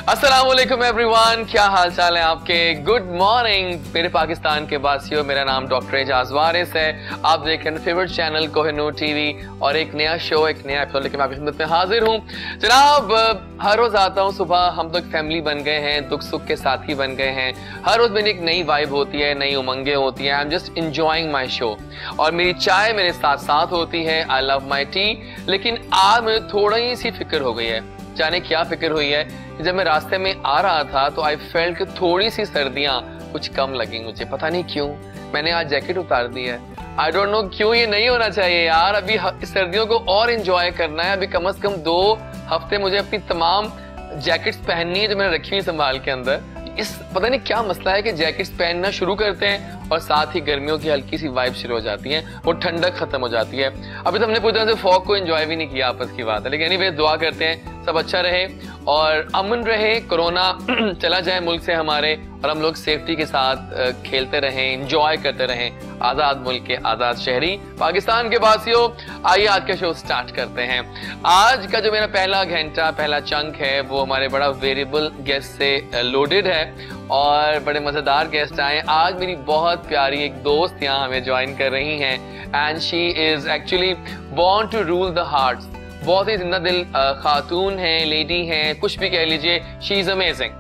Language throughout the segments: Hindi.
अस्सलामुअलैकुम एवरीवन, क्या हाल चाल है आपके। गुड मॉर्निंग मेरे पाकिस्तान के वासियों, मेरा नाम डॉक्टर एजाज वारिस है। आप देख रहे हैं फेवरेट चैनल कोहिनूर टीवी और एक नया शो, एक नया एपिसोड लेकर मैं आपकी खिदमत में हाजिर हूँ। जनाब, हर रोज आता हूँ सुबह, हम तो एक फैमिली बन गए हैं, दुख सुख के साथी बन गए हैं। हर रोज मेरी एक नई वाइब होती है, नई उमंगे होती है। I am just enjoying my show और मेरी चाय मेरे साथ साथ होती है। I love my T. लेकिन आज मुझे थोड़ी सी फिक्र हो गई है। जाने क्या फिक्र हुई है कि जब मैं रास्ते में आ रहा था तो आई फेल्ट कि थोड़ी सी सर्दियां कुछ कम लगी मुझे। पता नहीं क्यों मैंने आज जैकेट उतार दी है। आई डोंट नो क्यों। ये नहीं होना चाहिए यार। अभी सर्दियों को और एंजॉय करना है। अभी कम से कम 2 हफ्ते मुझे अपनी तमाम जैकेट्स पहननी है जो मैंने रखी हुई संभाल के अंदर। इस पता नहीं क्या मसला है कि जैकेट्स पहनना शुरू करते हैं और साथ ही गर्मियों की हल्की सी वाइब शुरू हो जाती है, वो ठंडक खत्म हो जाती है। अभी तो हमने पूरी तरह से फॉग को एंजॉय भी नहीं किया, आपस की बात है। लेकिन एनीवे दुआ करते हैं सब अच्छा रहे और अमन रहे, कोरोना चला जाए मुल्क से हमारे और हम लोग सेफ्टी के साथ खेलते रहें, एंजॉय करते रहें। आजाद मुल्क के आजाद शहरी पाकिस्तान के वासियों, आइए आज का शो स्टार्ट करते हैं। आज का जो मेरा पहला घंटा, पहला चंक है वो हमारे बड़ा वेरिएबल गेस्ट से लोडेड है और बड़े मजेदार गेस्ट आए। आज मेरी बहुत प्यारी एक दोस्त यहाँ हमें ज्वाइन कर रही हैं and she is actually born to rule the hearts. बहुत ही जिंदा दिल खातून है, लेडी है, कुछ भी कह लीजिए। She is amazing.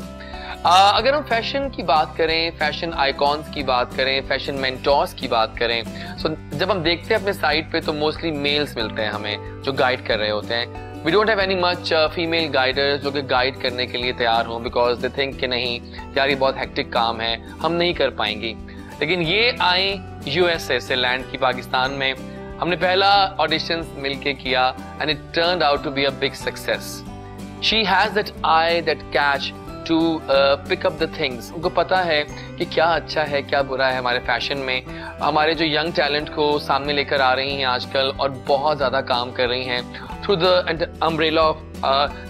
अगर हम फैशन की बात करें, फैशन आइकॉन्स की बात करें, फैशन मेंटोर्स की बात करें, सो जब हम देखते हैं अपने साइट पे तो मोस्टली मेल्स मिलते हैं हमें जो गाइड कर रहे होते हैं। We don't have any much female guiders जो कि गाइड करने के लिए तैयार हों, बिकॉज दे थिंक कि नहीं यार ये बहुत हेक्टिक काम है, हम नहीं कर पाएंगी। लेकिन ये आई यूएसए से लैंड की पाकिस्तान में। हमने पहला ऑडिशन मिलके किया and it turned out to be a big success. She has that eye that catch to pick up the things. उनको पता है कि क्या अच्छा है क्या बुरा है हमारे फैशन में। हमारे जो यंग टैलेंट को सामने लेकर आ रही हैं आजकल और बहुत ज़्यादा काम कर रही हैं through the umbrella of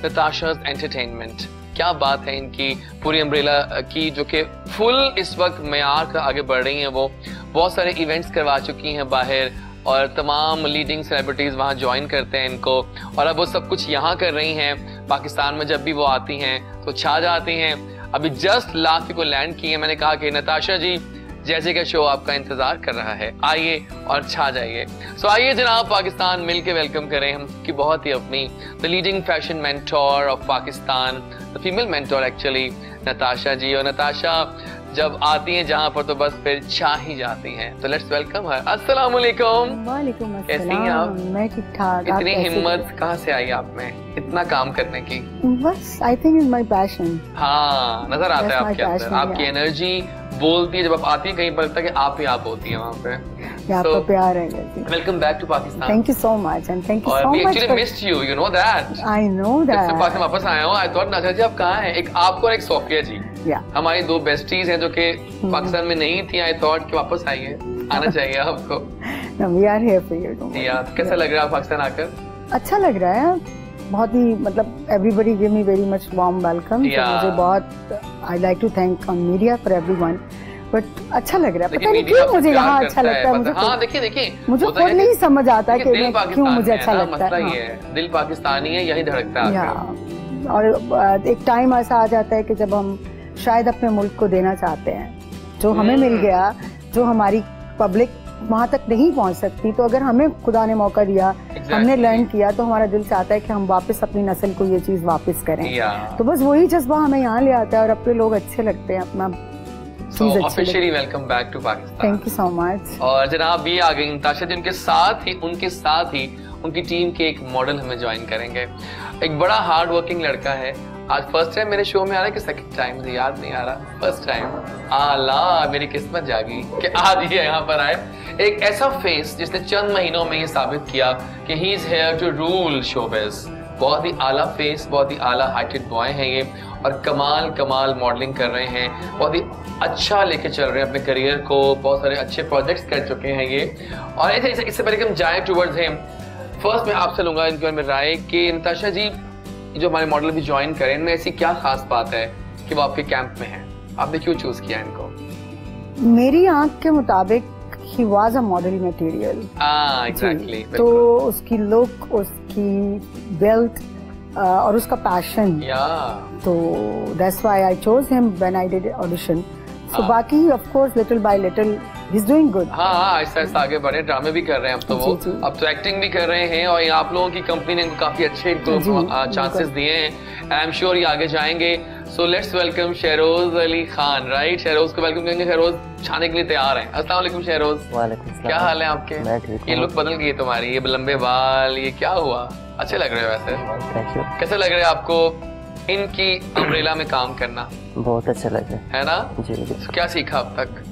Natasha's entertainment. क्या बात है इनकी पूरी अम्ब्रेला की, जो कि फुल इस वक्त मयार का आगे बढ़ रही हैं। वो बहुत सारे इवेंट्स करवा चुकी हैं बाहर और तमाम लीडिंग सेलिब्रिटीज वहाँ ज्वाइन करते हैं इनको और अब वो सब कुछ यहाँ कर रही हैं। पाकिस्तान में जब भी वो आती हैं तो छा जाती हैं। अभी जस्ट लास्ट को लैंड की है। मैंने कहा कि नताशा जी जैसे का शो आपका इंतजार कर रहा है, आइए और छा जाइए। सो आइए जनाब, पाकिस्तान मिलके वेलकम करें हम की बहुत ही अपनी the leading fashion mentor of Pakistan, the female mentor actually, Natasha ji. और नताशा जब आती हैं जहाँ पर तो बस फिर छा ही जाती हैं। तो लेट्स वेलकम हर। अस्सलाम वालेकुम। वालेकुम अस्सलाम। कैसी हैं आप? मैं ठीक ठाक। इतनी हिम्मत कहाँ से आई आप में इतना काम करने की? बस I think is my passion. हाँ, नजर आता है आपके अंदर, आपकी एनर्जी बोलती है। जब आप आती है कहीं पर लगता है कि आप ही आप होती हैं वहाँ पे। आपका प्यार है। Welcome back to Pakistan. Thank you so much and thank you so much. We actually missed you, you know that. I know that. जब पाकिस्तान वापस आया हूँ आई थॉट नाज़िर जी आप कहाँ हैं? एक आपको और एक सोफिया जी, हमारी 2 बेस्टीज हैं जो कि पाकिस्तान में नहीं थी। आई थॉट कि वापस आइए, आना चाहिए आपको। We are here for you. यार कैसा लग रहा है पाकिस्तान आकर? अच्छा लग रहा है बहुत ही, मतलब everybody give me very much warm welcome. मुझे बहुत I like to thank on media for everyone. But अच्छा लग रहा है, पता नहीं क्यों मुझे यहाँ अच्छा लगता है। मुझे हाँ देखिए मुझे खुद नहीं समझ आता कि क्यों मुझे अच्छा लगता है। दिल पाकिस्तानी है, यही धड़कता है। और एक टाइम ऐसा आ जाता है कि जब हम शायद अपने मुल्क को देना चाहते हैं जो हमें मिल गया, जो हमारी पब्लिक वहाँ तक नहीं पहुँच सकती। तो अगर हमें खुदा ने मौका दिया, हमने लर्न किया, तो हमारा दिल चाहता है कि हम वापस अपनी नस्ल को ये चीज वापस करें। तो बस वही जज्बा हमें यहाँ ले आता है और अपने लोग अच्छे लगते हैं, अपना officially welcome back to Pakistan. Thank you so much. और जनाब ये आ गई नताशा जी, उनके साथ ही उनकी टीम के एक मॉडल हमें ज्वाइन करेंगे। एक बड़ा हार्ड वर्किंग लड़का है। आज फर्स्ट टाइम मेरे शो में आ रहा है कि सेकंड टाइम, मुझे याद नहीं आ रहा। First time. आला मेरी किस्मत जागी कि आज ये यहाँ पर आए। एक ऐसा फेस जिसने चंद महीनों में ये साबित किया कि he is here to rule showbiz. बहुत ही आला फेस, बहुत ही आला हाइटेड बॉय है ये और कमाल मॉडलिंग कर रहे हैं। बहुत ही अच्छा लेके चल रहे हैं अपने करियर को, बहुत सारे अच्छे प्रोजेक्ट्स कर चुके हैं ये। और इससे पहले कि हम जाएं टुवर्ड्स हिम, फर्स्ट मैं आपसे लूंगा इनके बारे में राय कि नताशा जी जो हमारे मॉडल भी ज्वाइन करें, इनमें ऐसी क्या खास बात है कि वो आपके कैंप में हैं? आपने क्यों चूज किया इनको? मेरी आंख के मुताबिक he was a model material. Exactly. तो उसकी लुक, उसकी बेल्ट, और उसका पैशन, तो that's why I chose him when I did audition. So बाकी of course little by little he is doing good. हाँ, आहिस्ता आहिस्ता आगे बढ़े, ड्रामे भी कर रहे हैं अब तो वो, अब तो एक्टिंग भी कर रहे हैं, और आप लोगों की कंपनी ने इनको काफी अच्छे चांसेस दिए हैं। आई एम श्योर ये आगे जाएंगे। सो let's welcome Shahroz Ali Khan, right? Shahroz को वेलकम करेंगे। शहरोज छाने के लिए तैयार हैं। अस्सलाम वालेकुम शहरोज। वालेकुम सलाम। क्या हाल है आपके? मैं ठीक हूं। ये लुक बदल गई तुम्हारी, ये लंबे बाल, ये क्या हुआ? अच्छे लग रहे हो वैसे। Thank you. कैसे लग रहा है आपको इनकी अम्ब्रेला में काम करना? बहुत अच्छा लग रहा है ना? जी जी। क्या सीखा अब तक?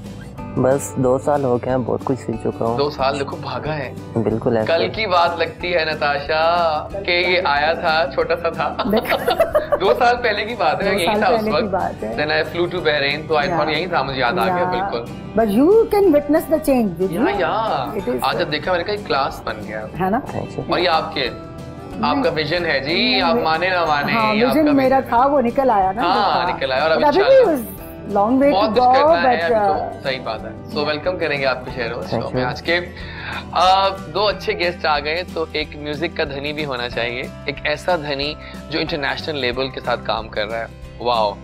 बस 2 साल हो गए हैं, बहुत कुछ सीख चुका हूँ। 2 साल देखो भागा है। बिल्कुल ऐसा। कल की बात लगती है नताशा कि ये आया था, छोटा सा था। 2 साल पहले की बात है, यही था उस वक्त। Then I flew to Bahrain, तो I thought यही था, मुझे याद आ गया बिल्कुल। But you can witness the change, did you? आज जब देखा मैंने कहा क्लास बन गया है ना? और ये आपका विजन है जी, आप माने ना माने। हाँ, विजन मेरा था, वो निकल आया ना। हाँ, निकल आया। और अभी long way to go, but सही बात है। सो वेलकम करेंगे आपके शो में। आज के 2 अच्छे गेस्ट आ गए, तो एक म्यूजिक का धनी भी होना चाहिए, एक ऐसा धनी जो इंटरनेशनल लेवल के साथ काम कर रहा है। वाओ,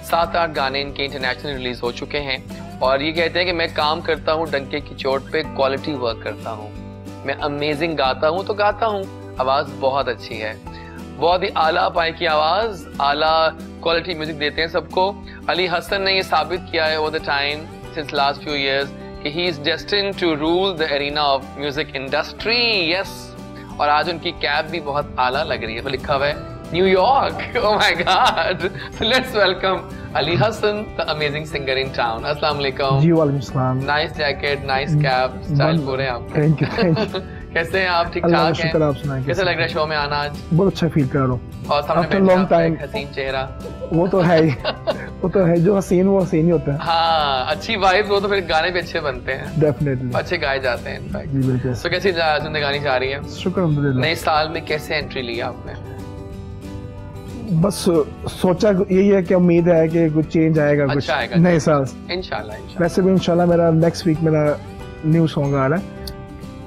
7-8 गाने इनके इंटरनेशनल रिलीज हो चुके हैं, और ये कहते हैं कि मैं काम करता हूँ डंके की चोट पे, क्वालिटी वर्क करता हूँ, मैं अमेजिंग गाता हूँ तो गाता हूँ, आवाज बहुत अच्छी है, बहुत ही आला पाई की आवाज, आला क्वालिटी म्यूजिक देते हैं सबको। अली हसन ने ये साबित किया है over the time since last few years कि he is destined to rule the arena of music industry. Yes, और आज उनकी कैब भी बहुत आला लग रही है, तो लिखा हुआ है New York. Oh my God. So let's welcome Ali Hassan, the amazing singer in town. अस्सलाम वालेकुम। जी वालेकुम सलाम। Nice jacket, nice cap, style पूरे आपके। Thank you thank you. कैसे हैं आप? ठीक ठाक हैं? शुक्र, आप सुनाएं कैसे लग रहा है शो में आना आज? बहुत अच्छा फील कर रहा हूँ। और सामने लॉन्ग टाइम हसीन चेहरा, वो तो है ही। वो तो है, जो हसीन वो हसीन ही होता है। हाँ, अच्छी वाइब हो तो फिर गाने भी अच्छे बनते हैं, डेफिनेटली अच्छे गाए जाते हैं इनफैक्ट। जी बिल्कुल। तो कैसी जिंदगानी जा रही है? शुक्र अल्हम्दुलिल्लाह। नए साल में कैसे एंट्री ली आपने? बस सोचा यही है कि उम्मीद है कि कुछ चेंज आएगा, अच्छा कुछ आएगा नए साल। इंशाल्लाह। वैसे भी इंशाल्लाह मेरा नेक्स्ट वीक मेरा न्यू सॉन्ग आ रहा है,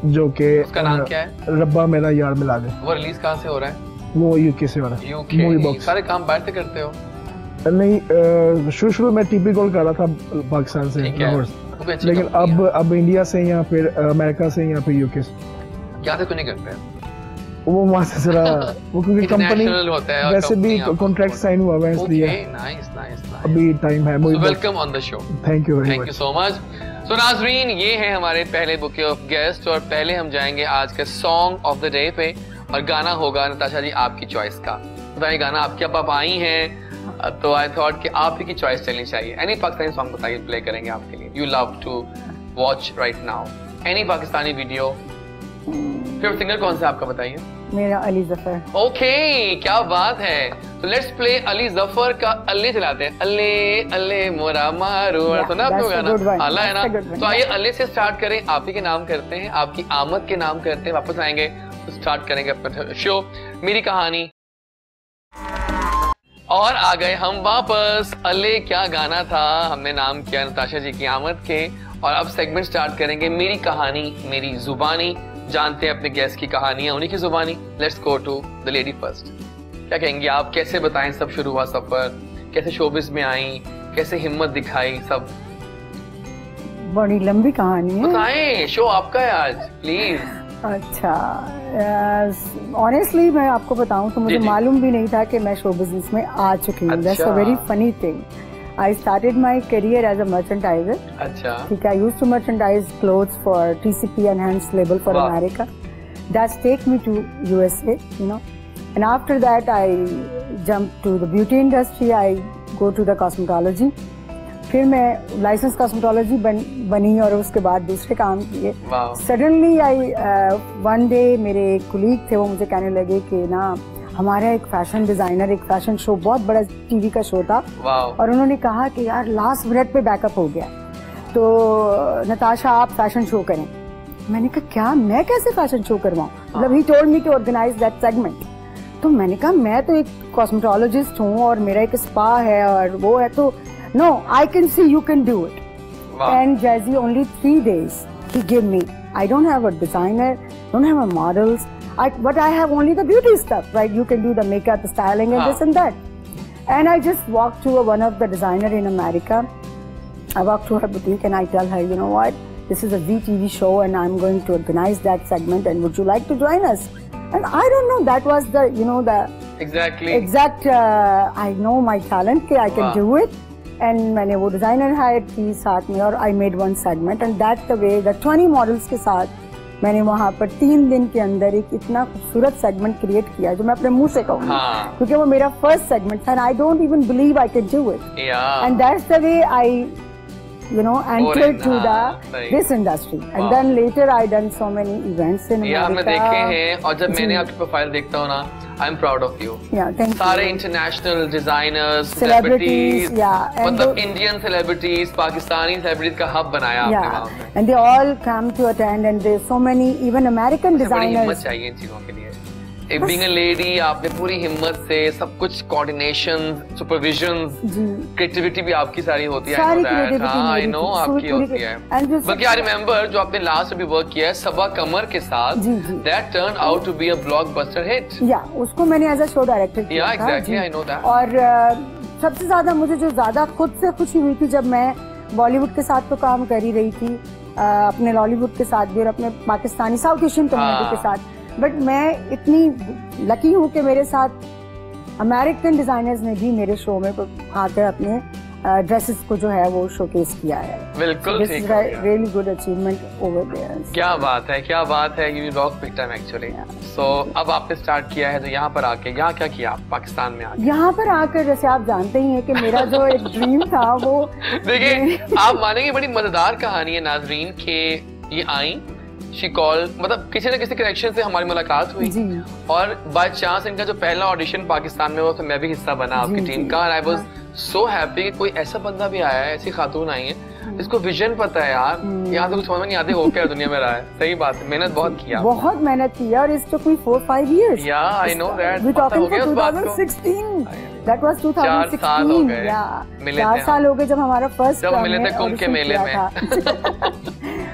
जो कि उसका नाम क्या है? रब्बा मेरा यार मिला दे। वो रिलीज कहाँ से हो रहा है? वो यूके से हो रहा है। यूके। सारे काम बाहर से करते हो? नहीं, शुरू में टीपी गोल कर रहा था पाकिस्तान से, लेकिन अब इंडिया से या फिर अमेरिका से या फिर यूके से। क्या से क्यों नहीं करते? वो वहाँ से जरा वो क्योंकि कंपनी वैसे भी कॉन्ट्रैक्ट साइन हुआ है, इसलिए अभी टाइम है। Welcome on the show. Thank you so much. तो नाजरीन, ये है हमारे पहले बुके ऑफ गेस्ट, और पहले हम जाएंगे आज के सॉन्ग ऑफ द डे पे, और गाना होगा नताशा जी आपकी चॉइस का। बताइए गाना आपके, अब आई हैं तो आई थॉट कि आप ही की चॉइस चलनी चाहिए। एनी पाकिस्तानी सॉन्ग बताइए, प्ले करेंगे आपके लिए, you love to watch right now. Any Pakistani video. Favourite singer कौन सा आपका बताइए? मेरा अली जफर। ओके, क्या बात है। तो लेट्स प्ले अली जफर का अल्ले चलाते हैं। अल्ले अल्ले मोरा मारू, सुना आपने गाना? आला है ना? तो आइए अल्ले से स्टार्ट करें, आप ही के नाम करते हैं, आपकी आमद के नाम करते हैं, वापस आएंगे तो स्टार्ट करेंगे अपना शो मेरी कहानी। और आ गए हम वापस। अल्ले क्या गाना था, हमने नाम किया नताशा जी की आमद के, और अब सेगमेंट स्टार्ट करेंगे मेरी कहानी मेरी जुबानी। जानते हैं अपने गेस्ट की कहानियां उन्हीं की जुबानी। Let's go to the lady first. क्या कहेंगी आप, कैसे बताएं सब शुरू हुआ सफर, कैसे शोबिज में आई, कैसे हिम्मत दिखाई, सब? बड़ी लंबी कहानी है, बताएं, शो आपका है आज, प्लीज। अच्छा, ऑनेस्टली मैं आपको बताऊं तो मुझे मालूम भी नहीं था कि मैं शो बिजनेस में आ चुकी हूँ। That's a very funny thing. I started my career as a merchandiser. अच्छा। ठीक है, I used to merchandise clothes for TCP enhanced label for America. That's take me to USA, you know. And after that, I jumped to the beauty industry. I go to the cosmetology. फिर मैं लाइसेंस कॉस्मेटोलॉजी बनी और उसके बाद दूसरे काम किए। सडनली वन डे मेरे एक कुलीग थे, वो मुझे कहने लगे कि ना हमारा एक फैशन डिजाइनर, एक फैशन शो, बहुत बड़ा टीवी का शो था, और उन्होंने कहा कि यार लास्ट मिनट पे बैकअप हो गया, तो नताशा आप फैशन शो करें। मैंने कहा क्या, मैं कैसे फैशन शो करवाऊं? मतलब he told me to organize that segment. तो मैंने कहा मैं तो एक कॉस्मेटोलॉजिस्ट हूँ और मेरा एक स्पा है और वो है, तो no, I can see you can do it. Wow. And Jazzy, only 3 days he gave me. I don't have a designer, don't have a models. but I have only the beauty stuff, right? You can do the makeup, the styling, and this and that. And I just walked to one of the designer in America. I walked to her boutique and I tell her, you know what? This is a VTV show and I'm going to organize that segment, and would you like to join us? And I don't know, that was the, you know, the exact I know my talent कि I can do it. And मैंने वो designer hire की साथ में, और I made one segment, and that's the way the 20 models के साथ मैंने वहाँ पर 3 दिन के अंदर एक इतना खूबसूरत सेगमेंट क्रिएट किया जो मैं अपने मुंह से कहूँगी, क्योंकि वो मेरा फर्स्ट सेगमेंट था, and I don't even believe I can do it. And that's the way I, you know, entered to this industry. And then later I done so many events in America. हमने देखे हैं, और जब मैंने आपकी प्रोफाइल देखता हूँ ना, I'm proud of you. Yeah, thank you. सारे international designers, celebrities, मतलब Indian celebrities, Pakistani celebrities का hub बनाया आपने वहाँ पे. And they all come to attend, and there's so many even American designers. बड़ी हिम्मत चाहिए इन चीजों के लिए. एक being a lady, आपने पूरी हिम्मत से सब कुछ coordination, supervision, creativity भी आपकी सारी होती है. I know आपकी होती है. बल्कि I remember जो आपने last अभी work किया है सबा कमर के साथ, that turned out to be a blockbuster hit. Yeah, उसको मैंने as a show director किया था. Yeah, exactly, I know that. और सबसे ज्यादा मुझे जो ज्यादा खुद से खुशी हुई थी जब मैं बॉलीवुड के साथ तो काम कर ही रही थी, अपने लॉलीवुड के साथ भी और अपने पाकिस्तानी साउथ एशियन कम्युनिटी के साथ, बट मैं इतनी लकी हूँ कि मेरे साथ अमेरिकन डिजाइनर्स ने भी मेरे शो में आकर अपने ड्रेसेस को जो है वो शोकेस किया है. बिल्कुल ठीक है. Really good achievement over there. क्या बात है, क्या बात है. You rock big time actually. So अब आपने स्टार्ट किया है तो यहाँ पर आके यहाँ क्या किया आप पाकिस्तान में आके? यहाँ पर आकर जैसे आप जानते ही हैं कि मेरा जो एक ड्रीम था वो देखिए आप मानेंगे बड़ी मजेदार कहानी है नाजरीन के ये आई शी कॉल, मतलब किसी न किसी कनेक्शन से हमारी मुलाकात हुई और बाय चांस इनका जो पहला ऑडिशन पाकिस्तान में हुआ तो मैं भी हिस्सा बना आपकी टीम का. आई वाज सो हैप्पी कि कोई ऐसा बंदा भी आया है, ऐसी खातून आई है इसको विजन पता है यार. यहाँ तो कुछ समझ में नहीं आते हो क्या दुनिया में रहा है. सही बात है, मेहनत बहुत किया, बहुत मेहनत की और it took me 4-5 years. Yeah I know that. We talking for 2016. That was 2016. मिले 4 साल हो गए जब हमारा फर्स्ट जब मिले थे कुंभ के मेले में.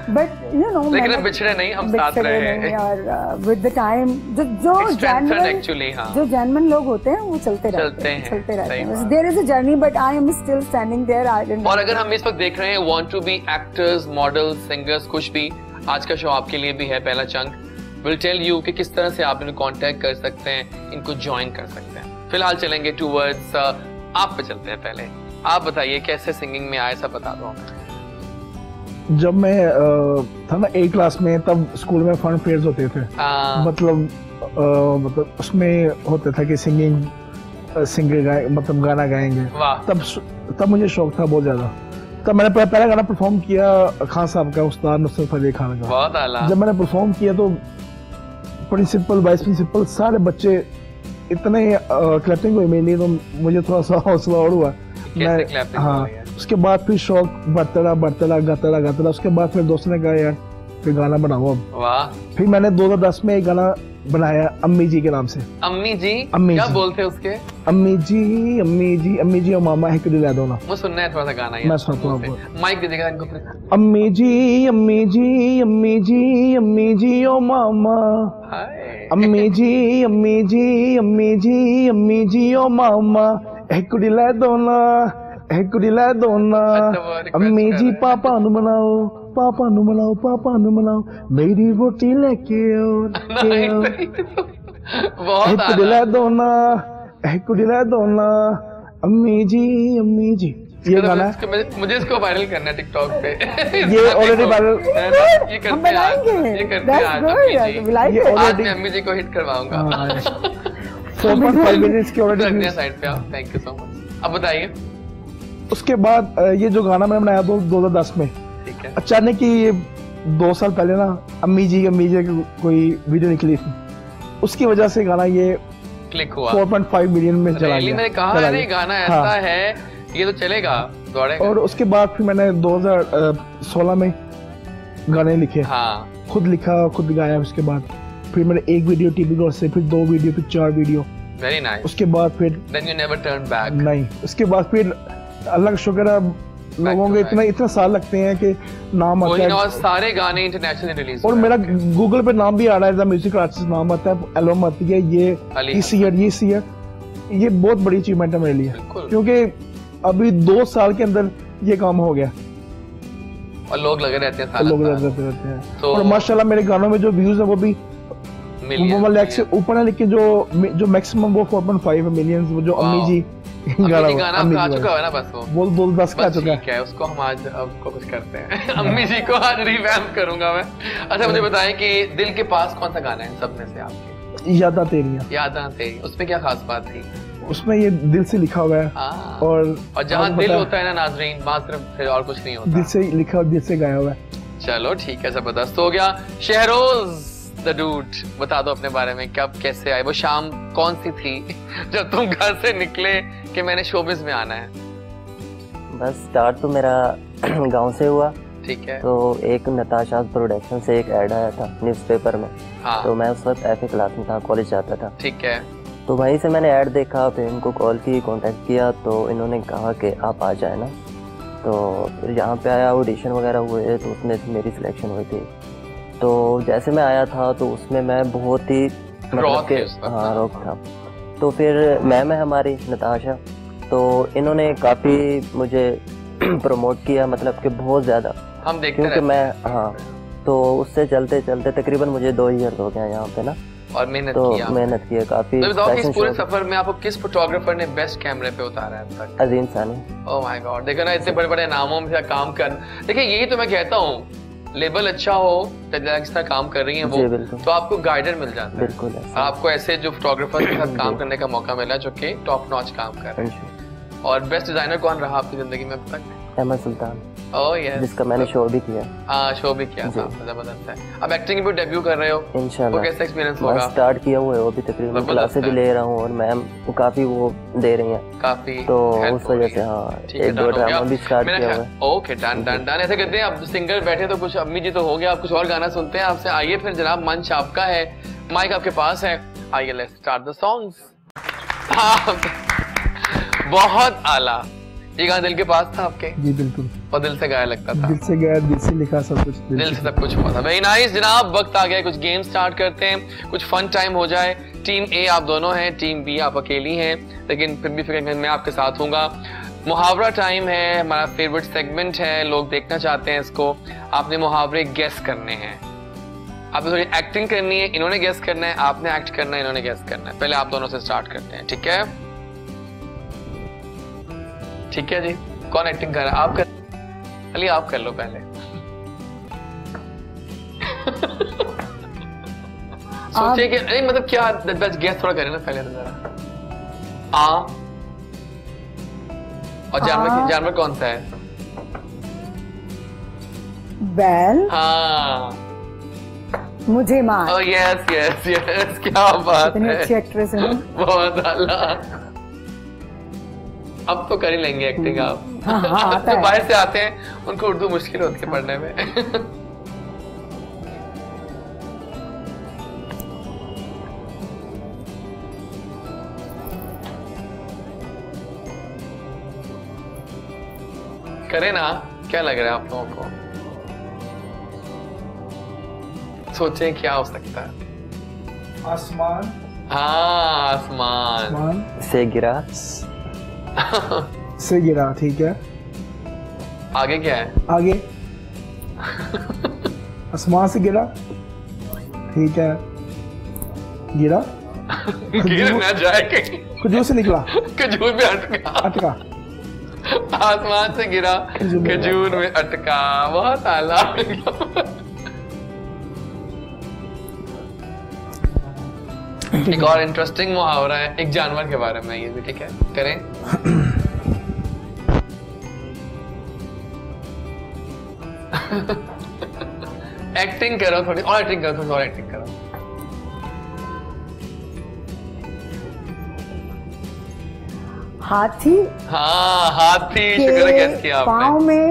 बट यू नो लेकिन हम बिछड़े नहीं, हम साथ रहे. और विद द टाइम जो जेन्युइन लोग होते हैं वो चलते रहते हैं. There is a journey but I am still standing there. और अगर हम इस वक्त देख रहे हैं want to be actors, models, singers, कुछ भी, आज का शो आपके लिए भी है पहला चंक. विल टेल यू कि किस तरह से आप इनको कांटेक्ट कर सकते हैं, इनको ज्वाइन कर सकते हैं. फिलहाल चलेंगे टूवर्ड्स आप पे चलते हैं. पहले आप बताइए कैसे सिंगिंग में आए, सब बता दो. जब मैं था ना 8 क्लास में तब स्कूल में फन फेयर्स होते थे. मतलब उसमें होता था कि सिंगर मतलब गाना गाएंगे. तब मुझे शौक था बहुत ज्यादा. तब मैंने पहला गाना परफॉर्म किया खान साहब का, उस्ताद नुसरत फतेह खान का. बहुत आला. जब मैंने परफॉर्म किया तो प्रिंसिपल, वाइस प्रिंसिपल सारे बच्चे इतने क्लैपिंग हुई मेरे लिए, तो मुझे थोड़ा सा हौसला और हुआ. हाँ, उसके बाद फिर शौक बढ़ता गाता. उसके बाद फिर दोस्तों ने कहा यार फिर गाना बनाओ अब. वाह. फिर मैंने 2010 में एक गाना बनाया अम्मी जी के नाम से. अम्मी जी क्या बोलते हैं उसके? अम्मी जी और मामा है दिला दो ना. वो सुनना है थोड़ा सा गाना. मैं सुनाता हूँ आपको. माइक दे देगा इनको. अम्मी जी ओ मामा. अम्मी जी ओ मामा एक कुड़ी लै दो ना. अम्मी जी पापा नु मनाओ मेरी रोटी लेके आओ. एक कुड़ी लै दो ना अम्मी जी. ये गाना मुझे इसको वायरल करना है टिकटॉक पे. ये ऑलरेडी वायरल. ये करते हैं आज मैं अम्मी जी को हिट करवाऊंगा. 4.5 मिनट्स की ऑलरेडी साइड पे. Thank you so much. अब बताइए उसके बाद ये जो गाना मैंने बनाया 2010 में, अचानक ही 2 साल पहले ना अम्मी जी की कोई वीडियो निकली थी, उसकी वजह से गाना ये क्लिक हुआ. 4.5 मिलियन में चला गया. मैंने कहा अरे गाना ऐसा है ये तो चलेगा, दौड़ेगा. और उसके बाद फिर मैंने 2016 में गाने लिखे. खुद लिखा, खुद गाया. उसके बाद फिर मैंने एक वीडियो टीवी गॉड से, फिर 2 वीडियो, फिर 4 वीडियो. Very nice. उसके बाद फिर Then you never turned back. नहीं, उसके बाद फिर अल्लाह का शुक्र है लोगों के इतना साल लगते हैं कि नाम आता है, और सारे गाने इंटरनेशनल रिलीज, और मेरा गूगल पे नाम भी आ रहा है, म्यूजिक आर्टिस्ट नाम आता है, एल्बम आती है, ये इस ईयर, ये बहुत बड़ी अचीवमेंट है मेरे लिए, क्योंकि अभी 2 साल के अंदर ये काम हो गया और लोग लगे रहते हैं, तो और माशाल्लाह मेरे गानों में जो व्यूज है वो भी लाख से ऊपर है, लेकिन जो मैक्सिमम वो 4.5 मिलियंस, वो जो अम्मी जी गाना आ चुका है ना, बस वो बोल 10 का चुका है, उसको हम आज उसको कुछ करते हैं अम्मी जी को आज रिवैम्प करूंगा मैं। अच्छा मुझे बताएं कि दिल के पास कौन सा गाना है सब में से आपके? यादा तेरी। उसमें क्या खास बात थी? उसमें ये दिल से लिखा हुआ है, और जहाँ दिल होता है ना नाज़रीन, वहाँ सिर्फ फिर और कुछ नहीं होता, दिल से लिखा और दिल से गाया हुआ है। चलो ठीक है, जबरदस्त हो गया। शहरोज द डूड, बता दो अपने बारे में, कब कैसे आए, वो शाम कौन सी थी जब तुम घर से निकले कि मैंने शोबिज में आना है? बस स्टार्ट तो मेरा गांव से हुआ, ठीक है। तो एक नताशा प्रोडक्शन से एक ऐड आया था न्यूज़पेपर में, हाँ। तो मैं उस वक्त FA क्लास में था, कॉलेज जाता था, ठीक है। तो वहीं से मैंने ऐड देखा, फिर इनको कॉल की, कांटेक्ट किया, तो इन्होंने कहा कि आप आ जाए ना, तो फिर यहाँ पे आया, ऑडिशन वगैरह हुए, तो उसमें मेरी सिलेक्शन हुई थी। तो जैसे मैं आया था तो उसमें मैं बहुत ही रॉक था, तो फिर मैम है हमारी नताशा, तो इन्होंने काफ़ी मुझे प्रमोट किया, मतलब कि बहुत ज़्यादा, हम देखते क्योंकि मैं तो उससे चलते चलते तकरीबन मुझे 2 ईयर हो गए यहाँ पे ना, और मेहनत किया काफी। तो इस पूरे सफर में आपको किस फोटोग्राफर ने बेस्ट कैमरे पे उतारा है अब तक? अजीम सानी। ओह माय गॉड, देखो ना इतने बड़े बड़े नामों में काम कर, देखिए यही तो मैं कहता हूँ, लेबल अच्छा हो, जिस तरह काम कर रही है वो, तो आपको गाइडर मिल जाता है, बिल्कुल आपको ऐसे जो फोटोग्राफर के साथ काम करने का मौका मिला जो कि टॉप नॉच काम कर रहे हैं। और बेस्ट डिजाइनर कौन रहा आपकी जिंदगी में अब तक? अहमद सुल्तान, जिसका मैंने शो भी किया। शो भी किया था, जबरदस्त है। अब एक्टिंग में डेब्यू कर रहे हो, इंशाल्लाह। कैसा एक्सपीरियंस होगा? स्टार्ट किया हुआ है, वो भी तकरीबन क्लासेस भी ले रहा हूँ, और मैम काफी वो दे रही हैं काफी, तो उस वजह से हाँ 1-2 ड्रामा भी स्टार्ट किया हुआ है। Okay, done. ऐसे करते हैं, अब सिंगर बैठे तो कुछ अम्मी जी तो हो गया, अब कुछ और गाना सुनते हैं आपसे। आइए फिर जनाब, मंच आपका है, माइक आपके पास है, आइए लेट्स स्टार्ट द सॉन्ग्स। बहुत आला, ये गाना दिल के पास था आपके? जी बिल्कुल, और दिल से गाया लगता था, दिल से गाया, दिल से लिखा, सब कुछ दिल से सब कुछ हुआ था। वेरी नाइस जनाब, वक्त आ गया कुछ गेम स्टार्ट करते हैं, कुछ फन टाइम हो जाए। टीम ए आप दोनों हैं, टीम बी आप अकेली हैं, लेकिन फिर भी फिक्र मैं आपके साथ हूँगा। मुहावरा टाइम है, हमारा फेवरेट सेगमेंट है, लोग देखना चाहते हैं इसको। आपने मुहावरे गेस करने हैं, आपने थोड़ी एक्टिंग करनी है, इन्होंने गेस करना है, आपने एक्ट करना है, इन्होंने गेस करना है। पहले आप दोनों से स्टार्ट करते हैं, ठीक है? ठीक है जी, कौन एक्टिंग कर रहा है? आप कर, चलिए आप कर लो पहले। सोचिए कि नहीं, मतलब क्या गैस थोड़ा करें ना पहले तो जरा। और जानवर कौन सा है? बैल। हाँ, मुझे मार। ओह यस, क्या बात है, अच्छी एक्ट्रेस है। बहुत आला। अब तो कर ही लेंगे एक्टिंग आप। हाँ, तो बाहर से आते हैं, उनको उर्दू मुश्किल होती है पढ़ने में। करें ना, क्या लग रहा है आप लोगों को? सोचें क्या हो सकता है? आसमान। हाँ, आसमान से गिरा। से गिरा, ठीक है। आगे क्या है? आगे आसमान से गिरा, ठीक है। गिरा गिर ना जाए कहीं, खजूर से निकला, खजूर में अटका। आसमान से गिरा, खजूर में अटका। बहुत आला। एक और इंटरेस्टिंग मुहावरा है, एक जानवर के बारे में, ये भी ठीक है, करें? एक्टिंग करो, थोड़ी और एक्टिंग करो, हाथी। हाँ, हाथी, शुक्र है गेस किया आपने। पाँव में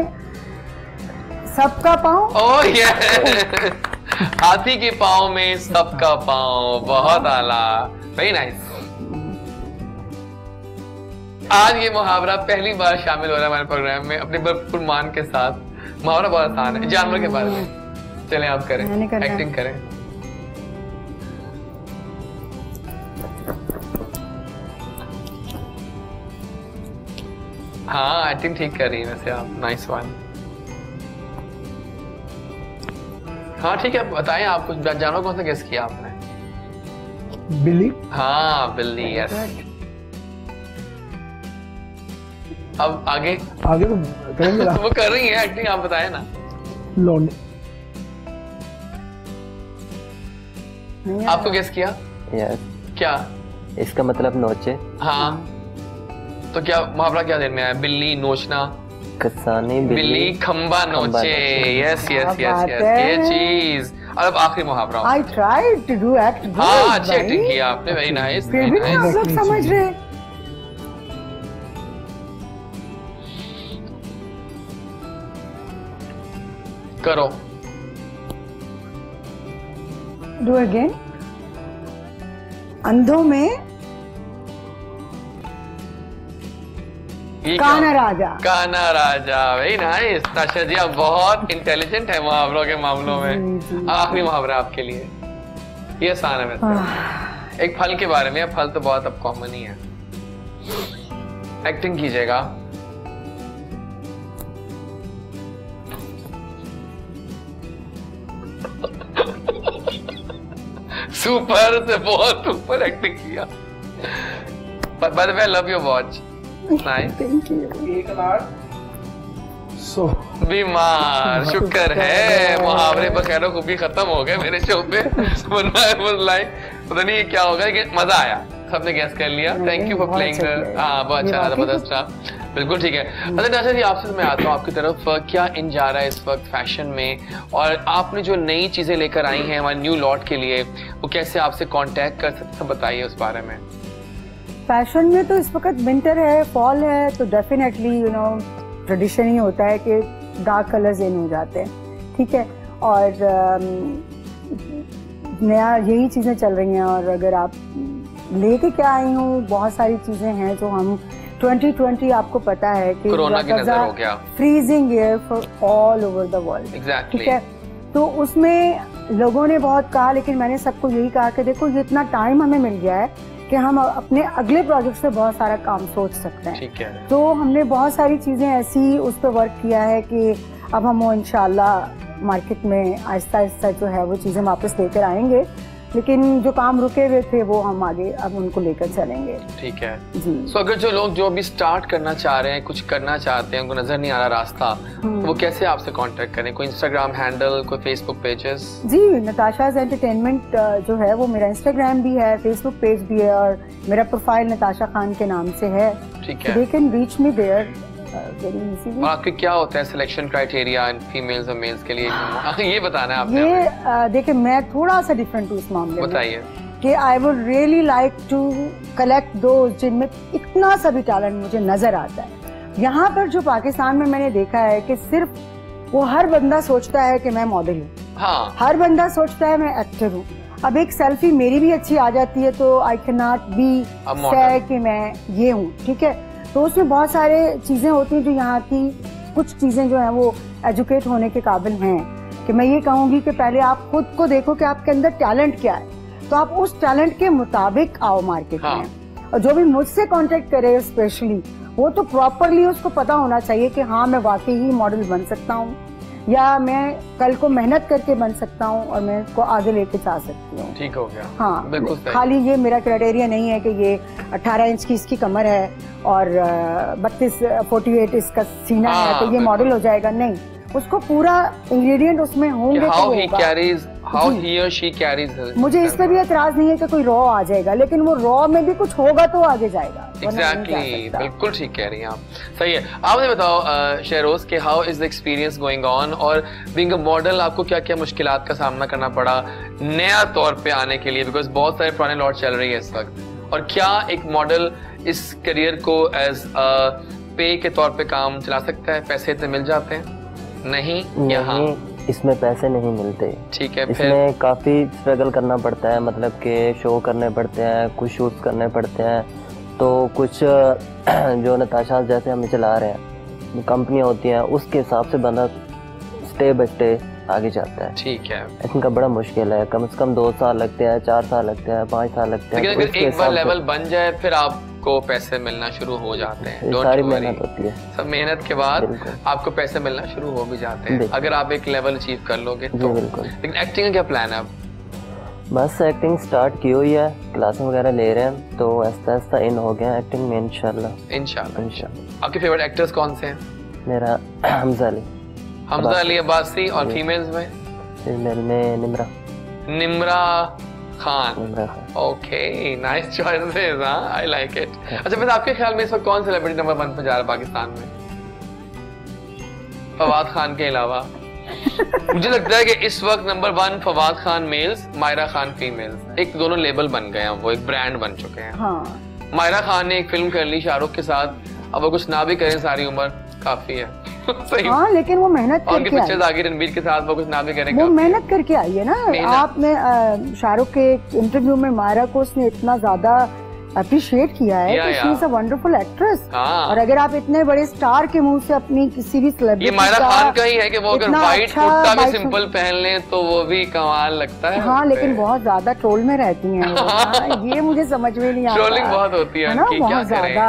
सबका पाँव। ओह यस, हाथी के पाँव में सबका पाँव। बहुत आला, वेरी नाइस। आज ये मुहावरा पहली बार शामिल हो रहा है हमारे प्रोग्राम में अपने भरपूर मान के साथ। मुहावरा बहुत आसान है, जानवर के बारे में। चलें आप करें, एक्टिंग करें। हाँ एक्टिंग ठीक कर रही है वैसे आप, नाइस वन। हाँ ठीक है, बताएं आप कुछ जानवर कौन सा गेस किया आपने? बिल्ली। हाँ बिल्ली, यस। अब आगे तो करेंगे ना। वो कर रही है एक्टिंग, आप बताएं ना। लोन। आपको गेस किया? यस। क्या इसका मतलब नोचे? हाँ तो क्या मुहावरा क्या देर में आया? बिल्ली नोचना, कसानी बिल्ली खंबा नोचे। यस यस यस यस, ये चीज। और अब आखिरी मुहावरा। I tried to do act good, हाँ अच्छी भाई। एक्टिंग की आपने, वेरी नाइस। फिर भी आप लोग समझ रहे। करो। Do again. अंधों में काना राजा। काना राजा, वेरी नाइस। ताशा जी आप बहुत इंटेलिजेंट है मुहावरों के मामलों में। आखिरी मुहावरा आपके लिए, ये आसान है वैसे। एक फल के बारे में, फल तो बहुत अब कॉमन ही है। एक्टिंग कीजिएगा। सुपर से बहुत सुपर एक्टिंग किया। By the way, I love your watch. Nice, thank you. So बीमार, शुक्र है मुहावरे बखैरों को भी खत्म हो गए मेरे शो पे। पता नहीं क्या होगा, लेकिन मजा आया, सबने गैस कर लिया। Thank you for playing. हाँ बहुत अच्छा, जबरदस्त रहा। बिल्कुल ठीक है। अच्छा नाशा जी, आपसे मैं आता हूँ आपकी तरफ, क्या इन जा रहा है इस वक्त फैशन में, और आपने जो नई चीजें लेकर आई हैं हमारे न्यू लॉट के लिए, वो कैसे आपसे कांटेक्ट कर सकते हैं, बताइए उस बारे में। फैशन में तो इस वक्त विंटर है, फॉल है, तो डेफिनेटली ट्रेडिशन ही होता है कि डार्क कलर्स इन हो जाते हैं, ठीक है। और नया यही चीज़ें चल रही हैं। और अगर आप लेके क्या आई हूँ, बहुत सारी चीज़ें हैं जो हम 2020, आपको पता है कि कोरोना की नजर हो गया, freezing air for all over the world, ठीक है। तो उसमें लोगों ने बहुत कहा, लेकिन मैंने सबको यही कहा कि देखो ये इतना टाइम हमें मिल गया है कि हम अपने अगले प्रोजेक्ट से बहुत सारा काम सोच सकते हैं, ठीक है। तो हमने बहुत सारी चीज़ें ऐसी उस पर वर्क किया है कि अब हम वो इंशाल्लाह मार्केट में आहिस्ता आहिस्ता जो है वो चीज़ें वापस लेकर आएंगे। लेकिन जो काम रुके हुए थे वो हम आगे अब उनको लेकर चलेंगे, ठीक है जी। So, अगर जो लोग जो अभी स्टार्ट करना चाह रहे हैं, कुछ करना चाहते हैं, उनको नजर नहीं आ रहा रास्ता, तो वो कैसे आपसे कांटेक्ट करें? कोई इंस्टाग्राम हैंडल, कोई फेसबुक पेजेस? जी, नताशाज एंटरटेनमेंट जो है वो मेरा इंस्टाग्राम भी है, फेसबुक पेज भी है, और मेरा प्रोफाइल नताशा खान के नाम से है, ठीक है। They can reach me there very easily. और आपके क्या होता है सिलेक्शन क्राइटेरिया फीमेल्स और मेल्स के लिए? ये बताना है आपने। ये देखिए, मैं थोड़ा सा डिफरेंट हूँ इस मामले में, बताइए कि I would really like to collect those जिनमें इतना सा भी टैलेंट मुझे नजर आता है। यहाँ पर जो पाकिस्तान में मैंने देखा है कि सिर्फ वो हर बंदा सोचता है कि मैं मॉडल हूँ, हाँ, हर बंदा सोचता है मैं एक्टर हूँ। अब एक सेल्फी मेरी भी अच्छी आ जाती है तो आई कैन नॉट बी से कि मैं ये हूँ, ठीक है। तो उसमें बहुत सारे चीजें होती हैं जो यहाँ की कुछ चीजें जो हैं वो एजुकेट होने के काबिल हैं, कि मैं ये कहूँगी कि पहले आप खुद को देखो कि आपके अंदर टैलेंट क्या है, तो आप उस टैलेंट के मुताबिक आओ मार्केट में। और जो भी मुझसे कांटेक्ट करे स्पेशली, वो तो प्रॉपरली उसको पता होना चाहिए कि हाँ मैं वाकई ही मॉडल बन सकता हूँ, या मैं कल को मेहनत करके बन सकता हूँ और मैं इसको आगे लेके जा सकती हूँ। ठीक हो गया। हाँ, बिल्कुल खाली ये मेरा क्राइटेरिया नहीं है कि ये 18 इंच की इसकी कमर है और 48 इसका सीना है तो ये मॉडल हो जाएगा, नहीं। उसको पूरा इंग्रेडिएंट उसमें होंगे how he or she carries her. मुझे इस पे भी एतराज नहीं है कि कोई रॉ आ जाएगा, लेकिन वो रॉ में भी कुछ होगा तो आगे जाएगा। Exactly, बिल्कुल ठीक कह रही हैं आप, सही है। आप मुझे बताओ शेरोज के how is the experience going on, और बीइंग अ मॉडल आपको क्या क्या मुश्किलात का सामना करना पड़ा नया तौर पे आने के लिए, बिकॉज बहुत सारे पुराने लॉट चल रही है इस वक्त, और क्या एक मॉडल इस करियर को एज पे के तौर पे काम चला सकता है? पैसे तो मिल जाते हैं? नहीं, यहाँ इसमें पैसे नहीं मिलते, ठीक है। इसमें काफ़ी स्ट्रगल करना पड़ता है, मतलब कि शो करने पड़ते हैं, कुछ शूट्स करने पड़ते हैं, तो कुछ जो नताशा जैसे हम चला रहे हैं कंपनियां होती हैं उसके हिसाब से बंदा स्टेप बाय स्टेप आगे जाता है। ठीक है, इनका बड़ा मुश्किल है, कम से कम 2 साल लगते हैं, 4 साल लगते हैं, 5 साल लगते हैं। लेकिन अगर एक बार लेवल बन जाए फिर आपको पैसे मिलना शुरू हो जाते हैं। सारी मेहनत होती है, सब मेहनत के बाद आपको पैसे मिलना शुरू हो भी जाते हैं अगर आप एक लेवल अचीव कर लोगे तो। लेकिन एक्टिंग का क्या प्लान है अब? बस एक्टिंग स्टार्ट की हुई है, क्लासेस वगैरह ले रहे हैं, तो आहिस्ता आहिस्ता इन हो गया एक्टिंग में इंशाल्लाह। आपके फेवरेट एक्टर्स कौन से हैं? मेरा हमजा अली अब्बासी। और फीमेल्स में? फीमेल में Nimra Khan. Okay, nice choices, हां, आई लाइक इट। अच्छा, बस आपके ख्याल में इस वक्त कौन सेलिब्रिटी नंबर 1 पे जा रहा है पाकिस्तान में फवाद खान के अलावा? मुझे लगता है कि इस वक्त number 1 Fawad Khan males, Mahira Khan females. एक दोनों लेबल बन गए हैं, वो एक ब्रांड बन चुके हैं। हाँ। मायरा खान ने एक फिल्म कर ली शाहरुख के साथ, अब वो कुछ ना भी करें सारी उम्र काफी है। सही। हाँ, लेकिन वो मेहनत करके पिक्चर्स आगे रणवीर के साथ वो कुछ ना भी करें, वो मेहनत करके आई है ना। आपने शाहरुख के इंटरव्यू में मायरा को उसने इतना ज्यादा अप्रिशिएट किया है कि she is a wonderful actress. और अगर आप इतने बड़े स्टार के मुंह से अपनी किसी भी सेलिब्रिटी, ये मायरा खान का ही है कि वो अगर व्हाइट कुर्ता भी सिंपल पहन ले तो वो भी कमाल लगता है। हाँ, लेकिन बहुत ज्यादा ट्रोल में रहती हैं वो। ये मुझे समझ में नहीं आता। ट्रोलिंग बहुत होती है ना, बहुत ज्यादा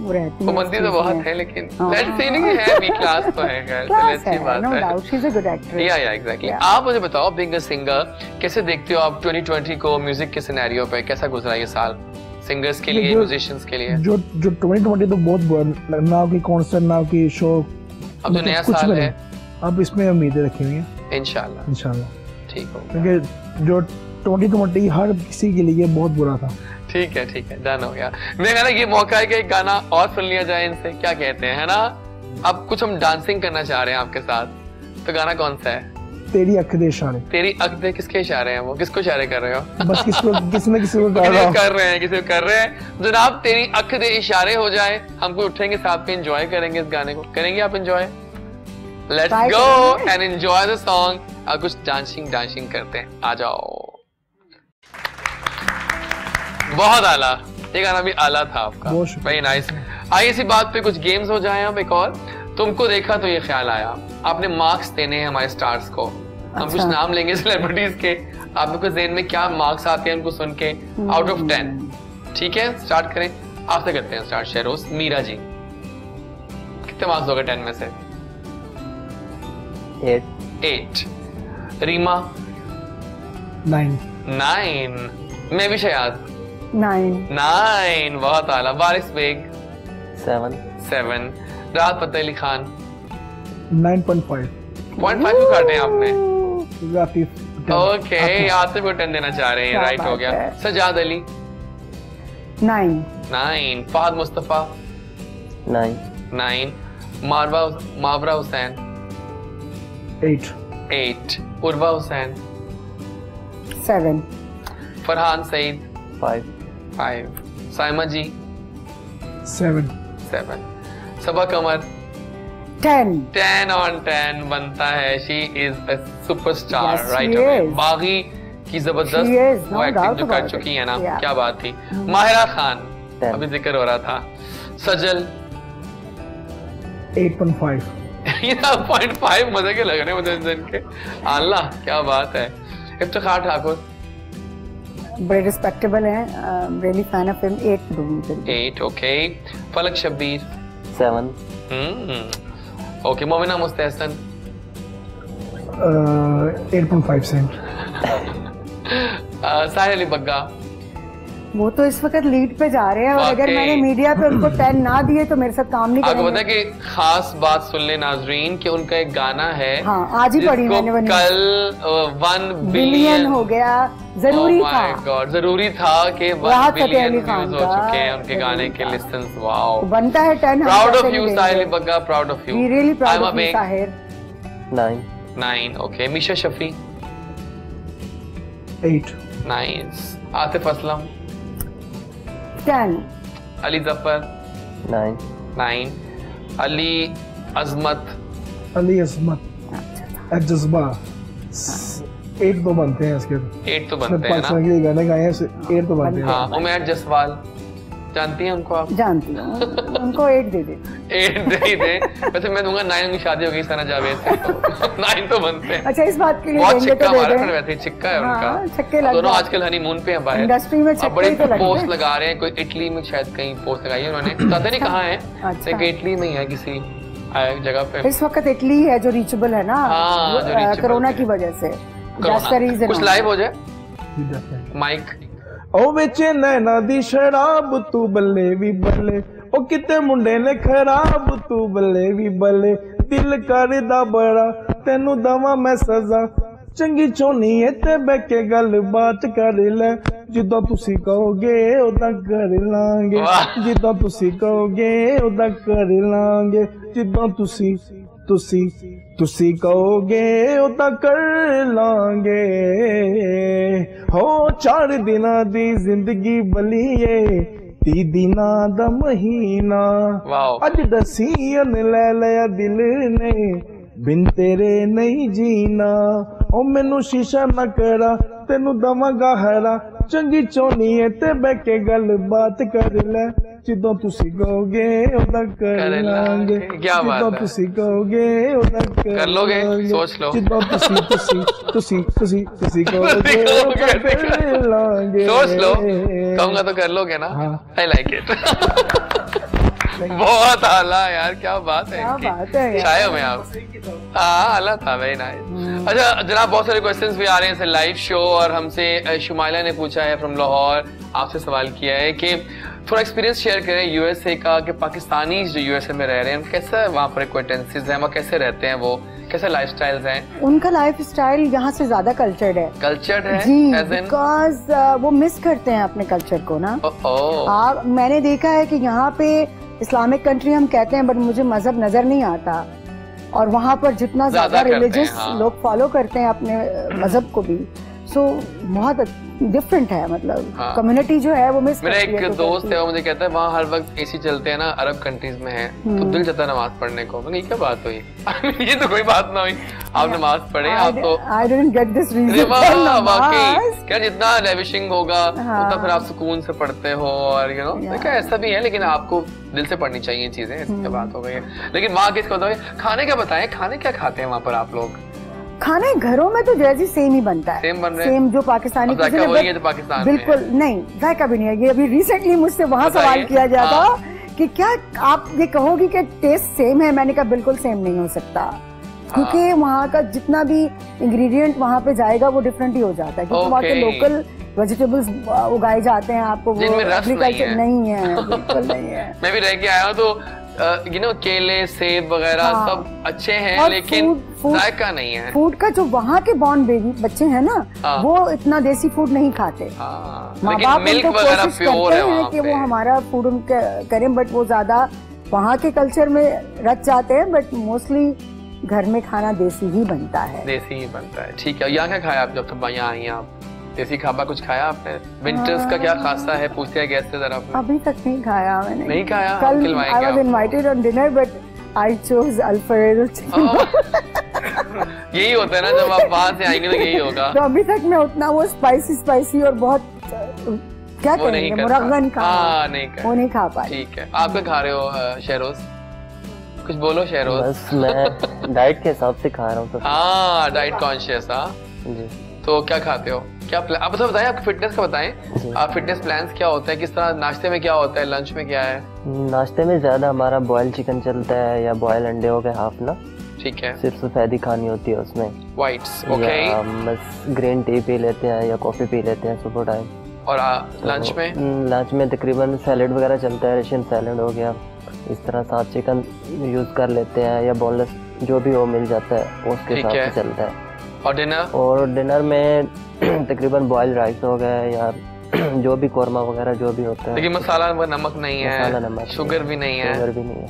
रहती है। मंदी तो बहुत है, लेकिन लेट्स सी नहीं है, बी क्लास तो है, चलिए अच्छी बात है। No doubt she is a good actress. Yeah exactly. आप मुझे बताओ, बीइंग अ सिंगर कैसे देखते हो आप 2020 को? म्यूजिक के सिनेरियो पे कैसा गुजरा ये साल सिंगर्स के लिए, म्यूजिशियंस के लिए? जो 2020 तो बहुत बुरा, ना की कॉन्सर्ट ना की शो। अब जो नया साल है, अब इसमें उम्मीदें रखी हुई हैं इंशाल्लाह ठीक हो, क्योंकि जो 2020 हर किसी के लिए बहुत बुरा था। ठीक है, डन हो गया। मैं कहना ये मौका है कि एक गाना और सुन लिया जाए इनसे, क्या कहते हैं, है ना? अब कुछ हम डांसिंग करना चाह रहे हैं आपके साथ, तो गाना कौन सा है? तेरी अख दे इशारे। तेरी अख दे किसके इशारे हैं? वो किसको इशारे कर रहे हो? बस किसी को कर रहे हैं जनाब। तेरी अख दे इशारे हो जाए, हमको उठेंगे साथ में एंजॉय करेंगे इस गाने को। करेंगे आप enjoy? Let's go and enjoy the song. अब कुछ डांसिंग करते हैं, आ जाओ। बहुत आला, ये गाना भी आला था आपका, वेरी नाइस। आइए इसी बात पे कुछ गेम्स हो जाए। अब एक और, तुमको देखा तो ये ख्याल आया, आपने मार्क्स देने हैं हमारे स्टार्स को। हम कुछ नाम लेंगे सेलिब्रिटीज के, आपके ज़हन में क्या मार्क्स आते हैं उनको सुन के, आउट ऑफ 10। ठीक है, स्टार्ट करें, आपसे करते हैं स्टार्ट। शेरोज, मीरा जी, कितने मार्क्स दोगे 10 में से? 8। रीमा? 9। मैं भी शायद 9। बहुत आला। वारिस बेग? 7। राहत फतेह अली खान? 9.5 क्यों काटे आपने? ओके, आतिफ को 10 देना चाह रहे हैं, राइट हो गया। सजाद अली? 9। फहद मुस्तफा? 9। मावरा हुसैन? 8। उर्वा हुसैन? 7। फरहान सईद? 5। साइमा जी? 7। सबा कमर? 10 on 10 बनता है। She is a superstar, right away. बागी की जबरदस्त वो एक्टिंग जो कर चुकी है ना, क्या बात थी। माहिरा खान, अभी जिक्र हो रहा था। सजल? 8.5 ये 0.5 मजे के लग रहे हैं मुझे इनके। अल्लाह, क्या बात है। इफ्तिखार ठाकुर? बड़े रिस्पेक्टेबल हैं, रियली फैन ऑफ हिम। 8 दूंगी। 8, ओके। फलक शब्बीर? 7। ओके। मोमिना मुस्तहसन? 8.5 सेंट। साहिल अली बग्गा? वो तो इस वक्त लीड पे जा रहे हैं, और अगर मैंने मीडिया पे उनको 10 ना दिए तो मेरे साथ काम नहीं करेंगे। आपको पता है कि खास बात सुन ले नाजरीन कि उनका एक गाना है, हाँ, आज ही पढ़ी मैंने, कल 1 बिलियन हो गया। जरूरी था, जरूरी था कि 1 बिलियन व्यूज हो चुके हैं उनके गाने के लिस्टन्स। वाओ, बनता है 10। Proud of you Sahil Ali Bagga, proud of you. We really proud of you Sahir. 9। Okay. Meesha Shafi? 8। Nice. Atif Aslam? 10। Ali Zafar? 9। Ali Azmat? जज्बा 8 तो बनते हैं इसके। 8 तो बनते हैं ना, गाने गाए हैं 8 तो बनते हैं। हाँ। उमैर जसवाल? जानती हैं उनको आप? जानती हूँ, उनको 8 दे दे। 8 दे ही दे। वैसे मैं दूंगा 9, उनकी शादी हो गई सना जावेद से, तो 9 तो बनते हैं। अच्छा, इस बात के लिए बहुत देंगे छिक्का तो दे मारा, दें। वैसे ही छिक्का है हाँ, उनका। छक्के लग दोनों गए। आजकल हनीमून पे हैं बाहर, इंडस्ट्री में अब छक्के बड़ी ही तो लगते पोस्ट हैं। लगा रहे हैं। कोई इटली में शायद कहीं पोस्ट लगाई है उन्होंने, पता नहीं कहाँ है, अच्छा। लेकिन इटली में ही है किसी जगह पे। इस वक्त इटली है जो रीचेबल है ना, हाँ, जो reachable कोरोना है। की वजह से। कोरोना। That's the reason। कुछ लाइव हो जाए माइक। ओ बेचे नैना दी शराब तू बल्ले भी बल्ले, ओ किते मुंडे ने खराब तू बल्ले भी बल्ले, दिल करदा बड़ा तेनू दवा मैं सजा, चंगी चोनी है ते बैके गल बात कर ले, जिद्दां तुसी कहोगे उदा कर लांगे, जिद्दां तुसी कहोगे उदा कर लांगे, जिद्दां तुसी कहोगे उदा कर लांगे। हो 4 दिना दी जिंदगी बलिए 30 दिना दा महीना, अज दसीयन ले लिया दिल ने बिन तेरे नहीं जीना, ओ मैनू शीशा न करा तेनू दवांगा हरा, चंगी चोनी है ते बैके गल बात कर ले, जिद्दां तुसी कहोगे उदा कर लांगे, क्या बात जिद्दां है, तुसी कहोगे उदा कर लोगे, सोच लो, जिद्दां तुसी कहोगे उदा कर लांगे, सोच लो, कहूंगा तो कर लोगे ना। I like it. बहुत आला यार, क्या बात है क्या इनकी। बात है यार। चाय में आप, हाँ आला था, वेरी नाइस। अच्छा जनाब, बहुत सारे क्वेश्चंस भी आ रहे हैं लाइव शो, और हमसे शुमाइला ने पूछा है फ्रॉम लाहौर, आपसे सवाल किया है कि थोड़ा एक्सपीरियंस शेयर करें यूएसए का, कि पाकिस्तानी जो यूएसए में रह रहे हैं कैसा वहाँ पर एक्वेंटेंसेस हैं, वहाँ कैसे रहते हैं, वो कैसे लाइफस्टाइल्स हैं? उनका लाइफस्टाइल यहाँ से ज्यादा कल्चर्ड है। कल्चर्ड है जी, as in? बिकॉज वो मिस करते हैं अपने कल्चर को ना। आप, मैंने देखा है कि यहाँ पे इस्लामिक कंट्री हम कहते हैं, बट मुझे मजहब नजर नहीं आता, और वहाँ पर जितना ज्यादा रिलीजियस लोग फॉलो करते हैं अपने मजहब को भी, सो बहुत डिफरेंट है, मतलब कम्युनिटी जो है वो मिस मेरा करती है। एक दोस्त है, वो मुझे कहता है वहाँ हर वक्त एसी चलते हैं ना, अरब कंट्रीज में है, तो दिल चाहता है नमाज पढ़ने को। मैं क्या बात हुई? ये तो कोई बात ना हुई, आप नमाज पढ़े, आप तो I didn't get this reason. वाकई क्या, जितना लेविशिंग होगा उतना फिर आप सुकून से पढ़ते हो, और यू नो देखा ऐसा भी है, लेकिन आपको दिल से पढ़नी चाहिए चीजें, इसकी बात हो गई है। लेकिन वहाँ किसको बताओ, खाने क्या बताएं, खाने क्या खाते हैं वहाँ पर आप लोग? खाने घरों में तो जैसे सेम ही बनता है, सेम बन रहे हैं, सेम जो पाकिस्तानी जायका वही है जो पाकिस्तान में बिल्कुल नहीं, जायका भी नहीं है। ये अभी रिसेंटली मुझसे वहाँ सवाल किया गया था कि क्या आप ये कहोगी कि टेस्ट सेम है? मैंने कहा बिल्कुल सेम नहीं हो सकता, क्योंकि वहाँ का जितना भी इंग्रेडिएंट वहाँ पे जाएगा वो डिफरेंट ही हो जाता है, क्योंकि वहाँ के लोकल वेजिटेबल्स उगाए जाते हैं, आपको वो एग्रीकल्चर नहीं है, बिल्कुल नहीं है। मैं भी रह के आया हूँ तो यू नो केले सेब वगैरह सब अच्छे हैं, लेकिन जायका नहीं है। फूड का जो वहाँ के बॉर्न बेबी बच्चे हैं ना, वो इतना देसी फूड नहीं खाते। माँ बाप उनको कोशिश करते हैं कि वो हमारा फूड उनके करें, बट वो ज्यादा वहाँ के कल्चर में रच जाते हैं, बट मोस्टली घर में खाना देसी ही बनता है। देसी ही बनता है, ठीक है। यहाँ क्या खाया आप जब तक यहाँ आई हैं आप? देसी खाबा कुछ खाया आपने? विंटर्स का क्या खासा है, पूछते हैं गेस्ट से जरा। अभी तक नहीं खाया मैंने। नहीं खाया? कल I was invited on dinner but I chose Alfredo chicken। यही होता है ना, जब आप वहाँ से आएंगे तो यही होगा। तो अभी तक मैं उतना वो स्पाइसी और बहुत क्या कहेंगे मुरगन का वो नहीं खा पाई। ठीक है, आप क्या खा रहे हो शहरोज? कुछ बोलो शहरोज। बस मैं डाइट के हिसाब से खा रहा हूँ। हाँ, डाइट कॉन्शियस। हाँ जी। तो क्या खाते हो, क्या आप तो बताएं, आपके फिटनेस का बताएं, आप फिटनेस प्लान्स क्या होता है, किस तरह? नाश्ते में क्या होता है, लंच में क्या है? नाश्ते में ज्यादा हमारा बॉयल चिकन चलता है, या बॉयल अंडे हो गए हाफ ना, ठीक है, सिर्फ सफेदी खानी होती है उसमें, व्हाइट्स, ओके। बस ग्रीन टी पी लेते हैं या कॉफी पी लेते हैं सुबह टाइम। और लंच में? लंच में तकरीबन सैलेड वगैरह चलता है, रशियन सैलेड हो गया, इस तरह साथ चिकन यूज कर लेते हैं, या बोनलेस जो भी हो मिल जाता है उसके साथ चलता है। और डिनर? और डिनर में तकरीबन बॉइल्ड राइस हो गया, या जो भी कोरमा वगैरह जो भी होता है। लेकिन मसाला नमक नहीं है, मसाला नमक शुगर भी नहीं है, शुगर भी नहीं है।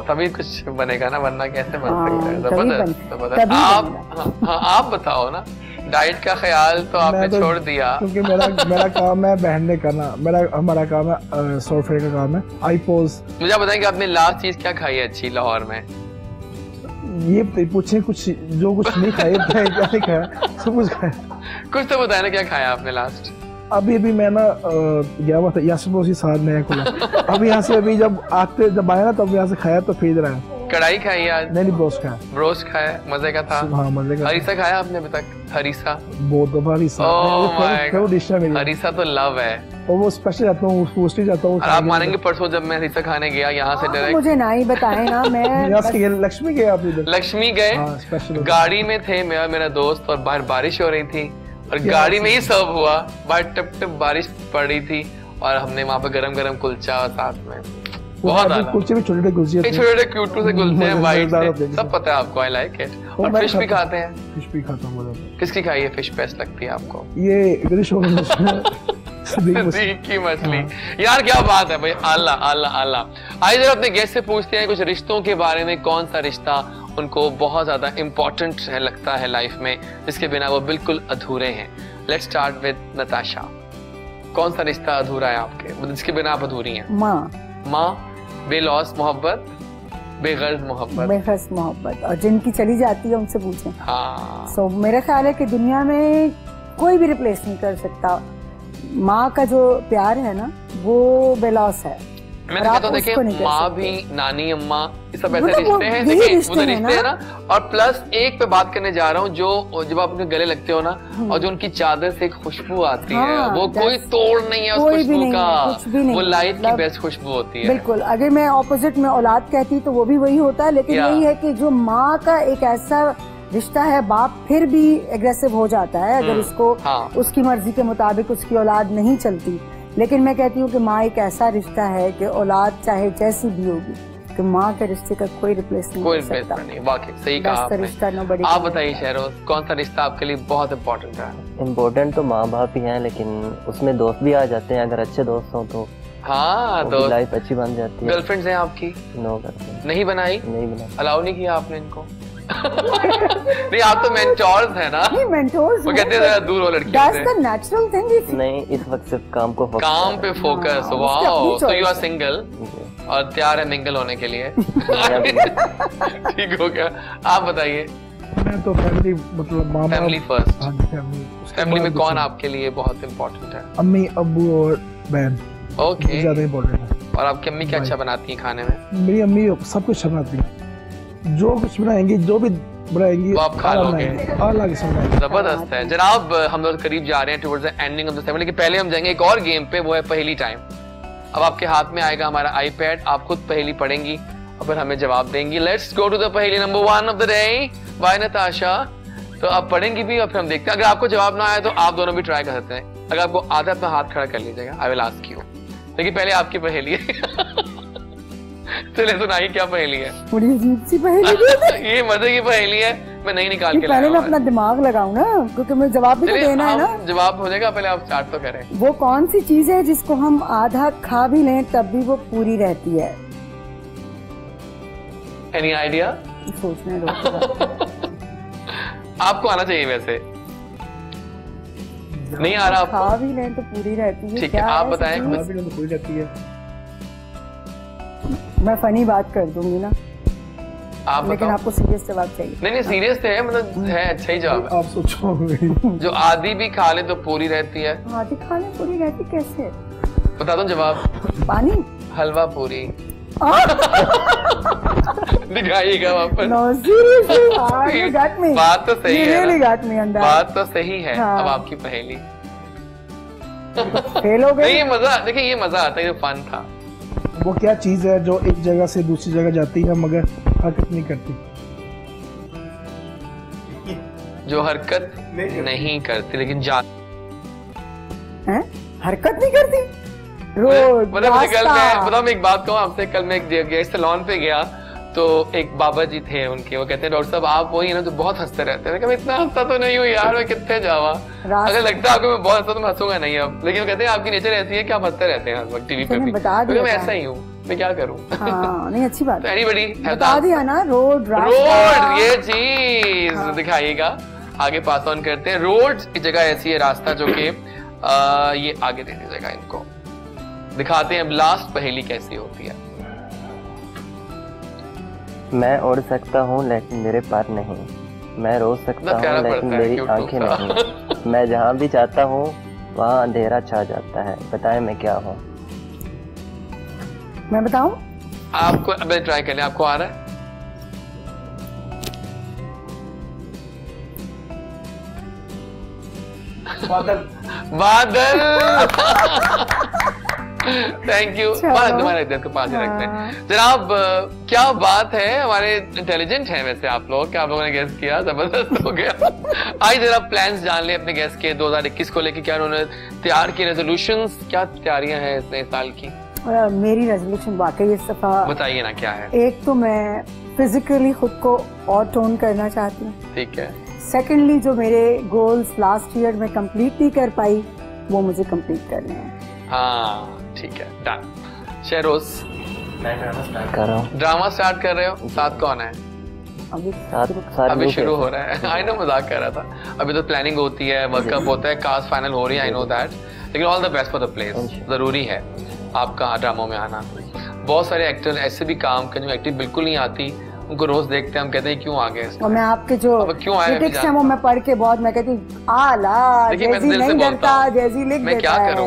तभी कुछ बनेगा ना, वरना कैसे बन सकता है? जबरदस्त। आप बताओ ना, डाइट का ख्याल तो आपने छोड़ दिया, क्योंकि मेरा काम है बहन करना, हमारा काम है सोफे का काम है आई पोज। मुझे बताएंगे आपने लास्ट चीज क्या खाई है अच्छी लाहौर में? ये पूछे कुछ जो कुछ नहीं खाया, क्या नहीं खाया, सब कुछ खाया। कुछ तो बताया ना, क्या खाया आपने लास्ट? अभी मैं ना गया हुआ था यासिर पड़ोसी साथ नया खुला। अभी यहाँ से अभी जब आया ना तब यहाँ से खाया तो फिर रहा है। कढ़ाई खाई आज? नहीं ब्रोस्ट खाया। ब्रोस्ट खाया, मजे का था? हाँ मजे का। हरीसा खाया आपने अभी तक? हरीसा बहुत दफा हरीसा। हरीसा तो लव है और वो स्पेशल जाता हूँ, मोस्टली जाता हूँ। आप मानेंगे परसों जब मैं हरीसा खाने गया यहाँ से डायरेक्ट, मुझे ना ही बताए ना, मैं यहाँ से लक्ष्मी गए, आप इधर लक्ष्मी गए, गाड़ी में थे मेरा दोस्त और बाहर बारिश हो रही थी और गाड़ी में ही सर्व हुआ, बाहर टप टप बारिश पड़ रही थी और हमने वहाँ पे गरम गरम कुलचा और साथ में बहुत कुलचे भी छोटे कुलचे, छोटे क्यूटू से कुलचे हैं वाइट से, सब पता है आपको। I like it. और फिश भी खाते हैं? फिश भी खाता हूँ। किसकी खाई है फिश बेस्ट लगती है आपको? ये इधर शो की मछली। यार क्या बात है भाई, अल्लाह अल्लाह अल्लाह। आइए जरा अपने गेस्ट से पूछते हैं कुछ रिश्तों के बारे में, कौन सा रिश्ता उनको बहुत ज्यादा इम्पोर्टेंट लगता है लाइफ में, जिसके बिना वो बिल्कुल अधूरे हैं। Let's start with Natasha. कौन सा रिश्ता अधूरा है आपके, जिसके बिना आप अधूरी हैं? माँ। बेलौस मोहब्बत, बेगर्ज मोहब्बत? बेगर्ज मोहब्बत, और जिनकी चली जाती है उनसे पूछें। हाँ। सो मेरा ख्याल है कि दुनिया में कोई भी रिप्लेस नहीं कर सकता माँ का जो प्यार है ना, वो बेलौस है। मैं कहता हूँ देखिए, माँ भी, नानी अम्मा, ये सब ऐसे रिश्ते हैं, देखिए वो तो रिश्ते हैं ना। और प्लस एक पे बात करने जा रहा हूँ, जो जब आप उनके गले लगते हो ना और जो उनकी चादर से एक खुशबू आती है, वो कोई तोड़ नहीं है उस खुशबू का, वो लाइफ की बेस्ट खुशबू होती है। बिल्कुल। अगर मैं ऑपोजिट में औलाद कहती तो वो भी वही होता है, लेकिन यही है कि जो माँ का एक ऐसा रिश्ता है, बाप फिर भी एग्रेसिव हो जाता है अगर उसको उसकी मर्जी के मुताबिक उसकी औलाद नहीं चलती। लेकिन मैं कहती हूँ कि माँ एक ऐसा रिश्ता है कि औलाद चाहे जैसी भी होगी, कि माँ के रिश्ते का कोई रिप्लेस नहीं कर सकता। वाकई सही कहा आपने। आप बताइए शहरोज, कौन सा रिश्ता आपके लिए बहुत इम्पोर्टेंट है? इम्पोर्टेंट तो माँ बाप ही हैं, लेकिन उसमें दोस्त भी आ जाते हैं, अगर अच्छे दोस्त हों तो। हाँ, तो लाइफ अच्छी बन जाती है। गर्लफ्रेंड्स हैं आपकी? No girlfriend. नहीं बनाई? नहीं बनाई। अलाउ नहीं किया आपने इनको? नहीं, आप तो मेंटोर्स हैं ना? नहीं, मेंटोर्स वो कहते हैं दूर हो लड़कियों से। That's the natural thing. नहीं, इस वक्त सिर्फ काम पे focus. Wow, so you are single और तैयार है मिंगल होने के लिए। ठीक हो गया। आप बताइए। मैं तो फैमिली, मतलब मामा, फैमिली फर्स्ट। फैमिली में कौन आपके लिए बहुत इम्पोर्टेंट है? अम्मी, अब्बू और बहन। ओके, ज्यादा इम्पोर्टेंट है। और आपकी अम्मी क्या अच्छा बनाती है खाने में? मेरी अम्मी सब कुछ बनाती है, जो कुछ बनाएंगी, जो भी बनाएंगी वो आप खा लोगे। जबरदस्त है। जनाब, हम लोग करीब जा रहे हैं towards the ending of the segment, लेकिन पहले हम जाएंगे एक और गेम पे, वो है पहेली टाइम। अब आपके हाथ में आएगा हमारा आईपैड, आप खुद पहेली पढ़ेंगी और फिर हमें जवाब देंगी। लेट्स गो टू द पहेली number 1 of the day by Natasha. तो आप पढ़ेंगी भी और फिर हम देखते हैं, अगर आपको जवाब ना आए तो आप दोनों भी ट्राई कर सकते हैं। अगर आपको आता है अपना हाथ खड़ा कर लीजिएगा, आई विल आस्क यू। लेकिन पहले आपकी पहेली है। चलिए सुनाइए, क्या पहेली है? बड़ी अजीब सी पहेली है। ये मजे की पहेली है, मैं नहीं निकाल के पहले मैं अपना दिमाग लगाऊं ना, क्योंकि मुझे जवाब भी तो देना है ना। जवाब हो जाएगा, पहले आप स्टार्ट तो करें। वो कौन सी चीज है जिसको हम आधा खा भी लें तब भी वो पूरी रहती है? Any idea? सोचने दो। आपको आना चाहिए वैसे। नहीं आ रहा? खा भी लें तो पूरी रहती है। ठीक है, आप बताएं। खा भी लें तो पूरी रहती है। मैं फनी बात कर दूंगी ना, आप लेकिन आपको सीरियस जवाब चाहिए। नहीं सीरियस तो है, मतलब है अच्छा ही जवाब। आप सोचो। जो आधी भी खा ले तो पूरी रहती है। आधी खा ले पूरी रहती कैसे? बता दूं जवाब? पानी। हलवा पूरी। दिखाइएगा वापस। No, seriously, you got me. बात तो सही है। really got me on that. बात तो सही है। अब आपकी पहेली। फेल हो गए। नहीं, ये मजा, देखिए ये मजा आता है, ये फन था। वो क्या चीज है जो एक जगह से दूसरी जगह जाती है मगर हरकत नहीं करती? जो हरकत नहीं करती लेकिन हरकत नहीं करती? मतलब मैं एक बात कहूँ आपसे, कल मैं एक सैलून पे गया तो एक बाबा जी थे उनके, वो कहते हैं डॉक्टर साहब आप वही है ना जो बहुत हंसते रहते हैं। मैं इतना हंसता तो नहीं हूँ यार, मैं कितने जावा। अगर लगता है आपको मैं बहुत हंसता तो मैं हंसूंगा नहीं अब, लेकिन वो कहते हैं आपकी नेचर ऐसी है कि आप हंसते रहते हैं हर वक्त टीवी पे भी। मैं ऐसा ही हूँ, मैं क्या करूँ। नहीं अच्छी बात। एनीबॉडी बता दिया ना, रोड ये चीज दिखाइएगा, आगे पास ऑन करते हैं। रोड की जगह ऐसी है रास्ता जो कि ये आगे दे दीजिएगा, इनको दिखाते हैं। लास्ट पहेली कैसी होती है? मैं उड़ सकता हूँ लेकिन मेरे पर नहीं, मैं रो सकता हूँ लेकिन मेरी आंखें नहीं, मैं जहाँ भी चाहता हूँ वहाँ अंधेरा छा जाता है, बताएं मैं क्या हूँ। मैं बताऊं? आपको अबे ट्राई कर ले, आपको आ रहा है? बादल। बादल। Thank you. तुम्हारे इधर के पास ही रखते हैं जनाब। क्या बात है, हमारे इंटेलिजेंट हैं वैसे आप लोग, क्या आप लोगों ने गेस किया, जबरदस्त हो गया। आज जरा प्लान्स जान ले अपने गेस के 2021 को लेके, क्या उन्होंने तैयार की रेजोल्यूशंस, क्या तैयारियां हैं इस नए साल की? मेरी रेजोल्यूशन वाकई इस दफा, बताइए ना क्या है। एक तो मैं फिजिकली खुद को और टोन करना चाहती हूँ। ठीक है। सेकेंडली जो मेरे गोल्स लास्ट ईयर में कंप्लीट नहीं कर पाई वो मुझे कंप्लीट करने हैं। हाँ ठीक है, डन। शेरोज, मैं ड्रामा स्टार्ट कर रहा हूँ। ड्रामा स्टार्ट कर रहे हो? साथ कौन है? अभी शुरू हो रहा है। आई नो, मजाक कर रहा था। अभी तो प्लानिंग होती है, वर्कअप होता है, कास्ट फाइनल हो रही है, आई नो दैट। लेकिन all the best for the place. जरूरी है आपका ड्रामों में आना। बहुत सारे एक्टर ऐसे भी काम कर जो एक्टिंग बिल्कुल नहीं आती, उनको रोज देखते हैं, हम कहते हैं क्यों आ गए। और मैं आपके जो क्रिटिक्स हैं वो मैं पढ़ के बहुत, मैं कहती हूँ आला जैसी नहीं डरता, जैसी लिख देता है। मैं क्या करूँ,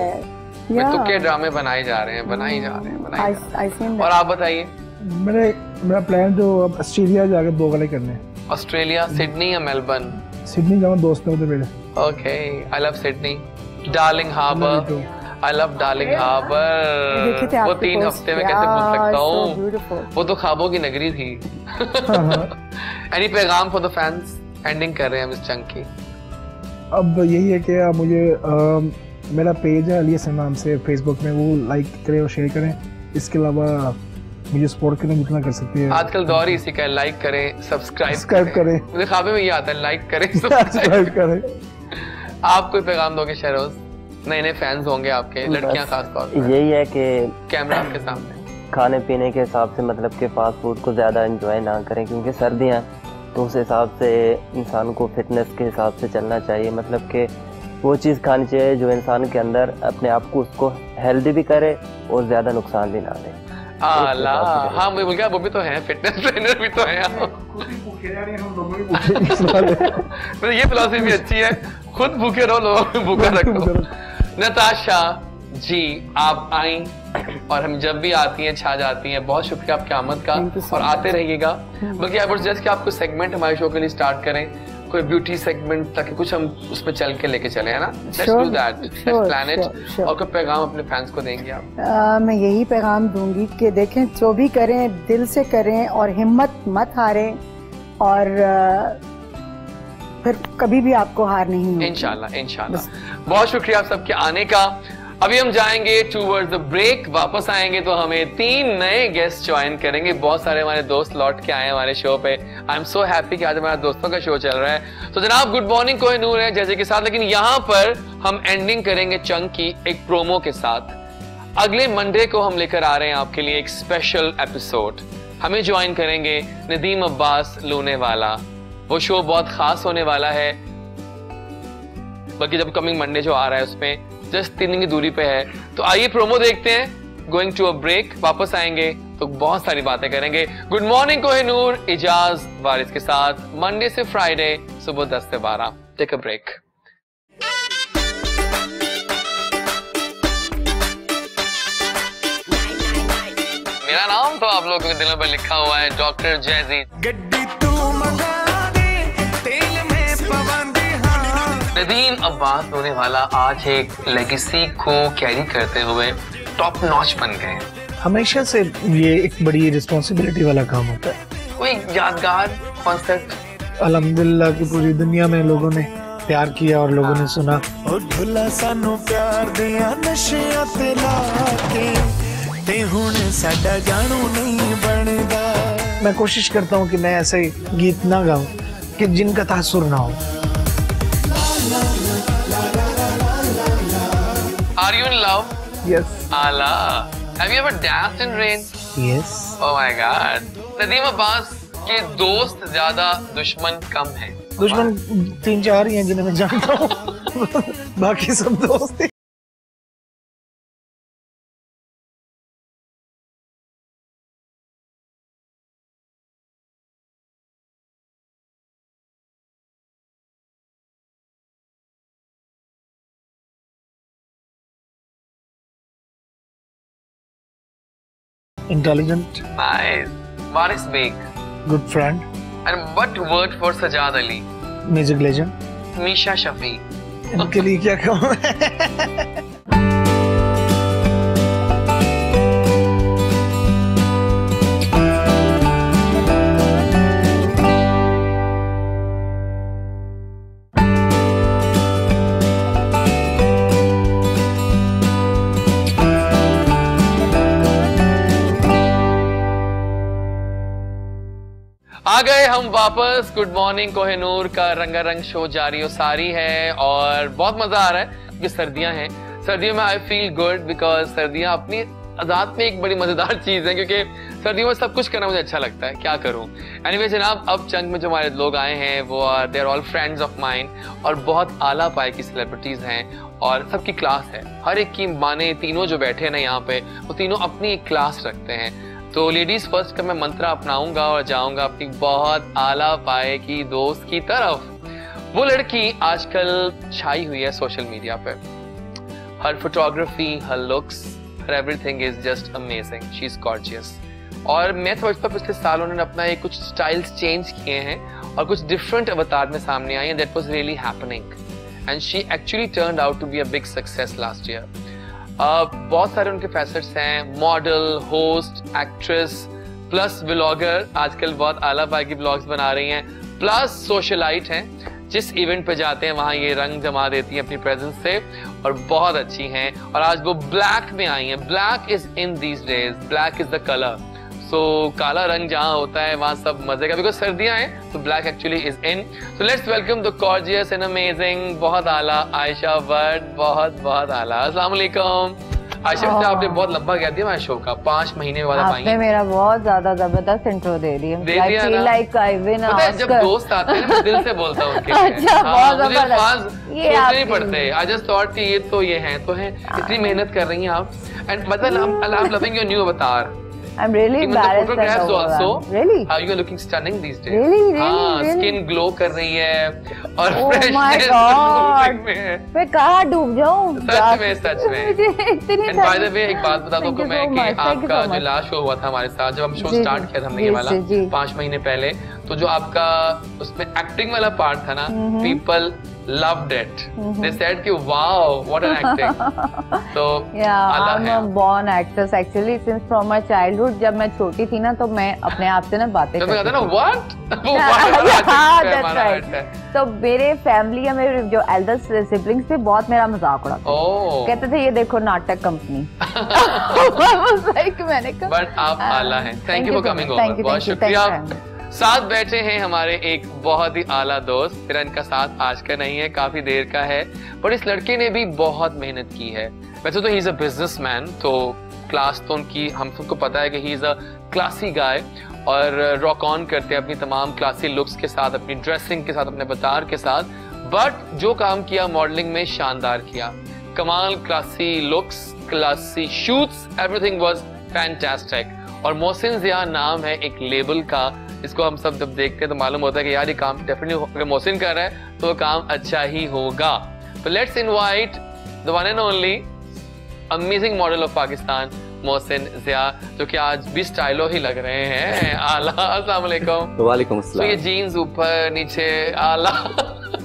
मैं तुक्के ड्रामे बनाए जा रहे हैं, बनाए जा रहे हैं। और आप बताइए। मेरा प्लान जो अब ऑस्ट्रेलिया जाकर 2 गले करने हैं। ऑस्ट्रेलिया, सिडनी या मेलबर्न? सिडनी जाऊँ, दोस्त हैं उधर मेरे। Okay, I love Sydney, darling harbour. I love darling harbour. वो 3 हफ्ते में कैसे भूल सकता हूँ, वो तो ख्वाबों की नगरी थी। एनी पैगाम फॉर द फैंस? एंडिंग कर रहे हैं हम इस चंक की। अब यही है कि मुझे मेरा पेज है अली हसन नाम से फेसबुक में, वो लाइक करें और शेयर करें। इसके अलावा मुझे सपोर्ट करें जितना कर सकते हैं। आजकल दौर ही इसी का, लाइक करें, सब्सक्राइब करें। मुझे ख्वाबे में ये आता है, लाइक करें, सब्सक्राइब करें। आप कोई पैगाम दोगे शहरोज? नए नए फैंस होंगे आपके, लड़कियां खास तौर पर। यही है कि कैमरा आपके सामने, खाने पीने के हिसाब से मतलब कि फास्ट फूड को ज़्यादा एंजॉय ना करें, क्योंकि सर्दियाँ, तो उस हिसाब से इंसान को फिटनेस के हिसाब से चलना चाहिए। मतलब कि वो चीज़ खानी चाहिए जो इंसान के अंदर अपने आप को उसको हेल्दी भी करे और ज़्यादा नुकसान भी ना दे। हाँ, मुझे बोल गया, वो भी तो है, फिटनेस ट्रेनर भी तो है। ये फिलॉसफी भी अच्छी है, खुद भूखे रहो, लोगों को भूखा रखो। नताशा जी, आप आई और हम जब भी आती हैं छा जाती हैं। बहुत शुक्रिया आपकी आमद का, और आते रहिएगा। बल्कि आई वुड सजेस्ट कि आपको सेगमेंट हमारे शो के लिए स्टार्ट करें, कोई ब्यूटी सेगमेंट, ताकि कुछ हम उसमें चल के लेके चले, है ना? Let's do that, let's plan it. और कोई पैगाम अपने फैंस को देंगे आप? मैं यही पैगाम दूंगी कि देखें, जो भी करें दिल से करें और हिम्मत मत हारें, और फिर कभी भी आपको हार नहीं होगी। इंशाल्लाह, इंशाल्लाह। बहुत शुक्रिया आप सबके आने का। अभी हम जाएंगे टूवर्ड्स द ब्रेक। वापस आएंगे तो हमें 3 नए गेस्ट ज्वाइन करेंगे। बहुत सारे हमारे दोस्त लौट के आए हैं हमारे शो पे। आई एम सो हैप्पी कि आज हमारा दोस्तों का शो चल रहा है। तो जनाब, गुड मॉर्निंग कोहिनूर है जैसे के साथ, लेकिन यहाँ पर हम एंडिंग करेंगे चंक की एक प्रोमो के साथ। अगले मंडे को हम लेकर आ रहे हैं आपके लिए एक स्पेशल एपिसोड। हमें ज्वाइन करेंगे नदीम अब्बास लूनेवाला। वो शो बहुत खास होने वाला है, बल्कि जब कमिंग मंडे जो आ रहा है उसमें जस्ट 3 दिन की दूरी पे है। तो आइए प्रोमो देखते हैं। गोइंग टू अ ब्रेक, वापस आएंगे तो बहुत सारी बातें करेंगे। गुड मॉर्निंग कोहिनूर इजाज वारिस के साथ, मंडे से फ्राइडे सुबह 10 से 12। Take a break. मेरा नाम तो आप लोगों के दिलों पर लिखा हुआ है, डॉक्टर जैजी। नदीम अब्बास होने वाला आज एक लेगेसी को कैरी करते हुए टॉप नॉच बन गए। हमेशा से ये एक बड़ी रिस्पॉन्सिबिलिटी वाला काम होता है। कोई यादगार कॉन्सेप्ट? अल्हम्दुलिल्लाह की पूरी दुनिया में लोगों ने प्यार किया और लोगों ने सुना। सानू प्यार दिया नशियां ते लाके ते हुण साडा जानू नहीं बनदा। मैं कोशिश करता हूँ कि मैं ऐसे गीत ना गाऊं कि जिनका तासुर ना हो। Are you in love? Yes. Allah. Have you ever danced in rain? Yes. Oh my God. Nadeem Abbas के दोस्त ज्यादा, दुश्मन कम है। दुश्मन 3-4 ही हैं जिन्हें मैं जानता हूँ। बाकी सब दोस्त हैं। Intelligent. Nice. Waris Beg. Good friend. And what word for Sajad Ali? Music legend. Misha Shafi. इनके लिए क्या कहूँ? आ गए हम वापस। गुड मॉर्निंग कोहिनूर का रंगारंग शो जारी और सारी है और बहुत मजा आ रहा है क्योंकि सर्दियां हैं। सर्दियों में आई फील गुड बिकॉज सर्दियां अपनी आजाद में एक बड़ी मजेदार चीज है क्योंकि सर्दियों में सब कुछ करना मुझे अच्छा लगता है, क्या करूं। एनीवे जनाब, अब चंग में जो हमारे लोग आए हैं वो they are all friends of mind और बहुत आला पाए की सेलिब्रिटीज हैं और सबकी क्लास है। हर एक की माने तीनों जो बैठे हैं ना यहाँ पे, वो तीनों अपनी एक क्लास रखते हैं। तो लेडीज फर्स्ट का मैं मंत्र अपनाऊंगा और जाऊंगा अपनी बहुत आला पाए की दोस्त की तरफ। वो लड़की आजकल छाई हुई है सोशल मीडिया पे। हर फोटोग्राफी, हर लुक्स, हर everything is just amazing. She is gorgeous. और मैं समझता हूँ पिछले साल उन्होंने अपना एक कुछ स्टाइल्स चेंज किए हैं और कुछ डिफरेंट अवतार में सामने आई, and that was really happening and she actually turned out to be a big success last year. बहुत सारे उनके फैसेट्स हैं, model, host, actress plus vlogger. आजकल बहुत आला पाई की ब्लॉग्स बना रही हैं, प्लस सोशलाइट हैं। जिस इवेंट पे जाते हैं वहां ये रंग जमा देती हैं अपनी प्रेजेंस से और बहुत अच्छी हैं। और आज वो ब्लैक में आई हैं। Black is in these days, black is the colour. So काला रंग जहां होता है वहां सब मजे का, बिकॉज सर्दियां हैं तो black actually is in. So let's welcome the gorgeous and amazing, बहुत आला आयशा भट्ट। बहुत बहुत आला। अस्सलाम वालेकुम आयशा। आपने बहुत लंबा कह दिया हमारे शो का, 5 महीने बाद आई। आपने मेरा बहुत ज्यादा जबरदस्त इंट्रो दे दिया। जब दोस्त आते हैं मैं दिल से बोलता हूँ उनके अच्छा, बहुत जबरदस्त। ये नहीं पढ़ते। आई जस्ट थॉट कि ये तो ये हैं तो हैं, इतनी मेहनत कर रही हैं आप। एंड मतलब I am loving your new अवतार। I'm really embarrassed. Photographs also. Really? You are looking stunning these days. Really? हाँ, really? skin glow कर रही है और Oh my freshness God. में है। मैं कहाँ डूब जाऊँ? सच में। And by the way, एक बात बता दूँ को मैं कि आपका जो लास्ट शो हुआ था हमारे साथ, जब हम शो स्टार्ट किया था हमने ये वाला 5 महीने पहले, तो जो आपका उसमें एक्टिंग वाला पार्ट था ना, people loved it. They said कि wow, what an acting. So I'm a born actress actually since from my childhood. जब मैं छोटी थी ना तो मैं अपने आप से ना बातें करती थी। ना what? That's right. तो मेरे फैमिली या मेरे जो एल्डर सिबलिंग्स थे बहुत मेरा मजाक उड़ाते थे। कहते थे ये देखो नाटक कंपनी। मैंने कहा बट आप आला हैं। Thank you for coming over. बहुत शुक्रिया। साथ बैठे हैं हमारे एक बहुत ही आला दोस्त। मेरा इनका साथ आज का नहीं है, काफी देर का है, पर इस लड़के ने भी बहुत मेहनत की है। वैसे तो ही इज अ बिजनेसमैन, तो क्लास तो उनकी हम सबको पता है कि ही इज अ क्लासी गाय और रॉक ऑन करते हैं अपनी तमाम क्लासी लुक्स के साथ, अपनी ड्रेसिंग के साथ, अपने अवतार के साथ। बट जो काम किया मॉडलिंग में शानदार किया। कमाल classy looks, classy shoots, everything was fantastic. और मोहसिन ज़िया नाम है एक लेबल का, इसको हम सब जब देखते हैं तो मालूम होता है कि यार ये काम डेफिनेटली अगर मोहसिन कर रहा है तो काम अच्छा ही होगा। तो let's invite the one and only amazing model of Pakistan Mohsin Zia, जो कि आज भी स्टाइलो ही लग रहे हैं। आला। अस्सलाम वालेकुम। वालेकुम अस्सलाम। तो ये जीन्स ऊपर नीचे आला।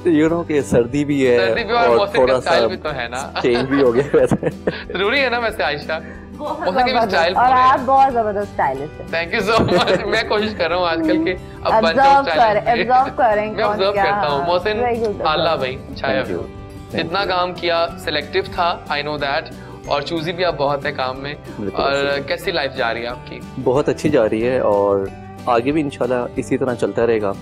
यू नो कि सर्दी भी है, सर्दी भी और थोड़ा सा भी तो है ना, चेंज भी हो गया वैसे। जरूरी है ना वैसे आइशा। और आप बहुत जबरदस्त स्टाइलिस्ट हैं। Thank you so much. मैं कोशिश कर रहा हूँ आजकल के अब ऑब्जर्व करें मैं ऑब्जर्व करता हूँ। मोहसिन आला भाई छाया व्यू, जितना काम किया सिलेक्टिव था, आई नो दैट, और चूजी भी आप बहुत है काम में। और कैसी लाइफ जा रही है आपकी? बहुत अच्छी जा रही है और आगे भी इंशाल्लाह इसी तरह चलता रहेगा,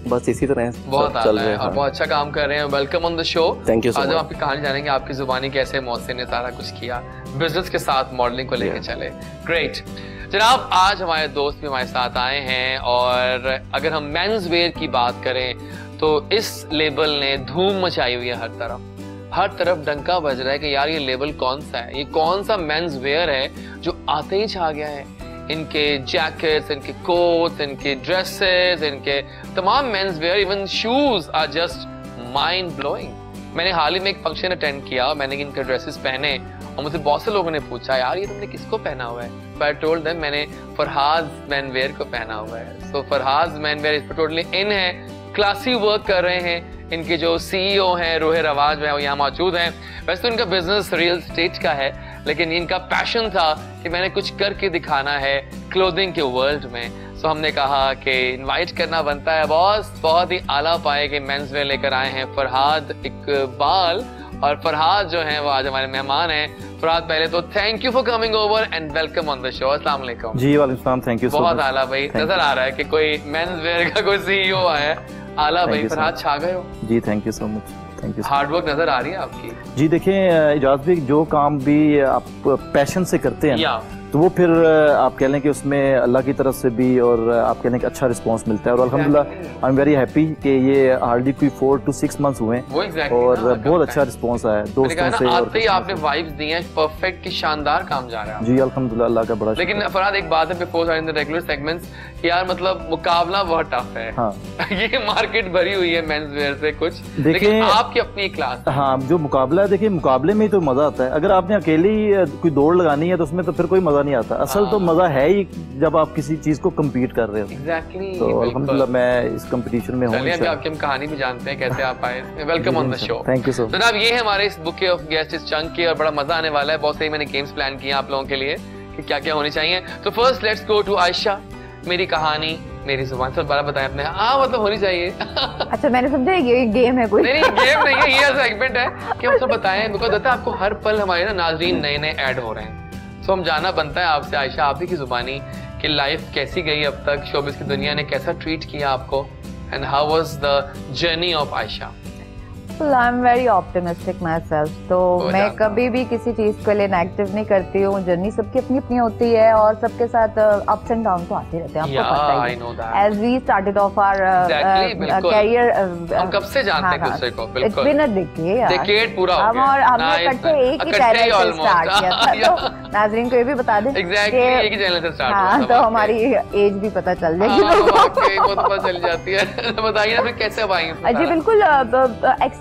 बस इसी तरह बहुत आला है और बहुत अच्छा काम कर रहे हैं। Welcome on the show. Thank you so much. आज हम आपकी कहानी जानेंगे, आपकी जुबानी कैसे मोहसिन ने सारा कुछ किया, बिजनेस के साथ मॉडलिंग को लेके चले। ग्रेट जनाब, आज हमारे दोस्त भी हमारे साथ आए हैं और अगर हम मेंस वेयर की बात करें तो इस लेबल ने धूम मचाई हुई है। हर तरफ डंका बज रहा है कि यार ये लेबल कौन सा है, ये कौन सा मेंस वेयर है जो आते ही छा गया है। इनके जैकेट्स, इनके कोट्स, इनके ड्रेसेस, इनके तमाम men's wear, even shoes are just mind blowing. मैंने हाल ही में एक फंक्शन अटेंड किया, मैंने इनके ड्रेसेस पहने और मुझसे बहुत से लोगों ने पूछा यार ये तुमने किसको पहना हुआ है, तो आई टोल्ड देम मैंने फरहाद मेनवेयर को पहना हुआ है। सो फरहाद मेनवेयर इस पर टोटली इन है, क्लासी वर्क कर रहे हैं। इनके जो सीईओ हैं रूहे रवाज है वो यहाँ मौजूद हैं। वैसे तो इनका बिजनेस रियल स्टेट का है, लेकिन इनका पैशन था कि मैंने कुछ करके दिखाना है क्लोथिंग के वर्ल्ड में। सो हमने कहा कि इनवाइट करना बनता है बॉस। बहुत ही आला पाए के मेंस वेयर लेकर आए हैं फरहाद इकबाल, और फरहाद जो हैं वो आज हमारे मेहमान हैं। फरहाद पहले तो thank you for coming over and welcome on the show. अस्सलाम वालेकुम। जी वालेकुम सलाम, थैंक यू। बहुत आला भाई, नजर आ रहा है कि कोई मेंस वेयर का कोई सीईओ आया है। आला भाई, फरहाद छा गए हो। जी thank you so much, thank you. Hard work नजर आ रही है आपकी। जी देखिए इजाज़ भी जो काम भी आप पैशन से करते हैं तो वो फिर आप कह लें कि उसमें अल्लाह की तरफ से भी और आप कह लें कि अच्छा रिस्पांस मिलता है। और अल्हम्दुलिल्लाह आई एम वेरी हैप्पी कि ये हार्डली कोई 4 to 6 months हुए हैं और बहुत अच्छा रिस्पांस आया दोस्तों से। आते ही आपने वाइब्स दी हैं परफेक्ट की, शानदार काम जा रहा है। जी अल्हम्दुलिल्लाह, अल्लाह का बड़ा। लेकिन फरहाद एक बात है before in the regular segments कि यार मतलब मुकाबला बहुत टफ है। हाँ। ये मार्केट भरी हुई है मेंस वेयर से कुछ, लेकिन आपकी अपनी क्लास। हाँ, जो मुकाबला है देखिए, मुकाबले में ही तो मजा आता है। अगर आपने अकेली कोई दौड़ लगानी है तो उसमें तो फिर कोई मजा नहीं आता। असल तो मजा है ही जब आप किसी चीज को कम्पीट कर रहे हो। एग्जैक्टली। तो अल्हम्दुलिल्लाह मैं इस कंपटीशन में हूँ। चलिए अभी आपकी हम कहानी भी जानते हैं कैसे आप आए। Welcome on the show. Thank you so much. जनाब ये है हमारे इस बुके ऑफ गेस्ट इस चंक की, और बड़ा मजा आने वाला है। बहुत सही मैंने गेम्स प्लान किए आप लोगों के लिए कि क्या क्या होनी चाहिए। तो first let's go to Ayesha. मेरी कहानी मेरी जुबान से दोबारा बताएं अपने। हाँ मतलब होनी चाहिए। अच्छा मैंने समझा ये गेम है कोई। नहीं गेम नहीं है, ये सेगमेंट है कि हम सब बताएं। बिकॉज पता है आपको हर पल हमारे ना नाजरीन नए नए ऐड हो रहे हैं। सो हम जानना बनता है आपसे आयशा, आप ही की जुबानी कि लाइफ कैसी गई अब तक, शोबिस की दुनिया ने कैसा ट्रीट किया आपको, and how was the journey of Ayesha. Well, I'm very optimistic myself. तो मैं कभी भी किसी चीज के लिए नेगेटिव नहीं करती हूँ। जर्नी सबकी अपनी अपनी होती है और सबके साथ अप्स एंड डाउन तो आते रहते हैं, आपको पता ही है। As we started off our career, हम कब से जानते हैं दूसरे को? बिल्कुल। It's been a decade. Decade पूरा हो गया। हमने इकट्ठे एक ही चैनल से स्टार्ट किया था। तो नाज़रीन को ये भी बता दें। Exactly, एक ही चैनल से स्टार्ट हुआ था। तो हमारी एज भी पता चल जाएगी। वो तो पता चल जाती है। बताइए फिर कैसे अब आई? जी बिल्कुल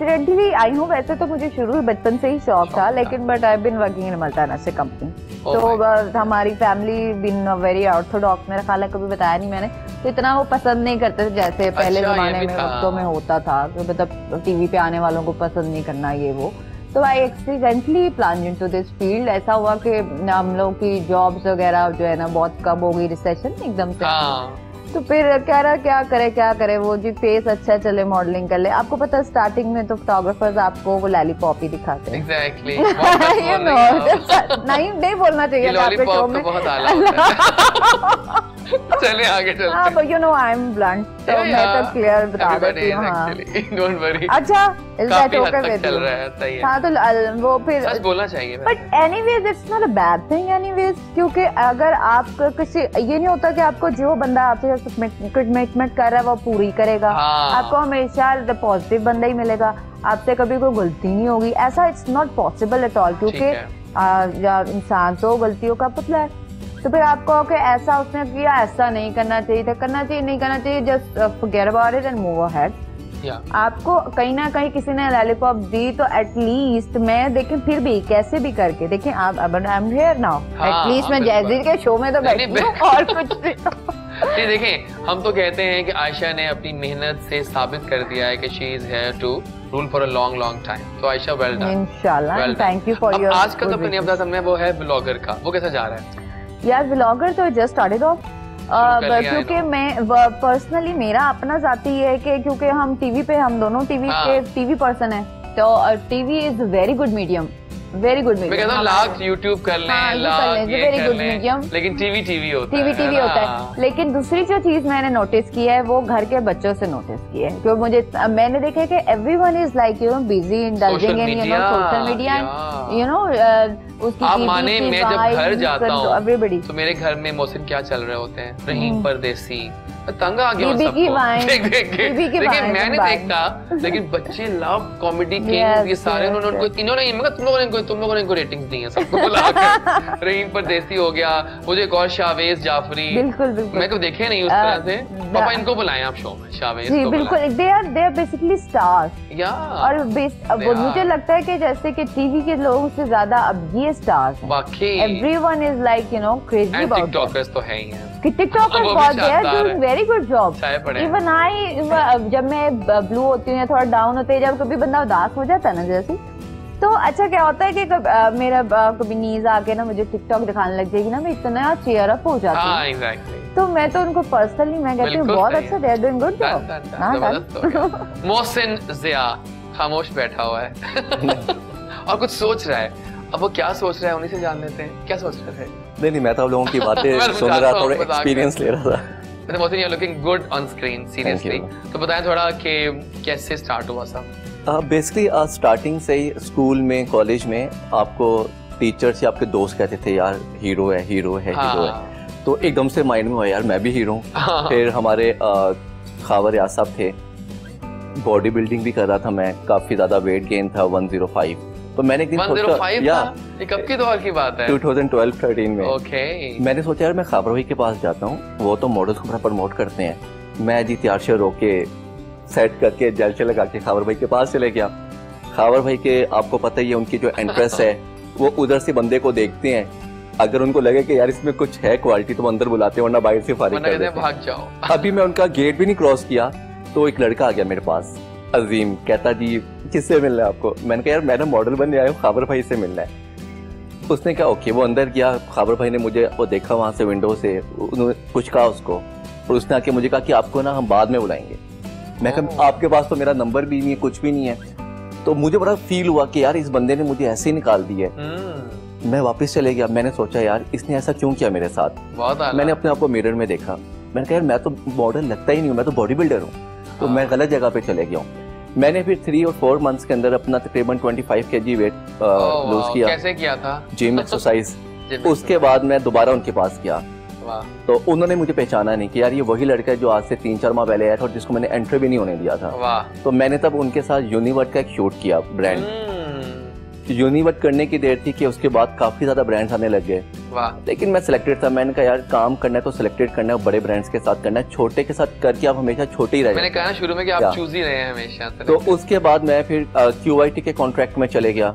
एक्सीडेंटली आई हूँ। वैसे तो मुझे शुरू बचपन से ही शौक था, लेकिन but I been working in multinational company. तो हमारी फैमिली बिन वेरी ऑर्थोडॉक्स, मेरा ख्याल है कभी बताया नहीं मैंने, तो इतना वो पसंद नहीं करते थे जैसे पहले जमाने में वक्तों में होता था। तो मतलब टीवी पे आने वालों को पसंद नहीं करना ये वो। तो I accidentally plunge into this field. ऐसा हुआ कि हम लोग की जॉब्स वगैरह जो है ना बहुत कम हो गई, रिसेशन एकदम से। तो फिर कह रहा क्या करे वो जी फेस अच्छा चले, मॉडलिंग कर ले। आपको पता है स्टार्टिंग में तो फोटोग्राफर्स आपको वो लॉलीपॉप ही दिखाते हैं। एग्जैक्टली। नहीं बोलना चाहिए लॉलीपॉप तो बहुत आला होता है। चलिए आगे चलते हैं। हाँ but you know I'm blunt, तो मैं तो क्लियर बता देती हूँ। हाँ डोंट वरी। अच्छा काफी हद तक चल रहा है, सही है। हाँ तो वो फिर सच बोलना चाहिए। But anyways it's not a bad thing anyways, क्योंकि अगर आप किसी ये नहीं होता कि आपको जो बंदा आपसे कमिटमेंट कर रहा है वो पूरी करेगा। आपको हमेशा पॉजिटिव बंदा ही मिलेगा, आपसे कभी कोई गलती नहीं होगी। ऐसा it's not possible at all, क्योंकि इंसान तो गलतियों का पुतला है। तो फिर आप कहो कि ऐसा उसने किया, ऐसा नहीं करना चाहिए था, करना चाहिए नहीं करना चाहिए, just forget about it and move ahead. आपको कहीं ना कहीं किसी ने लॉलीपॉप दी तो एटलीस्ट मैं देखें फिर भी कैसे भी करके देखें आप I am here now, at least मैं जैज़ीर के शो में तो बैठी हूं और कुछ नहीं। देखें हम तो कहते हैं कि आयशा ने अपनी मेहनत से साबित कर दिया है कि she is here to rule for a long time. तो आयशा वेल डन इंशाल्लाह, थैंक यू फॉर योर। आज का तो अपने अपना समय वो है ब्लॉगर का, वो कैसा जा रहा है? यार व्लॉगर तो जस्ट स्टार्टेड ऑफ, क्योंकि मैं पर्सनली मेरा अपना जाती है कि क्योंकि हम टीवी पे हम दोनों टीवी पर्सन है, तो TV is very good medium, very good medium. मैं कहता हूँ लाख यूट्यूब कर लें, लाख ये कर लें, लेकिन टीवी होता है। लेकिन दूसरी जो चीज मैंने नोटिस की है वो घर के बच्चों से नोटिस की है, क्योंकि मुझे मैंने देखा कि everyone is like you know busy indulging in you know social media, you know उसकी आप माने मैं जब घर जाता हूँ एवरीबॉडी, तो मेरे घर में मोहसिन क्या चल रहे होते हैं, रहीम परदेसी, तंग आ गया देखिए मैं नहीं देखता, लेकिन बच्चे लव कॉमेडी किंग ये सारे तुम लोगों ने इनको रेटिंग्स दी हैं सबको बुलाकर। रहीम परदेसी हो गया, वो एक और शावेज जाफरी, बिल्कुल मैं तो देखे नहीं उस तरह से। पापा इनको बुलाएं आप शो में, शावेज को बिल्कुल, दे आर बेसिकली स्टार्स। और मुझे लगता है कि जैसे कि टीवी के लोगों से ज्यादा अब ये स्टार्स हैं। Everyone is like you know crazy about TikTokers तो है ही हैं। TikTokers they are doing very good job. Even I जब मैं ब्लू होती हूँ या थोड़ा डाउन होती है, जब कभी बंदा उदास हो जाता है ना जैसे, तो अच्छा क्या होता है कि मेरा कभी नीज आके ना मुझे टिकटॉक दिखाने लग जाएगी ना, मैं इतना चेयर अप हो जाती हूँ। तो मैं तो उनको पर्सनली मैं कहती हूँ बहुत अच्छा, they are doing good job. Mohsin जिया खामोश बैठा हुआ है और कुछ सोच रहा है। अब वो क्या सोच रहा है उन्हीं से जान लेते हैं। क्या सोच रहे थे? नहीं मैं तो आप लोगों की बातें सुन रहा था और एक्सपीरियंस ले रहा था। Mohsin you are looking good on screen seriously. तो बताएं थोड़ा कि कैसे स्टार्ट हुआ सब। बेसिकली स्टार्टिंग से ही स्कूल में कॉलेज में आपको टीचर्स या आपके दोस्त कहते थे यार हीरो है हीरो है हीरो है, तो एकदम से माइंड में हुआ यार मैं भी हीरो हूँ। फिर हमारे खावर याद साहब थे, बॉडी बिल्डिंग भी कर रहा था मैं, काफी ज्यादा वेट गेन था 105। तो मैंने एक दिन सोचा ये कब की दौर की बात है? 2012-13 में। ओके। मैंने सोचा यार मैं खाबर भाई के पास जाता हूँ, वो तो मॉडल्स को प्रमोट करते हैं। मैं जी तैयार से रोके सेट करके जेल से लगा के खाबर भाई के पास चले गया। खाबर भाई के आपको पता ही है उनकी जो इंटरेस्ट है, वो उधर से बंदे को देखते हैं, अगर उनको लगे कि यार इसमें कुछ है क्वालिटी तो अंदर बुलाते हैं, वरना बाहर से फारिग कर देते हैं, भाग जाओ। अभी मैं उनका गेट भी नहीं क्रॉस किया तो एक लड़का आ गया मेरे पास, अजीम, कहता जी किससे मिलना है आपको? मैंने कहा यार मैं मॉडल बनने आया हूँ, खाबर भाई से मिलना है। उसने कहा ओके। वो अंदर गया, खाबर भाई ने मुझे वो देखा वहां से विंडो से, उन्होंने कुछ कहा उसको और उसने आके मुझे कहा कि आपको ना हम बाद में बुलाएंगे। मैं कहा आपके पास तो मेरा नंबर भी नहीं है, कुछ भी नहीं है। तो मुझे बड़ा फील हुआ कि यार इस बंदे ने मुझे ऐसे ही निकाल दी है। मैं वापस चले गया। मैंने सोचा यार इसने ऐसा क्यों किया मेरे साथ। मैंने अपने आप को मिरर में देखा, मैंने कहा यार मैं तो मॉडल लगता ही नहीं हूँ, मैं तो बॉडी बिल्डर हूँ। तो मैं गलत जगह पे चले गया हूँ। मैंने फिर 3 और 4 मंथ्स के अंदर अपना तकरीबन 25 kg वेट लूज किया। कैसे किया था? Gym exercise. उसके बाद मैं दोबारा उनके पास गया, तो उन्होंने मुझे पहचाना नहीं कि यार ये वही लड़का है जो आज से 3-4 माह पहले आया था और जिसको मैंने एंट्री भी नहीं होने दिया था। तो मैंने तब उनके साथ यूनिवर्ट का एक शूट किया, ब्रांड यूनिवर्ट करने की देर थी कि उसके बाद काफी ज्यादा ब्रांड्स आने लग गए। लेकिन मैं सिलेक्टेड था। मैंने कहा यार काम करना है तो सिलेक्टेड करना है, बड़े ब्रांड्स के साथ करना है, छोटे के साथ करके आप हमेशा छोटे ही रहे। मैंने कहा शुरू में कि आप चूज ही रहे हैं हमेशा। तो उसके बाद मैं फिर QIT के कॉन्ट्रैक्ट में चले गया।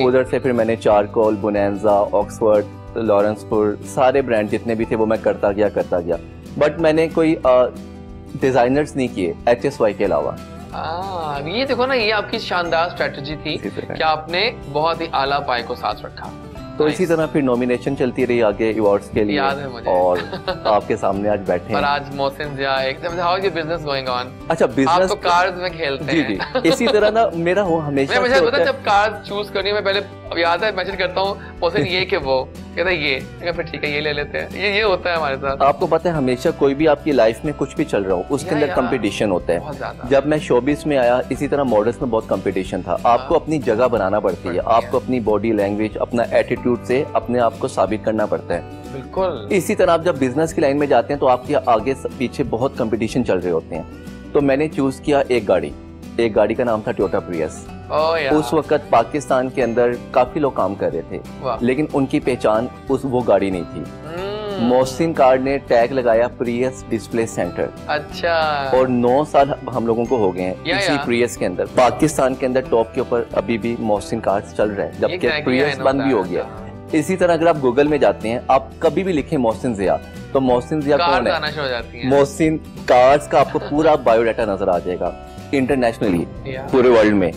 उधर से फिर मैंने चारकोल, बोनेंजा, ऑक्सफोर्ड, लॉरेंसपुर, सारे ब्रांड जितने भी थे वो मैं करता गया। बट मैंने कोई डिजाइनर्स नहीं किए HSY के अलावा। ये देखो ना, ये आपकी शानदार स्ट्रेटजी थी कि आपने बहुत ही आला पाए को साथ रखा। तो इसी तरह फिर नॉमिनेशन चलती रही आगे अवार्ड्स के लिए। याद है मुझे। और आपके सामने आज बैठे हैं। और आज मोहसिन जिया एकदम, how is your business going on? अच्छा, बिजनेस आप तो कार्ड्स में खेलते हैं। जी। इसी तरह ना मेरा हो हमेशा। मुझे पता है जब कार्ड चूज करनी मैं पहले याद है मैसेज करता हूँ मोहसिन ये कि वो कहता है ये, फिर ठीक है ये ले लेते हैं। ये होता है हमारे साथ। आपको पता है हमेशा कोई भी आपकी लाइफ में कुछ भी चल रहा हो उसके अंदर कंपटीशन होता है। जब मैं शोबिस में आया इसी तरह मॉडल्स में बहुत कंपटीशन था। आपको अपनी जगह बनाना पड़ती है, आपको अपनी बॉडी लैंग्वेज, अपना एटीट्यूड से अपने आप को साबित करना पड़ता है। बिल्कुल। इसी तरह आप जब बिजनेस की लाइन में जाते हैं तो आपके आगे पीछे बहुत कंपटीशन चल रहे होते हैं। तो मैंने चूज किया एक गाड़ी का नाम था टोयोटा प्रियस। उस वक्त पाकिस्तान के अंदर काफी लोग काम कर रहे थे, लेकिन उनकी पहचान वो गाड़ी नहीं थी। मोहसिन कार्ड ने टैग लगाया प्रियस डिस्प्ले सेंटर। अच्छा। और 9 साल हम लोगों को हो गए हैं इसी प्रियस के अंदर। पाकिस्तान के अंदर टॉप के ऊपर अभी भी मोहसिन कार्ड चल रहे हैं, जबकि प्रियस बंद भी हो गया। इसी तरह अगर आप गूगल में जाते हैं, आप कभी भी लिखें मोहसिन जिया, तो मोहसिन जिया कौन है? मोहसिन कार्ड्स का आपको पूरा बायोडाटा नजर आ जाएगा इंटरनेशनली, पूरे वर्ल्ड में।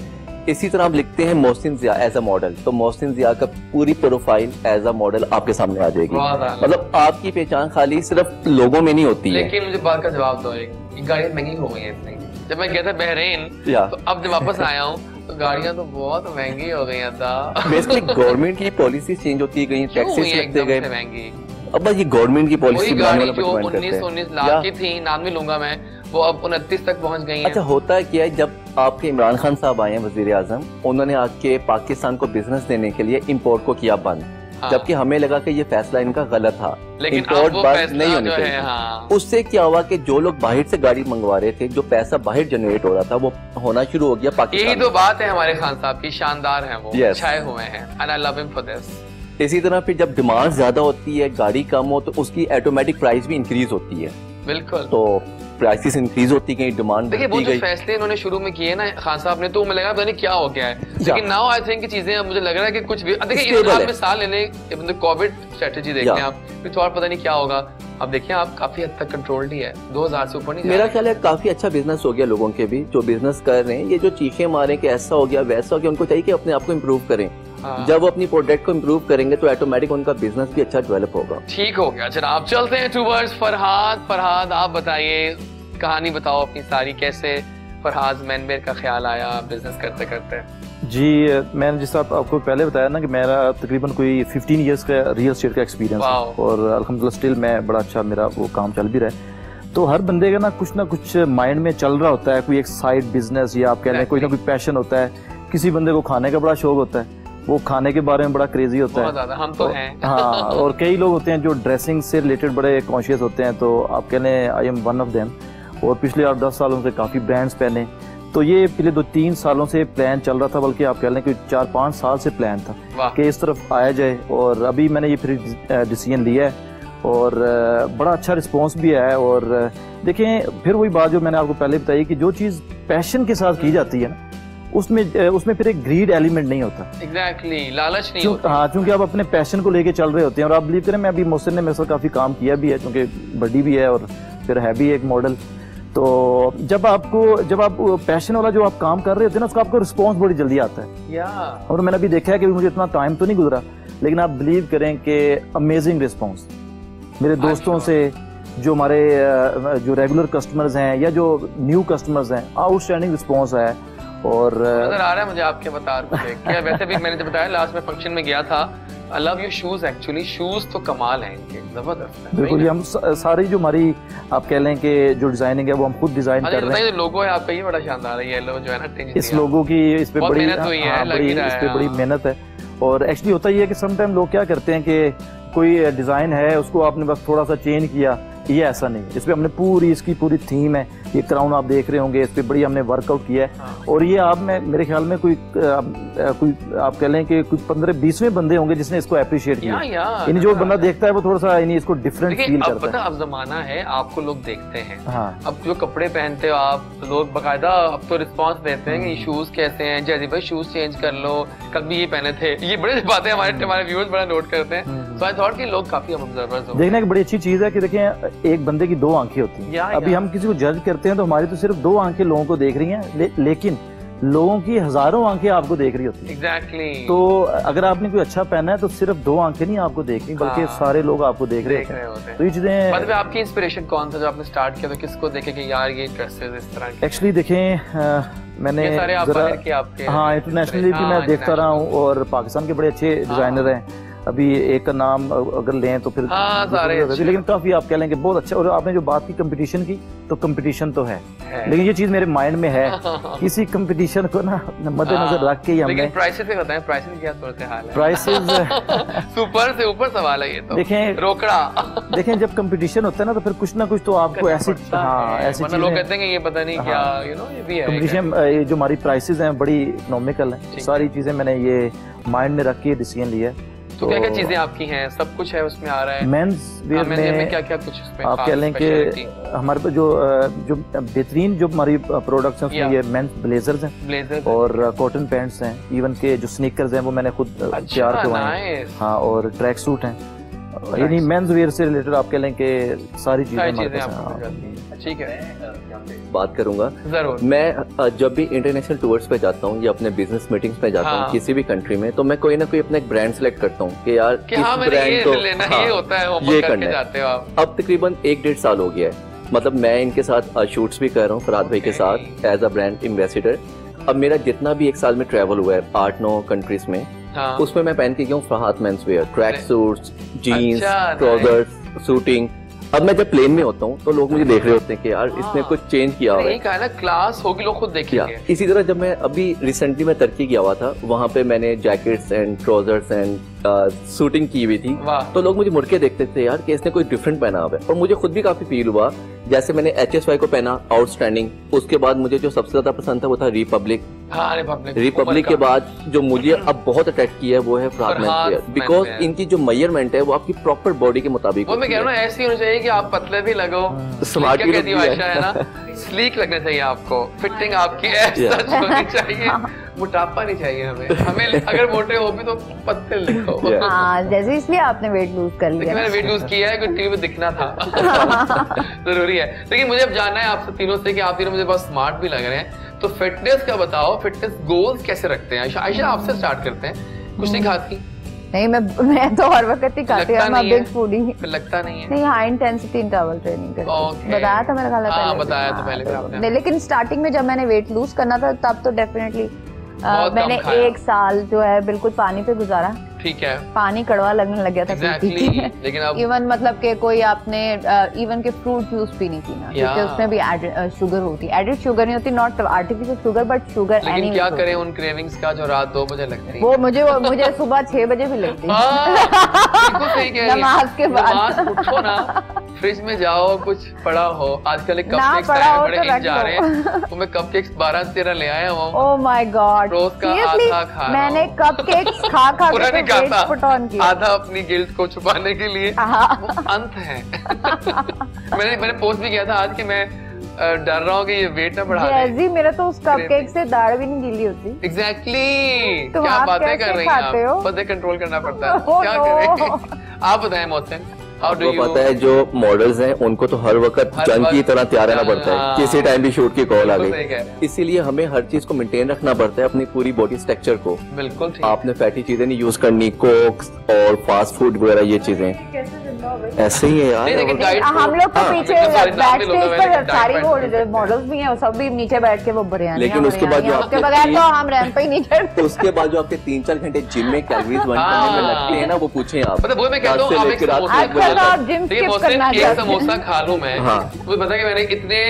इसी तरह आप लिखते हैं मोहसिन जिया एज अ मॉडल, तो मोहसिन जिया का पूरी प्रोफाइल एज अ मॉडल आपके सामने आ जाएगी। मतलब आपकी पहचान खाली सिर्फ लोगों में नहीं होती है। लेकिन मुझे बात का जवाब दो, एक गाड़ी महंगी हो गई है इतनी। जब मैं गया था बहरीन, तो अब जब वापस आया हूँ तो गाड़ियाँ तो बहुत महंगी हो गई था। बेसिकली गवर्नमेंट की पॉलिसी चेंज होती गई, टैक्सेस लगते गए महंगी। अब ये गवर्नमेंट की पॉलिसी गाड़ी जो 19 लाख की थी, नाम नहीं लूंगा मैं, वो अब 29 तक पहुंच गई है। अच्छा, होता है क्या है, जब आपके इमरान खान साहब आए हैं वजीर आजम, उन्होंने आके पाकिस्तान को बिजनेस देने के लिए इम्पोर्ट को किया बंद। जबकि हमें लगा कि ये फैसला इनका गलत था, लेकिन इंपोर्ट बस नहीं होनी चाहिए। हाँ। उससे क्या हुआ कि जो लोग बाहर से गाड़ी मंगवा रहे थे, जो पैसा बाहर जनरेट हो रहा था, वो होना शुरू हो गया पाकिस्तान। यही तो बात है हमारे खान साहब की, शानदार है वो, छाए हुए हैं, and I love him for this. इसी तरह फिर जब डिमांड ज्यादा होती है, गाड़ी कम हो, तो उसकी ऑटोमेटिक प्राइस भी इंक्रीज होती है। बिल्कुल। तो प्राइसेस इंक्रीज होती गई, डिमांड देखिए वो जो फैसले इन्होंने शुरू में किए ना खान साहब ने, तो मुझे लगा पता नहीं क्या हो गया है, लेकिन नाउ आई थिंक चीजें मुझे लग रहा है कि कुछ भी देखिए इस मिसाल लेने कोविड स्ट्रेटेजी देखें आप, फिर थोड़ा पता नहीं क्या होगा। अब देखिए आप काफी हद तक कंट्रोल्ड ही है, 2000 से ऊपर नहीं। मेरा ख्याल है काफी अच्छा बिजनेस हो गया लोगों के भी जो बिजनेस कर रहे हैं। ये जो चीखें मारे कि ऐसा हो गया वैसा हो गया, उनको चाहिए कि अपने आप को इम्प्रूव करें। जब वो अपनी प्रोडक्ट को इम्प्रूव करेंगे तो ऑटोमेटिक उनका बिजनेस भी अच्छा डेवलप होगा। ठीक हो गया। चलो आप चलते हैं टुवर्ड्स फरहाद। फरहाद आप बताइए, कहानी बताओ अपनी सारी, कैसे फरहाद मैनमेयर का ख्याल आया बिजनेस करते करते? जी मैंने जिस आपको पहले बताया ना कि मेरा तकरीबन कोई 15 इयर्स का रियल एस्टेट का एक्सपीरियंस है, और अल्हम्दुलिल्लाह स्टिल मैं बड़ा अच्छा मेरा वो काम चल भी रहा है। तो हर बंदे का ना कुछ माइंड में चल रहा होता है, कोई एक साइड बिजनेस या आप कह लें कोई ना कोई पैशन होता है। किसी बंदे को खाने का बड़ा शौक होता है, वो खाने के बारे में बड़ा क्रेजी होता है। हम तो हैं। हाँ, और कई लोग होते हैं जो ड्रेसिंग से रिलेटेड बड़े कॉन्शियस होते हैं, तो आप कह लें I am one of them. और पिछले 8-10 सालों से काफ़ी ब्रांड्स पहने, तो ये पिछले 2-3 सालों से प्लान चल रहा था, बल्कि आप कह लें कि 4-5 साल से प्लान था कि इस तरफ आया जाए। और अभी मैंने ये फिर डिसीजन लिया है, और बड़ा अच्छा रिस्पॉन्स भी आया है। और देखें फिर वही बात जो मैंने आपको पहले बताई कि जो चीज़ पैशन के साथ की जाती है ना, उसमें फिर एक ग्रीड एलिमेंट नहीं होता। एग्जैक्टली, लालच नहीं होता। हाँ, क्योंकि आप अपने पैशन को लेके चल रहे होते हैं। और आप बिलीव करें, मैं अभी मोहसिन ने मेरे साथ काफ़ी काम किया भी है, क्योंकि बड़ी भी है और फिर है भी एक मॉडल। तो जब आप पैशन वाला जो आप काम कर रहे होते हैं ना, उसका आपको रिस्पॉन्स बड़ी जल्दी आता है। और मैंने अभी देखा है कि मुझे इतना टाइम तो नहीं गुजरा, लेकिन आप बिलीव करें कि अमेजिंग रिस्पॉन्स मेरे दोस्तों से, जो हमारे जो रेगुलर कस्टमर्स हैं या जो न्यू कस्टमर्स हैं, आउटस्टैंडिंग रिस्पॉन्स है। और नजर आ रहा है मुझे आपके बता क्या वैसे भी मैंने जो बताया लास्ट में फंक्शन में गया था, आई love your shoes. Actually shoes तो कमाल हैं इनके, जबरदस्त है। बिल्कुल, हम सारी जो हमारी आप कह लें कि जो डिजाइनिंग है वो हम खुद डिजाइन कर रहे हैं। लोगो है आपका, ये बड़ा शानदार है, ये येलो जो है ना, इस लोगो की इस पे बड़ी मेहनत हुई है, इस पे बड़ी मेहनत है। और एक्चुअली होता ये है कि समटाइम लोग क्या करते हैं कि कोई डिजाइन है, उसको आपने बस थोड़ा सा चेंज किया, ये ऐसा नहीं। इस पे हमने इसकी पूरी थीम है, ये क्राउन आप देख रहे होंगे, इस पे बड़ी हमने वर्कआउट किया है। और ये आप में मेरे ख्याल में कोई आप कह लें कि कुछ 15-20वें बंदे होंगे जिसने इसको अप्रिशिएट किया। यानी जो बंदा देखता है वो थोड़ा सा इसको डिफरेंट फील करता है। अब जमाना है, आपको लोग देखते हैं। हाँ। अब जो कपड़े पहनते हो आप, लोग बकायदा अब तो रिस्पॉन्स देते हैं कि शूज कैसे हैं, जैसे भाई शूज चेंज कर लो, कल भी ये पहने थे। ये बड़ी बातें हमारे व्यूअर्स बड़ा नोट करते हैं। सो आई थॉट कि लोग काफी ऑब्जर्वर्स हो। देखने की बड़ी अच्छी चीज है कि देखें, एक बंदे की 2 आंखें होती हैं। अभी हम किसी को जज करते हैं तो हमारी तो सिर्फ 2 आंखें लोगों को देख रही हैं, लेकिन लोगों की हजारों आंखें आपको देख रही होती हैं। Exactly. तो अगर आपने कोई अच्छा पहना है तो सिर्फ 2 आंखें नहीं आपको देख रही, बल्कि सारे लोग आपको देख रहे होते हैं। तो ये चीजें। मतलब आपकी इंस्पिरेशन कौन था जब आपने स्टार्ट किया, तो किसको देखे कि यार ये ड्रेसेस इस तरह के? एक्चुअली देखें मैंने हाँ इंटरनेशनली भी मैं देखता रहा हूँ, और पाकिस्तान के बड़े अच्छे डिजाइनर हैं। अभी एक का नाम अगर लें तो फिर लेकिन काफी आप कह लेंगे बहुत अच्छा। और आपने जो बात की कंपटीशन की, तो कंपटीशन तो है, लेकिन ये चीज मेरे माइंड में है, किसी कंपटीशन को ना मद्देनजर रख के ही हमने। प्राइसेस पे बताएं, प्राइसेस क्या सूरत हाल है? प्राइसेस सुपर से ऊपर सवाल है ये तो। देखें रोकड़ा देखें, जब कंपटीशन होता है ना, तो फिर कुछ ना कुछ तो आपको ऐसी ऐसी लोग कहते हैं कि ये पता नहीं क्या, यू नो, ये भी है कंपटीशन। जो हमारी प्राइसेस हैं बड़ी इकोनॉमिकल है, सारी चीजें मैंने ये माइंड में रख के डिसीजन लिया है। तो क्या क्या चीजें आपकी हैं? सब कुछ है उसमें आ रहा है। मेंस वेयर में क्या क्या कुछ उसमें आप कह लें कि हमारे पास जो बेहतरीन जो हमारी प्रोडक्ट्स हैं उसमें ये मेंस ब्लेजर्स हैं और कॉटन पैंट्स हैं, इवन के जो स्नीकर्स हैं वो मैंने खुद तैयार करवाए हैं। हाँ, और ट्रैक सूट हैं, यानी मेंस वेयर से रिलेटेड आप कह लें कि सारी चीजें हमारे पास। ठीक है, बात करूंगा जरूर। मैं जब भी इंटरनेशनल टूर्स पे जाता हूँ या अपने बिजनेस मीटिंग्स पे जाता हूँ किसी भी कंट्री में, तो मैं कोई ना कोई अपना एक ब्रांड सेलेक्ट करता हूँ कि यार किस ब्रांड को ये करना है। अब तकरीबन 1-1.5 साल हो गया है, मतलब मैं इनके साथ शूट्स भी कर रहा हूँ फरहाद भाई के साथ एज अ ब्रांड एम्बेसडर। अब मेरा जितना भी 1 साल में ट्रेवल हुआ है 8-9 कंट्रीज में, उसमें मैं पहन के गया हूँ Farhad men's wear, track suits, jeans, trousers, shooting. अब मैं जब प्लेन में होता हूँ तो लोग मुझे देख रहे होते हैं कि यार इसने कुछ चेंज किया हुआ है ना, क्लास होगी, लोग खुद देखेंगे। इसी तरह जब मैं अभी रिसेंटली मैं तुर्की गया हुआ था, वहाँ पे मैंने jackets and trousers and shooting की हुई थी, तो लोग मुझे मुड़ के देखते थे यार कि इसने कोई डिफरेंट पहना हुआ है, और मुझे खुद भी काफी फील हुआ। जैसे मैंने HSY को पहना, आउटस्टैंडिंग। उसके बाद मुझे जो सबसे ज्यादा पसंद था वो था रिपब्लिक। रिपब्लिक के बाद जो मुझे अब बहुत अट्रैक्ट किया है वो है फरहाद मेंस वेयर, बिकॉज इनकी जो मेजरमेंट है वो आपकी प्रॉपर बॉडी के मुताबिक। वो मैं कह रहा हूँ ऐसी होनी चाहिए कि आप पतले भी लगो, स्मार्ट भी है ना, स्लीक लगना चाहिए आपको, फिटिंग आपकी ऐसा होनी चाहिए, मोटापा नहीं चाहिए हमें अगर मोटे हो भी तो पतले लिखो। जैसे इसलिए आपने वेट लूज कर लिया। मैंने वेट लूज किया है क्योंकि टीवी में दिखना था जरूरी है। लेकिन मुझे अब जानना है आपसे तीनों से कि आप तीनों मुझे बहुत स्मार्ट भी लग रहे हैं, तो फिटनेस का बताओ, फिटनेस गोल्स कैसे रखते हैं? आयशा आपसे स्टार्ट करते हैं। कुछ नहीं खाती? नहीं, मैं तो हर वक्त ही खाती हूँ, मैं बिग फूडी। लगता नहीं है? नहीं, हाई इंटेंसिटी इंटरवल ट्रेनिंग करती हूँ। बताया था मेरा ख्याल है पहले। बताया था पहले आपने। लेकिन स्टार्टिंग में जब मैंने वेट लूज करना था तब तो डेफिनेटली मैंने 1 साल जो है बिल्कुल पानी पे गुजारा। ठीक है। पानी कड़वा लगने लग गया था। लेकिन अब इवन मतलब कि कोई आपने इवन के फ्रूट जूस भी नहीं पीना, क्योंकि उसमें भी शुगर होती है। एडेड शुगर नहीं होती, not artificial sugar but sugar. लेकिन क्या करें उन क्रेविंग्स का जो रात 2 बजे लगती है? वो मुझे सुबह 6 बजे भी लगती है। बिल्कुल सही कह रही है। नमाज के बाद उठो ना, फ्रिज में जाओ, कुछ पड़ा हो। आजकल एक कपकेक्स बड़े हिट जा रहे हैं, तो मैं कपकेक्स 12-13 ले आया हूँ। ओह माय गॉड, रोज का आधा खा। मैंने कपकेक्स खा आधा अपनी गिल्ट को छुपाने के लिए। अंत है। मैंने पोस्ट भी किया था आज कि मैं डर रहा हूँ कि ये वेट ना बढ़ा दे। मेरा तो उस कपकेक से दाढ़ भी नहीं गीली होती। एग्जैक्टली। क्या बातें कर रही हैं आप? बस कंट्रोल करना पड़ता है। क्या करें? आप बताएं मोहसिन। आपको पता है जो मॉडल्स हैं उनको तो हर वक्त जंग की तरह तैयार रहना पड़ता है, किसी टाइम भी शूट की कॉल आ गई। इसीलिए हमें हर चीज को मेंटेन रखना पड़ता है, अपनी पूरी बॉडी स्ट्रक्चर को। बिल्कुल। आपने फैटी चीजें नहीं यूज करनी, कोक्स और फास्ट फूड वगैरह, ये चीजें ऐसे ही है यार। हम लोग तो पीछे बैक स्टेज पर सारी वो मॉडल्स भी हैं, सब भी नीचे बैठ के वो बिरयानी। लेकिन उसके बाद जो उसके बगैर तो हम रैंप पे ही नहीं चढ़ते। उसके बाद जो आपके 3-4 घंटे जिम में कैलोरीज बर्न करने में लगते हैं ना, वो पूछें आप। मतलब वो मैं कहता हूँ एक समोसा खा लूं मैं, मुझे पता है कि मैंने इतने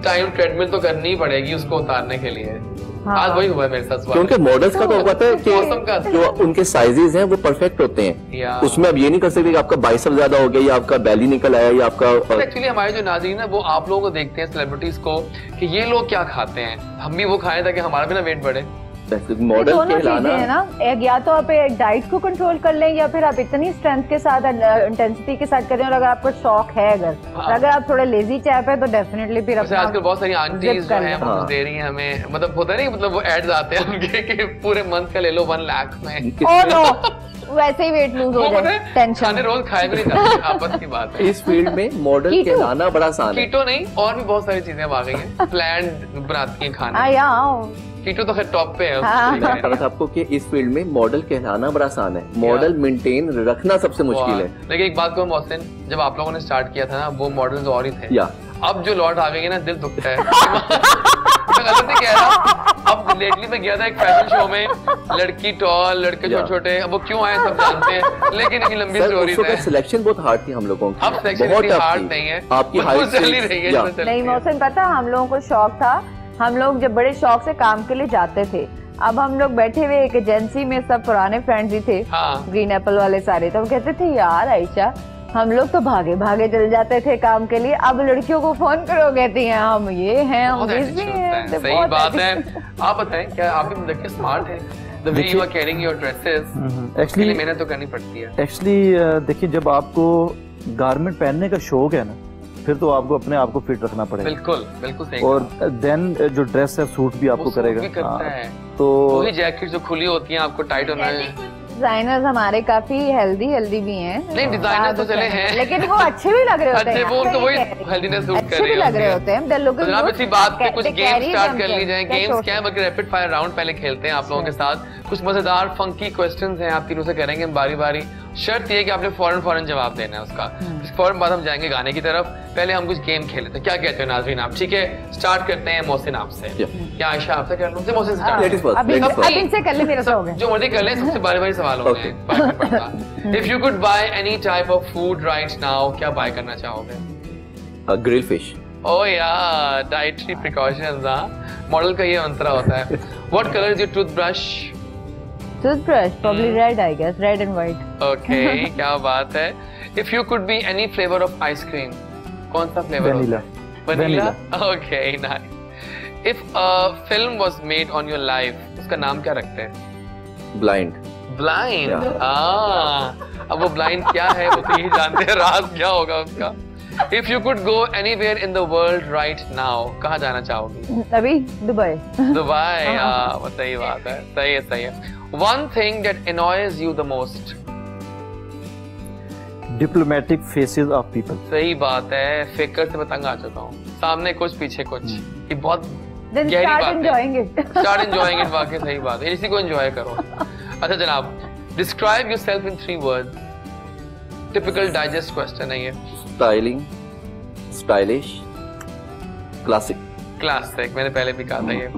टाइम ट्रेडमिल तो करनी ही पड़ेगी उसको उतारने के लिए। आज वही हुआ है मेरे साथ। क्योंकि मॉडल्स का तो पता है कि जो उनके साइजेस हैं वो परफेक्ट होते हैं, उसमें अब ये नहीं कर सकते कि आपका बाइसेप ज्यादा हो गया या आपका बेली निकल आया या आपका। एक्चुअली हमारे जो नाज़रीन है वो आप लोगों को देखते हैं, सेलिब्रिटीज को, कि ये लोग क्या खाते हैं, हम भी वो खाएं ताकि हमारा भी ना वेट बढ़े। मॉडल कहलाना है ना, एक या तो आप एक डाइट को कंट्रोल कर लें या फिर आप इतनी स्ट्रेंथ के साथ इंटेंसिटी के साथ करें। और अगर आपको शौक है, अगर आप थोड़े लेजी चैप है तो डेफिनेटली फिर आजकल बहुत सारी आंटीज जो हैं वो दे रही हैं हमें, मतलब होता नहीं, मतलब वो एड्स आते हैं उनके कि पूरे मंथ का ले लो 1 लाख में। ओह नो, वैसे ही वेट लूज हो जाए, टेंशन। रोज खाए भी नहीं जाते, आपस की बात है। इस फील्ड में मॉडल कहलाना बड़ा आसान है। कीटो नहीं, और भी बहुत सारी चीजें आ गई हैं, प्लान बनाती हैं खाने। कीटो तो खैर टॉप पे है। मैं कह रहा था आपको कि इस फील्ड में मॉडल कहलाना बड़ा आसान है, मॉडल मेंटेन रखना सबसे मुश्किल है। लेकिन एक बात को मोहसिन, जब आप लोगों ने स्टार्ट किया था ना, वो मॉडल्स और ही थे। अब जो लॉट आ गई है ना, दिल दुखता है। मैं गलत नहीं कह रहा। अब लेटली मैं गया था एक फैशन शो में, लड़की टॉल, लड़के छोटे छोटे, अब वो क्यों आए सब जानते हैं, लेकिन इतनी लंबी स्टोरी है। सिलेक्शन बहुत हार्ड थी हम लोगों की। अब सिलेक्शन हार्ड नहीं है, आपकी हाइट चल ही रही है। नहीं मोहसिन, पता हम लोगों को शौक था, हम लोग जब बड़े शौक से काम के लिए जाते थे। अब हम लोग बैठे हुए एक एजेंसी में, सब पुराने फ्रेंड्स ही थे, ग्रीन एप्पल वाले सारे, तो कहते थे यार आयशा, हम लोग तो भागे भागे चल जाते थे काम के लिए, अब लड़कियों को फोन करो, कहती हैं हम ये हैं, हम बिजी हैं। सही बात है। आप बताएं, क्या आप भी लड़के स्मार्ट हैं? The way you are carrying your dresses, actually मेहनत तो करनी पड़ती है। एक्चुअली देखिए, जब आपको गारमेंट पहनने का शौक है ना, फिर तो आपको अपने आप को फिट रखना पड़ेगा। बिल्कुल बिल्कुल सही। और देन जो ड्रेस है, सूट भी आपको करेगा। भी करता है। तो वही जैकेट जो खुली होती है, आपको टाइट होना है। डिजाइनर्स हमारे काफी हेल्दी भी हैं। नहीं, डिजाइनर तो चले हैं, लेकिन वो अच्छे भी लग रहे होते हैं। वो उनको वही हेल्दीनेस सूट कर रहे हैं, लग रहे होते हैं। They look good. आप इसी बात पे कुछ गेम स्टार्ट कर ली जाए। गेम्स क्या है, बल्कि रैपिड फायर राउंड पहले खेलते हैं आप लोगों के साथ। कुछ मजेदार फंकी क्वेश्चंस हैं, आप तीनों से करेंगे बारी बारी। शर्त ये है कि आपने फौरन जवाब देना है उसका। फौरन बाद हम जाएंगे गाने की तरफ, पहले हम कुछ गेम खेलते हैं। क्या कहते हो नाज़रीन आप? ठीक है, स्टार्ट करते हैं मोहसिन आपसे। क्या आयशा आपसे कर लूं? मोहसिन से कर ले, मेरे से हो गया। जो मर्जी कर ले, सबसे बारी सवाल होंगे। If you could by any type of food right now, क्या बाय करना चाहोगे? Grill fish. ओह यार, डाइटरी प्रिकॉशंस। मॉडल का ये मंत्र होता है। What colour is your toothbrush? Toothbrush, probably red, I guess, red and white. Okay, क्या बात है. If you could be any flavor of ice cream, कौन सा flavor? Vanilla. Vanilla. Okay, nice. If a film was made on your life, उसका नाम क्या रखते हैं? Blind. Blind. अब वो blind क्या है? वो तो यही जानते हैं राज क्या होगा उसका. If you could go anywhere in the world right now, कहाँ जाना चाहोगी? अभी दुबई. दुबई, हाँ, वो सही बात है. सही है, सही है. One thing that annoys you the most. Diplomatic faces of people. सही बात है. फिकर से मैं तंग आ चुका हूँ. सामने कुछ पीछे कुछ. ये बहुत Then गहरी start बात enjoying है. it. Start enjoying it. वाकई सही बात है. इसी को enjoy करो. अच्छा जनाब, describe yourself in 3 words. Typical digest question है ये. Styling, stylish, classic. Classic. मैंने पहले भी कहा था ये.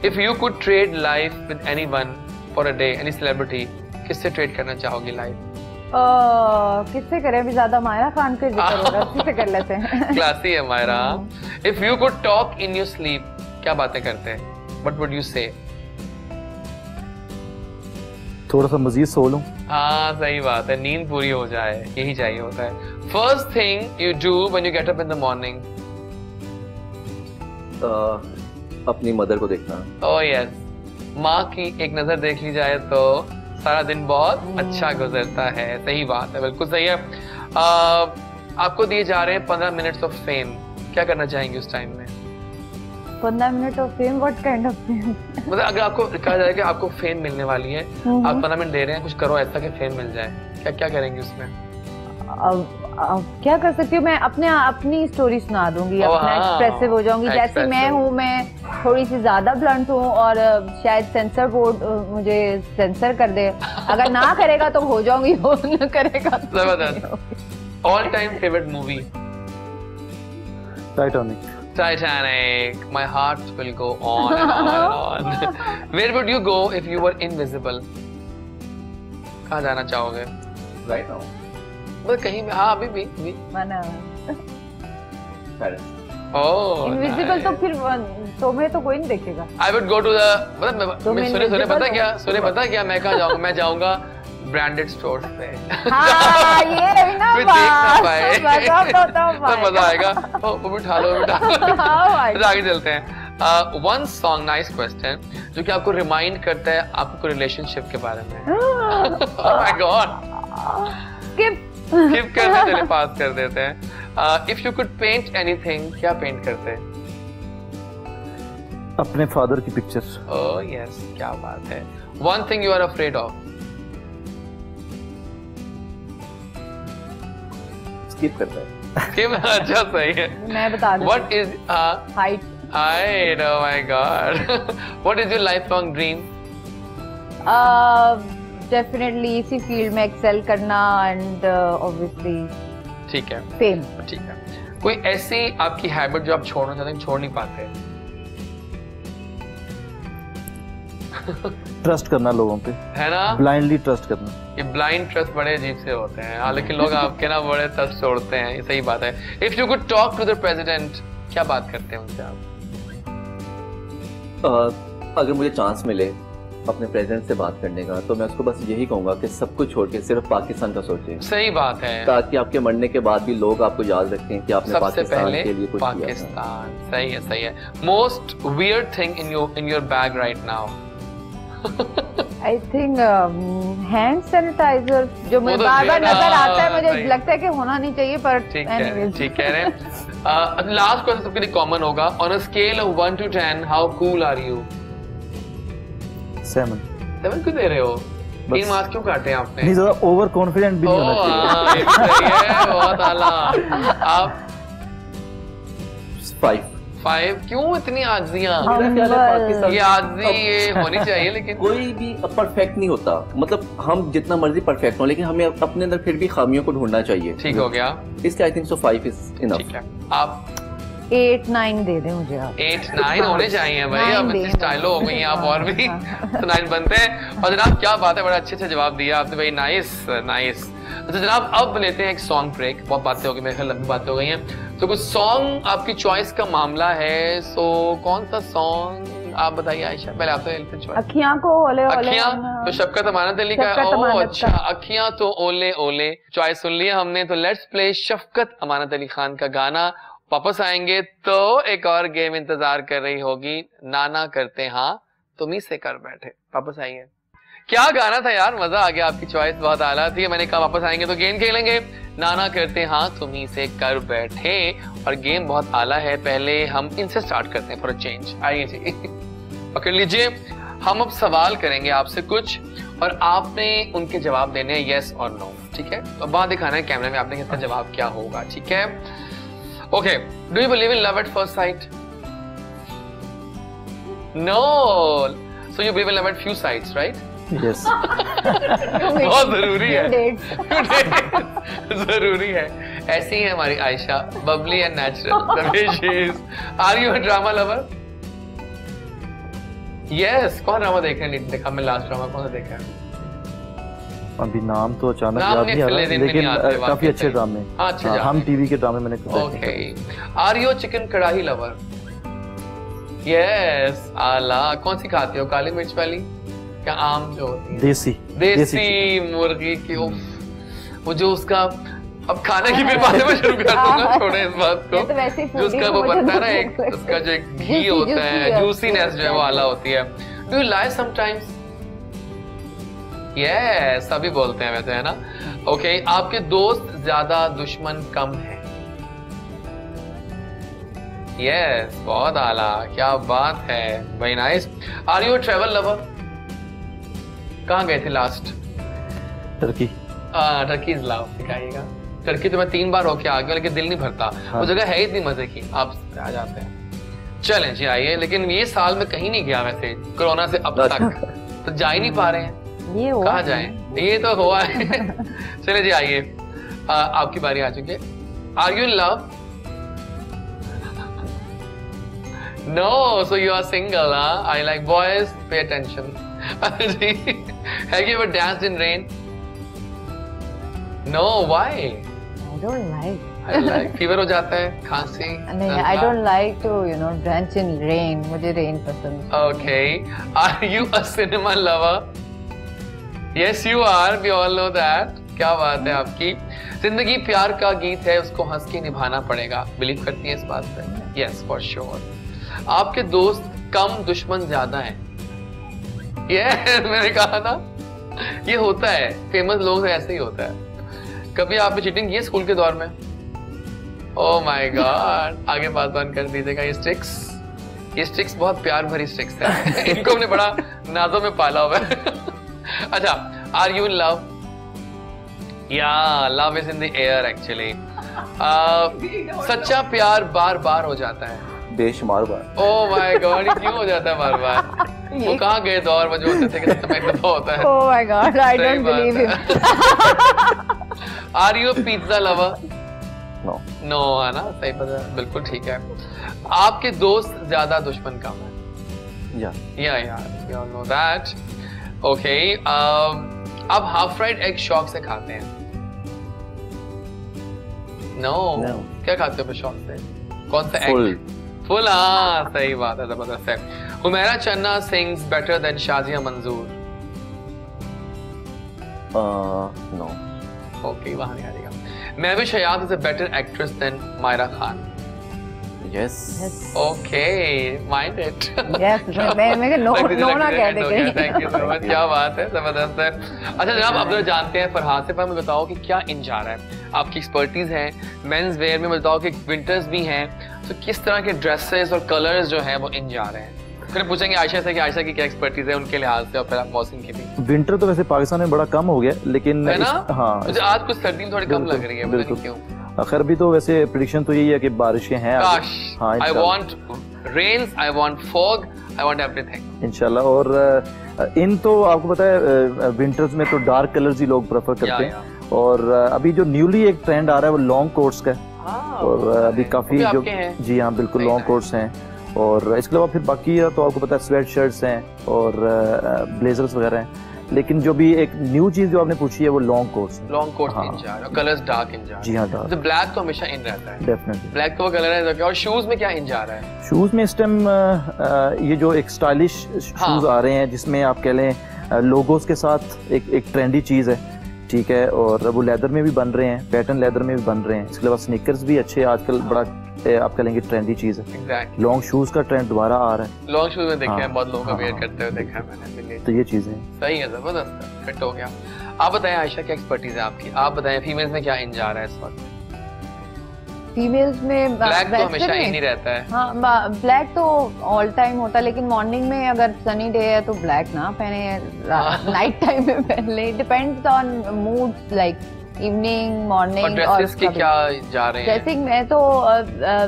If you could trade life with anyone for a day, any celebrity, किससे trade करना चाहोगी life? किससे करें? अभी ज्यादा मायरा खान के जिक्र हो रहा है, किससे कर लेते हैं? क्लासी है Myra. If you could talk in your sleep, क्या बातें करते हैं? What would you say? थोड़ा सा मजीद सो लूं. हाँ सही बात है. नींद पूरी हो जाए, यही चाहिए होता है. First thing you do when you get up in the morning? अपनी मदर को देखना. Oh yes. माँ की एक नजर देख ली जाए तो सारा दिन बहुत अच्छा गुजरता है. सही बात है, बिल्कुल सही है. आपको दिए जा रहे हैं 15 मिनट्स ऑफ फेम. क्या करना चाहेंगे उस टाइम में? 15 minute of fame? What kind of fame? मतलब अगर आपको कहा जाए कि आपको फेम मिलने वाली है, आप 15 मिनट दे रहे हैं, कुछ करो ऐसा कि फेम मिल जाए, क्या करेंगे उसमें? क्या कर सकती हूँ मैं? अपनी स्टोरी सुना दूंगी, अपना एक्सप्रेसिव हो जाऊंगी. जैसे मैं हूँ, मैं थोड़ी सी ज्यादा ब्लंट हूँ और शायद सेंसर बोर्ड मुझे सेंसर कर दे. अगर ना करेगा तो हो जाऊंगी, हो ना करेगा तो. All time favourite movie? Titanic. My heart will go on and on and on. Where would you go if you were invisible? कहाँ जाना चाहोगे? Right now. बस कहीं में. हाँ अभी भी. माना. Paris. Oh. Invisible तो फिर तुम्हें तो कोई नहीं देखेगा. I would go to the. मतलब सुने पता क्या? मैं कहाँ जाऊँगा? मैं जाऊँगा ब्रांडेड स्टोर पे. हाँ ये ना बात. मजा आएगा. वो बिठा लो. आगे चलते हैं. वन सॉन्ग, नाइस क्वेश्चन, जो कि आपको रिमाइंड करता है आपको रिलेशनशिप के बारे में. ओह माय गॉड. स्किप करने चले, पास कर देते हैं. If you could paint anything, क्या पेंट करते हैं? अपने फादर की पिक्चर. ओह यस, क्या बात है. One thing you are afraid of? Skip करता है. स्किप. अच्छा सही है. मैं बता दूं. What is height? Oh my God. What is your lifelong dream? Definitely इसी फील्ड में एक्सेल करना and obviously. ठीक है. Fame. ठीक है. कोई ऐसी आपकी हैबिट जो आप छोड़ना चाहते हैं, छोड़ नहीं पाते? ट्रस्ट करना लोगों पे, है ना? ब्लाइंडली ट्रस्ट करना. ये ब्लाइंड ट्रस्ट बड़े अजीब से होते हैं. हाँ लेकिन लोग आपके ना बड़े ट्रस्ट छोड़ते हैं. ये सही बात है. If you could talk to the president, क्या बात करते हैं उनसे आप? अगर मुझे चांस मिले अपने प्रेसिडेंट से बात करने का, तो मैं उसको बस यही कहूंगा कि सब कुछ छोड़ के सिर्फ पाकिस्तान का सोचें. सही बात है. ताकि आपके मरने के बाद भी लोग आपको याद रखें कि आपने पाकिस्तान के लिए कुछ पाकिस्तान किया. सही है, सही है. Most weird thing in your bag right now? I think hand sanitizer जो मुझे बार-बार नजर आता है, मुझे लगता है कि होना नहीं चाहिए, पर ठीक कह रहे हैं. लास्ट क्वेश्चन सबके लिए कॉमन होगा. On a scale of 1 to 10, how cool are you? 7. 7 क्यों दे रहे हो? 3 मार्क्स क्यों काटे आपने? नहीं, ज़्यादा ओवर कॉन्फिडेंट भी नहीं होना चाहिए. बहुत आला. आप 5. क्यों इतनी आजियां? ये आजी ये होनी चाहिए, लेकिन कोई भी परफेक्ट नहीं होता. मतलब हम जितना मर्जी परफेक्ट हो, लेकिन हमें अपने अंदर फिर भी खामियों को ढूंढना चाहिए. ठीक हो गया. इसलिए I think so 5 is enough. ठीक है. आप 8-9 दे दे मुझे. आप 8-9 होने चाहिए भाई. अब इतनी स्टाइलो हो गई आप और भी. तो 9 बनते हैं. और जनाब क्या बात है, बड़ा अच्छे से जवाब दिया आपने भाई. नाइस. तो जनाब अब लेते हैं एक सॉन्ग ब्रेक. बहुत बातें हो गई, मेरे ख्याल लंबी बातें हो गई हैं. तो कुछ सॉन्ग आपकी चॉइस का मामला है. सो कौन सा सॉन्ग आप बताइए आयशा? पहले आप तो अखियां को होले होले. तो शफकत अमानत अली का, ओह अच्छा, अखियां तो ओले ओले, चॉइस सुन लिया हमने। तो लेट्स प्ले शफकत अमानत अली खान का गाना। वापस आएंगे तो एक और गेम इंतजार कर रही होगी, नाना करते हाँ तुम ही से कर बैठे। वापस आइए। क्या गाना था यार, मजा आ गया, आपकी चॉइस बहुत आला थी। मैंने कहा वापस आएंगे तो गेम खेलेंगे, नाना करते हाँ तुम ही से कर बैठे, और गेम बहुत आला है। पहले हम इनसे स्टार्ट करते हैं फॉर अ चेंज। आइए जी पकड़ लीजिए। हम अब सवाल करेंगे आपसे कुछ और आपने उनके जवाब देने हैं यस और नो, ठीक है? तो बात दिखाना है कैमरे में आपने किसका जवाब क्या होगा, ठीक है? Okay, do you believe in love at first sight? No, so you believe in love at few sights, right? Yes बहुत जरूरी है जरूरी है। ऐसी है हमारी Ayesha, bubbly and natural. Are you a drama lover? Yes. कौन ड्रामा देखा नहीं देखा? मैं लास्ट ड्रामा कौन सा देखा है? अभी नाम तो अचानक याद नहीं आ रहा, लेकिन काफी अच्छे ड्रामे। अच्छा, हम टीवी के ड्रामे मैंने ओके। आर यू चिकन कढ़ाई लवर? यस। आला। कौन सी खाती हो, काली मिर्च वाली क्या आम जो होती है? देसी मुर्गी की। वो जो उसका, अब खाने की फिर बातें मैं शुरू कर दूंगा, छोड़े इस बात को। जो उसका वो बनता है ना, एक उसका जो एक घी होता है, जूसीनेस जो है वो आला होती है। Do you lie sometimes? Yes, सभी बोलते हैं वैसे, है ना? ओके, आपके दोस्त ज्यादा दुश्मन कम है? यस, बहुत आला, क्या बात है, very nice. Are you a travel lover? कहाँ गए थे लास्ट? टर्की। टर्की लाओ, दिखाइएगा। टर्की तो मैं 3 बार होके आ गया, लेकिन दिल नहीं भरता। वो जगह है इतनी मजे की, आप आ जाते हैं। चलें जी आइए। लेकिन ये साल में कहीं नहीं गया वैसे, कोरोना से अब तक तो जा ही नहीं पा रहे हैं। ये कहाँ जाएं? ये तो हुआ है। चले जी आइए, आपकी बारी आ चुकी है। Are you in love? No, so you are single. I like boys, pay attention. Have you ever danced in rain? No, why? I don't like. I like. Fever हो जाता है, खांसी। नहीं, I don't like to, drench in rain. मुझे rain पसंद। Okay. Are you a cinema lover? Yes, you are. We all know that. क्या बात है आपकी। जिंदगी प्यार का गीत है, उसको हंस के निभाना पड़ेगा। बिलीव करती है इस बात पे? Yes, for sure. आपके दोस्त कम, दुश्मन ज्यादा हैं? Yes, मैंने कहा ना, ये होता है, फेमस लोग से ऐसे ही होता है। कभी आपने चीटिंग की है स्कूल के दौर में? ओह माय गॉड, आगे बात बंद कर दीजिएगा। ये स्टिक्स बहुत प्यार भरी स्टिक्स है। इनको हमने बड़ा नाजों में पाला हुआ है। अच्छा, आर यू इन लव? या, love is in the air actually. सच्चा प्यार बार बार हो जाता है? बेशुमार बार। ओह माय गॉड, क्यों हो जाता है बार बार? वो कहाँ गए दौर में जो होते थे कि तुम्हें एक दफा होता है? Oh my god, I don't believe it. Are you a pizza lover? No. No, है ना? सही पता, बिल्कुल ठीक है। आपके दोस्त ज्यादा दुश्मन कम है? Yeah, we all know that. Okay, आप हाफ फ्राइड एग शौक से खाते हैं? नो। क्या खाते हो शौक से? कौन सा एग? फुल। हाँ, सही बात है, जबरदस्त है। हुमैरा चन्ना सिंग्स बेटर देन शाजिया मंजूर? नो। ओके, वहां नहीं आ जाएगा। Mahwish Hayat is a better actress than Mayra Khan? Yes. Okay, mind it. Yes, मैं नो ना कह देंगे। थैंक यू सो मच, क्या बात है, जबरदस्त है। अच्छा जनाब, अब जानते हैं फरहाद से, पर मुझे बताओ कि क्या इन जा रहा है, आपकी एक्सपर्टीज है मेंस वेयर में, बताओ कि विंटर्स भी हैं, तो किस तरह के ड्रेसेस और कलर्स जो हैं वो इन जा रहे हैं? फिर पूछेंगे आयशा से कि आयशा की क्या एक्सपर्टीज है उनके लिहाज से, और फिर आप मौसम की भी। विंटर तो वैसे पाकिस्तान में बड़ा कम हो गया, लेकिन है ना? हाँ, मुझे आज कुछ सर्दी थोड़ी कम लग रही है, पता नहीं क्यों। खैर भी तो वैसे प्रेडिक्शन तो यही है कि बारिशें हैं। हाँ, I want rains, I want fog, I want everything. इंशाल्लाह। और इन तो आपको पता है विंटर्स में तो डार्क कलर्स ही लोग प्रेफर करते हैं, और अभी जो न्यूली एक ट्रेंड आ रहा है वो लॉन्ग कोट्स का है, और अभी काफी जो, जी हाँ बिल्कुल लॉन्ग कोट्स हैं, और इसके अलावा फिर बाकी तो आपको पता है स्वेट शर्ट्स हैं और ब्लेजर्स वगैरह हैं, लेकिन जो भी एक न्यू चीज जो आपने पूछी है वो long quotes. Long quotes in जा रहा है, कलर्स डार्क इन जा रहा है। जी हाँ, डार्क। तो ब्लैक तो हमेशा इन रहता है, डेफिनेटली ब्लैक तो वो कलर है। और शूज में क्या इन जा रहा है? शूज में इस टाइम ये जो एक स्टाइलिश शूज आ रहे हैं, जिसमें आप कह लें लोगोस के साथ एक ट्रेंडी चीज़ है, ठीक है, और वो लेदर में भी बन रहे हैं, पैटर्न लेदर में भी बन रहे हैं। इसके अलावा स्नीकर्स भी अच्छे आजकल बड़ा आप कहेंगे ट्रेंडी चीज़ है। लॉन्ग शूज का ट्रेंड दोबारा आ रहा है। लॉन्ग शूज में देखा है बहुत लोगों का वेयर करते हुए देखा है मैंने। तो ये चीज़ें सही है, जबरदस्त फिट हो गया। आप बताएं आयशा, क्या एक्सपर्टीज है आपकी? आप बताएं फीमेल्स में क्या इन जा रहा है इस वक्त? फीमेल्स में ब्लैक तो हमेशा इन ही रहता है। हाँ, ब्लैक तो ऑल टाइम होता है, लेकिन मॉर्निंग में अगर सनी डे है तो ब्लैक ना पहने, नाइट टाइम में पहन ले। Depends on mood, like evening, morning. और ड्रेसेस के क्या जा रहे हैं? ड्रेसिंग मैं तो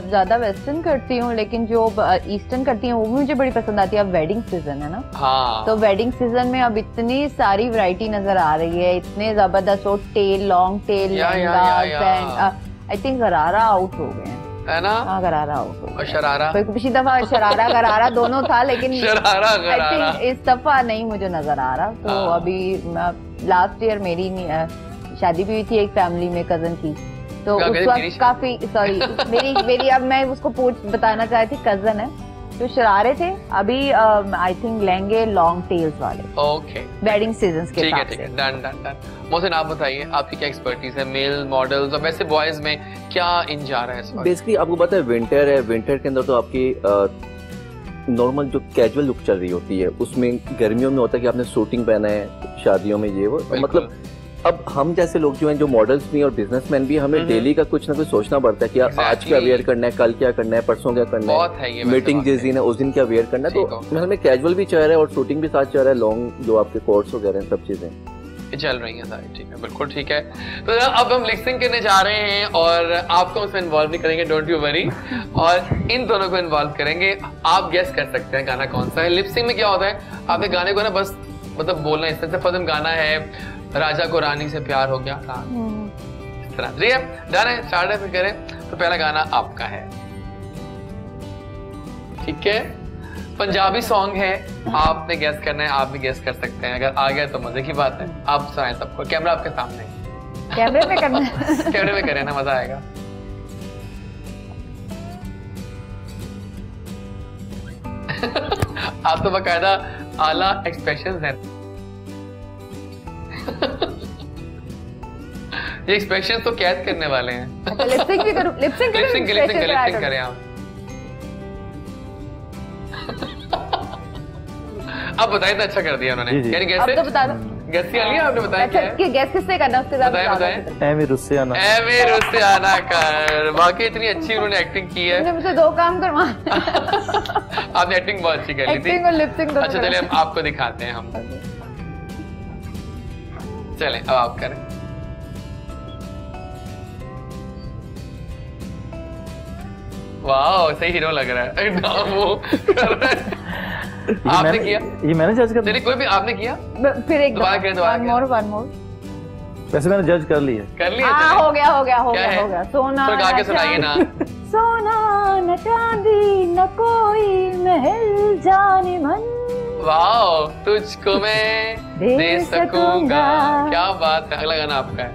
ज्यादा वेस्टर्न करती हूँ, लेकिन जो ईस्टर्न करती हूँ वो भी मुझे बड़ी पसंद आती है। अब वेडिंग सीजन है ना, हाँ। तो वेडिंग सीजन में अब इतनी सारी वैरायटी नजर आ रही है, इतने जबरदस्त tail, long tail, I think gharara out हो गए हैं, है ना? हाँ, गरारा आउट हो गया। शरारा पिछली दफा शरारा गरारा दोनों था, लेकिन शरारा गरारा इस दफा नहीं मुझे नजर आ रहा। तो अभी लास्ट ईयर मेरी शादी भी हुई थी एक फैमिली में, कजन की, तो उस वक्त काफी मेरी अब मैं उसको बताना चाहती थी, कजन है, जो शरारे थे अभी आई थिंक लेंगे लॉन्ग टेल्स वाले। ओके, वेडिंग सीजन्स के हिसाब से। ठीक है, डन। मोहसिन, आप बताइए आपकी क्या एक्सपर्टीज है मेल मॉडल्स और वैसे बॉयज में क्या इन जा रहा है इस वक्त? बेसिकली आपको पता है विंटर है, विंटर के अंदर तो आपकी नॉर्मल जो कैजुअल लुक चल रही होती है, उसमें गर्मियों में होता है कि आपने सूटिंग पहना है, शादियों में ये वो, मतलब अब हम जैसे लोग जो हैं, जो मॉडल्स भी और बिजनेसमैन भी, हमें डेली का कुछ ना कुछ सोचना पड़ता है कि यार आज क्या वेयर करना है, कल क्या करना है, परसों क्या करना है, मीटिंग जिस दिन है उस दिन क्या वेयर करना है। तो हमें कैजुअल भी चल रहा है और शूटिंग भी साथ चल रहा है, लॉन्ग जो आपके कोर्स वगैरह हैं, सब चीजें चल रही है सारी। ठीक है, बिल्कुल ठीक है। तो अब हम लिपसिंग करने जा रहे हैं और आपको उसमें इन्वॉल्व भी करेंगे, डोंट यू वरी, और इन दोनों को इन्वॉल्व करेंगे। आप गेस कर सकते हैं गाना कौन सा है। लिपसिंग में क्या होता है, आपने गाने को ना बस मतलब बोलना, इस तरह से फर्स्ट गाना है राजा को रानी से प्यार हो गया, इस तरह। जी डन है, स्टार्ट फिर करें। तो पहला गाना आपका है, ठीक है, पंजाबी सॉन्ग है, आपने गेस करना है, आप भी गेस कर सकते हैं, अगर आ गया तो मजे की बात है। आप सुनाएं सबको, कैमरा आपके सामने, कैमरे में करना है। कैमरे में करें ना, मजा आएगा। आप तो बकायदा आला एक्सप्रेशंस हैं। ये एक्सप्रेशंस तो कैद करने वाले हैं। अच्छा, लिपसिंग भी करूं? लिपसिंग करें आप। अब बताइए तो अच्छा कर दिया उन्होंने। यानी गैस अब तो बता दो, गैस किया आपने, बताया क्या है? गैस किससे करना, उसके साथ बताएं। एमी रुस्से आना कर। वाकई इतनी अच्छी उन्होंने एक्टिंग की है। मुझसे दो काम करवा। आपने एक्टिंग बहुत अच्छी कर ली थी। एक्टिंग और लिपसिंग दोनों। अच्छा चलिए, हम आपको दिखाते हैं। हम चलें, अब आप करें। वाह, सही हीरो लग रहा है। वो कर रहा है। आपने किया? ये मैंने जज कर दिया। कोई भी आपने किया? फिर एक दोबारा करें, वन मोर। वैसे मैंने जज कर लिया। हो गया। सोना गा के सुनाइए ना। सोना न चांदी न कोई महल जाने मन, वाह, तुझको मैं दे सकूंगा। क्या बात है। अगला गाना आपका है।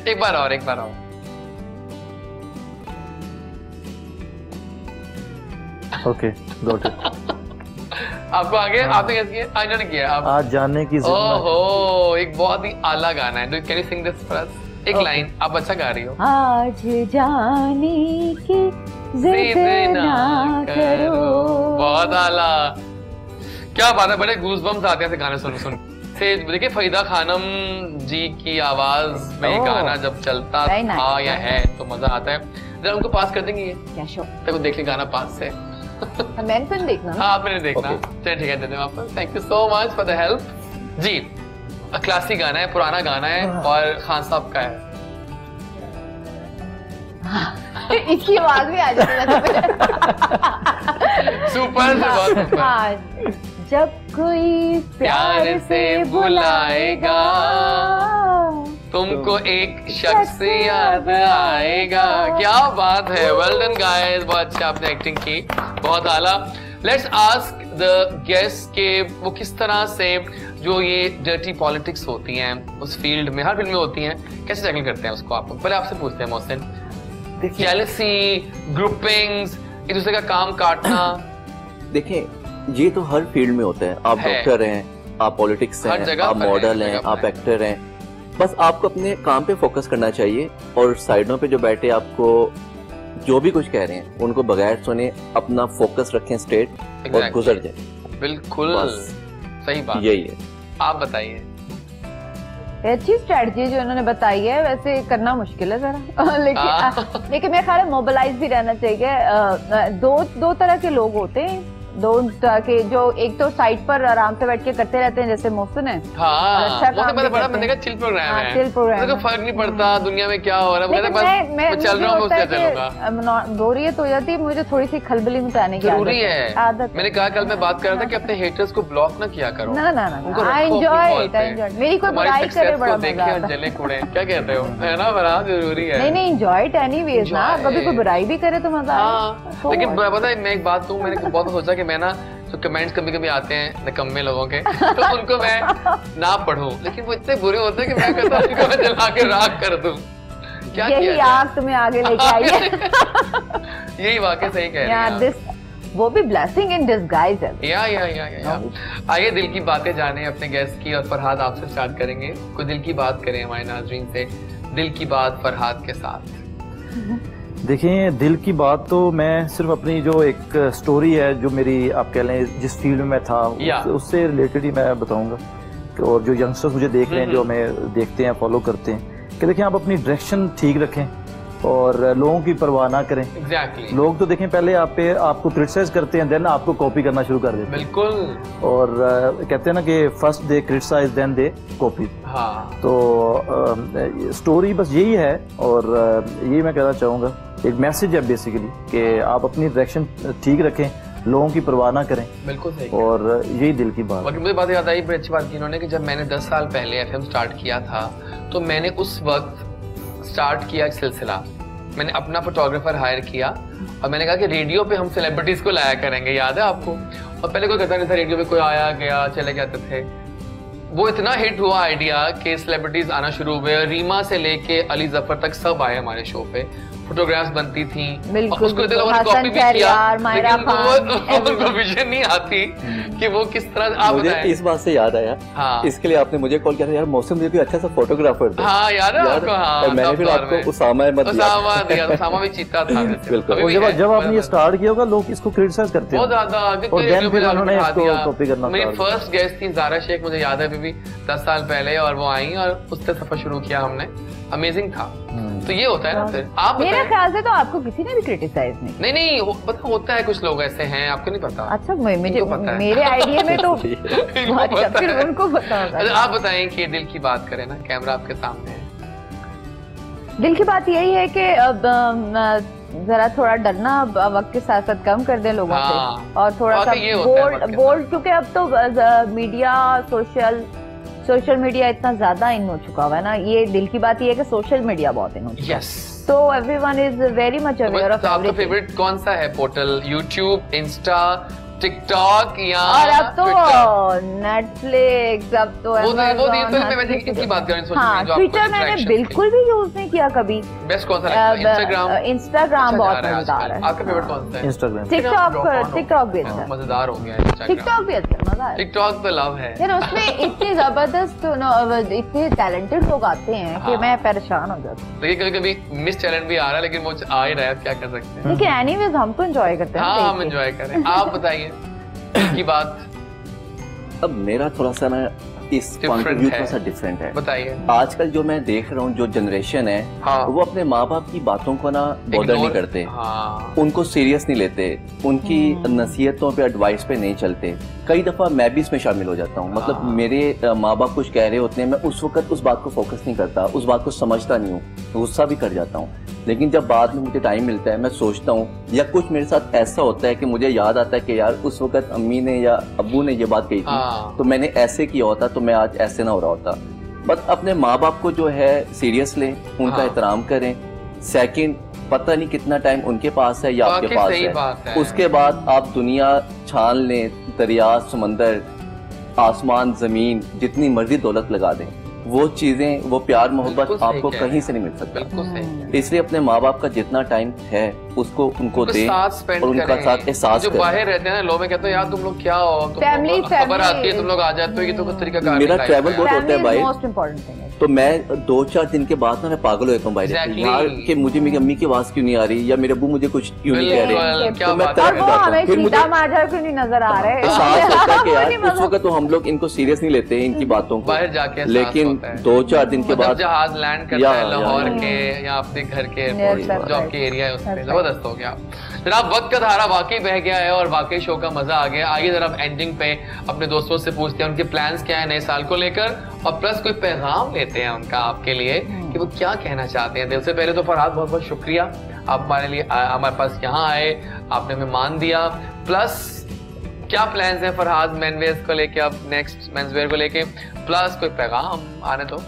एक बार और ओके, गॉट इट। आपको आगे आपने कैसे किया? इन्होंने किया। आप आज जानने की ओहो, एक बहुत ही आला गाना है। Can you sing this for us? एक लाइन। आप अच्छा गा रही हो। आज जाने की जिद ना करो। बहुत आला, क्या बात है। बड़े गूज़बम्स आते हैं गाने सुन से। देखिए, फरीदा खानम जी की आवाज में गाना जब चलता था या है तो मजा आता है। जरा उनको पास कर देंगे ये? क्या शो? तक देख ली गाना पास से। मैंने तो देखना। हाँ, आपने देखना। चलिए ठीक है, दे दें वापस। Thank you so much for the help. जी, क्लासिक गाना है, पुराना गाना है और खान साहब का है। इसकी आवाज भी आ जाती है। सुपर। जब कोई प्यार से बुलाएगा, तुमको एक शख्स याद आएगा। क्या बात है, वेल डन गाइस, बहुत अच्छा आपने एक्टिंग की, बहुत आला। लेट्स आस्क द गेस्ट के वो किस तरह से जो ये डर्टी पॉलिटिक्स होती हैं उस फील्ड में, हर फील्ड में होती हैं, कैसे टैकल करते हैं उसको। आप पहले आपसे पूछते हैं मोहसिन। जेलसी, ग्रुपिंग्स, एक दूसरे का काम काटना। देखिए ये तो हर फील्ड में होता है, आप डॉक्टर हैं, आप पॉलिटिक्स हैं, आप मॉडल हैं, आप एक्टर हैं, बस आपको अपने काम पे फोकस करना चाहिए और साइडों पे जो बैठे आपको जो भी कुछ कह रहे हैं उनको बगैर सुने अपना फोकस रखें स्ट्रेट और गुजर जाए। बिल्कुल सही बात, यही है। आप बताइए। अच्छी स्ट्रेटजी जो उन्होंने बताई है, वैसे करना मुश्किल है जरा लेकिन मेरे ख्याल में मोबिलाइज भी रहना चाहिए। दो तरह के लोग होते हैं, दो के जो एक तो साइड पर आराम से बैठ के करते रहते हैं जैसे मोहसिन है। अच्छा काम बड़ा मैंने कहा चिल प्रोग्राम है, चिल प्रोग्राम है, फर्क नहीं पड़ता दुनिया में क्या हो रहा है, मैं चल रहा हूँ उससे चलूंगा। बोरियत हो जाती है मुझे थोड़ी सी खलबली में आने की जरूरी है आदत। मैंने कहा कल मैं बात कर रहा था कि अपने हेटर्स को ब्लॉक ना किया करो। ना आई एंजॉय इट, मेरी कोई बुराई करे बड़ा मजा आता है। जले कूड़े क्या कहते हो, है ना, बड़ा जरूरी है। नहीं एंजॉय इट एनीवेज ना, कभी कोई बुराई भी करे तो मजा आए। लेकिन पता है मैं एक बात कहूँ, मैंने बहुत सोचा कि मैं ना तो कमेंट्स कभी आते हैं निकम्मे लोगों के तो उनको मैं ना पढूं, लेकिन वो इतने बुरे होते हैं कि मैं कहता हूं उनको मैं जला के राख कर दूं। क्या यही आग तुम्हें आगे लेके आई है। यही वाकई सही कह रही हैं। वो भी ब्लेसिंग इन डिस्गाइज है। या आइए दिल की बातें जाने अपने गेस्ट की, और फरहाद आपसे स्टार्ट करेंगे। कोई दिल की बात करें हमारे नाज़रीन से, दिल की बात फरहाद के साथ। देखिए दिल की बात तो मैं सिर्फ अपनी जो एक स्टोरी है जो मेरी आप कह लें जिस फील्ड में मैं था उससे रिलेटेड ही मैं बताऊंगा, और जो यंगस्टर्स मुझे देख रहे हैं, जो हमें देखते हैं, फॉलो करते हैं, कि देखिए आप अपनी डायरेक्शन ठीक रखें और लोगों की परवाह ना करें। लोग तो देखें पहले आपको क्रिटिसाइज करते हैं, देन आपको कॉपी करना शुरू कर देते हैं। बिल्कुल। और कहते हैं ना कि first they criticize then they copy. तो स्टोरी बस यही है, और यही मैं कहना चाहूँगा, एक मैसेज है बेसिकली कि आप अपनी डायरेक्शन ठीक रखें, लोगों की परवाह ना करें। बिल्कुल सही। और यही दिल की बात। मुझे बात याद आई, बड़ी अच्छी बात की इन्होंने, कि जब मैंने 10 साल पहले एफएम स्टार्ट किया था तो मैंने उस वक्त स्टार्ट किया एक सिलसिला। मैंने अपना फोटोग्राफर हायर किया और मैंने कहा कि रेडियो पे हम सेलिब्रिटीज को लाया करेंगे, याद है आपको? और पहले कोई कहता नहीं था, रेडियो पे कोई आया गया चले जाते थे। वो इतना हिट हुआ आइडिया कि सेलिब्रिटीज आना शुरू हुए, रीमा से लेके अली जफर तक सब आए हमारे शो पे, फोटोग्राफ्स बनती थी, बिल्कुल, उसको कॉपी भी किया, लेकिन उनको विजन नहीं आती कि वो किस तरह। आप मुझे इस बात से याद आया, इसके लिए आपने मुझे कॉल किया था, यार मौसम मुझे भी अच्छा सा फोटोग्राफर था। हाँ याद है आपको? हाँ, मैंने फिर आपको उसामा दिया। उसामा भी चीता था। बिल्कुल। जब आपने ये स्टार्ट किया होगा लोग इसको क्रिटिसाइज करते हैं बहुत ज्यादा, और देन फिर उन्होंने इसको कॉपी करना। मेरी फर्स्ट गेस्ट थी ज़ारा शेख, मुझे याद है अभी 10 साल पहले, और वो आई और उससे सफर शुरू किया हमने। अमेजिंग था। तो ये होता है ना फिर। आप मेरे ख्याल से तो आपको किसी ने भी क्रिटिसाइज नहीं पता होता है, कुछ लोग ऐसे हैं, आपको नहीं पता। अच्छा मेरे आइडिया में तो अच्छा, फिर उनको पता होगा। अच्छा आप बताएं कि दिल की बात करें ना, कैमरा आपके सामने है। दिल की बात यही है कि जरा थोड़ा डरना वक्त के साथ साथ कम कर दे लोगों से, और थोड़ा सा बोल्ड, क्योंकि अब तो मीडिया सोशल मीडिया इतना ज्यादा इन हो चुका हुआ है ना। ये दिल की बात ये है कि सोशल मीडिया बहुत इन हो चुका है। तो everyone is very much aware of. आपका फेवरेट कौन सा है पोर्टल? यूट्यूब, इंस्टा, टिकटॉक या और अब तो नेटफ्लिक्स, अब तो इसकी बात करें। ट्विटर मैंने बिल्कुल भी यूज नहीं किया कभी। बेस्ट कौन सा लगता है? इंस्टाग्राम बहुत मजेदार है। आपका फेवरेट कौन सा है? इंस्टाग्राम। टिकटॉक भी अच्छा मजेदार हो गया। टिकटॉक भी अच्छा, मजा है। टिकटॉक तो लव है यार, उसमें इतने जबरदस्त इतने टैलेंटेड लोग आते हैं कि मैं परेशान हो जाती हूँ। देखिए कभी मिस टैलेंट भी आ रहा है, लेकिन वो आ ही रहा है, क्या कर सकते हैं। लेकिन एनीवेज हम तो एंजॉय करते हैं। हाँ हम एंजॉय करें। आप बताइए की बात। अब मेरा थोड़ा सा ना इस पॉइंट ऑफ व्यू थोड़ा सा डिफरेंट है। बताइए। आजकल जो मैं देख रहा हूँ, जो जनरेशन है, वो अपने माँ बाप की बातों को ना बॉदर नहीं करते, उनको सीरियस नहीं लेते, उनकी नसीहतों पे, एडवाइस पे नहीं चलते। कई दफा मैं भी इसमें शामिल हो जाता हूँ। मतलब मेरे माँ बाप कुछ कह रहे होते हैं, मैं उस वक्त उस बात को फोकस नहीं करता, उस बात को समझता नहीं हूँ, गुस्सा भी कर जाता हूँ। लेकिन जब बाद में मुझे टाइम मिलता है, मैं सोचता हूँ, या कुछ मेरे साथ ऐसा होता है कि मुझे याद आता है कि यार उस वक्त अम्मी ने या अब्बू ने ये बात कही थी, तो मैंने ऐसे किया होता तो मैं आज ऐसे ना हो रहा होता। बस अपने माँ बाप को जो है सीरियस लें, उनका एहतराम करें। सेकंड, पता नहीं कितना टाइम उनके पास है या आपके पास है, उसके बाद आप दुनिया छान लें, दरिया, समंदर, आसमान, जमीन, जितनी मर्जी दौलत लगा दें, वो चीजें, वो प्यार मोहब्बत आपको कहीं से नहीं मिल सकता। इसलिए अपने माँ बाप का जितना टाइम है उसको उनको दें और उनका साथ एहसास जो बाहर रहते हैं ना, लोग कहते हैं यार तुम लोग क्या हो, खबर आती है तुम लोग आ जाते हो, ये तो कुछ तरीका कार। मेरा ट्रैवल बहुत होता है भाई, तो मैं 2-4 दिन के बाद ना मैं पागल हो जाता हूँ बाहर यार कि मुझे मेरी अम्मी की आवाज क्यों नहीं आ रही, या मेरे अब्बू मुझे कुछ क्यों नहीं कह रहे, तो मैं तरफ जाता हूँ। फिर मुझे नजर आ रहे एहसास होता है कि यार उस वक्त तो हम लोग इनको सीरियस नहीं लेते इनकी बातों को, बाहर जाके, लेकिन 2-4 दिन के बाद जहाज लैंड करता है लाहौर के या अपने घर के एयरपोर्ट जो आपके एरिया है उसमें, जबरदस्त हो गया जनाब। वक्त का धारा वाकई बह गया है और वाकई शो का मजा आ गया। आइए जरा एंडिंग पे अपने दोस्तों से पूछते हैं उनके प्लान्स क्या है नए साल को लेकर, और प्लस कोई पैगाम लेते हैं उनका आपके लिए कि वो क्या कहना चाहते हैं दिल से। पहले तो फरहाद बहुत बहुत शुक्रिया, आप हमारे लिए हमारे पास यहाँ आए, आपने हमें मान दिया। प्लस क्या प्लान्स हैं फरहाद मेनवेयर को लेके, अब नेक्स्ट मेंसवेयर को लेके, प्लस कोई पैगाम आने तो?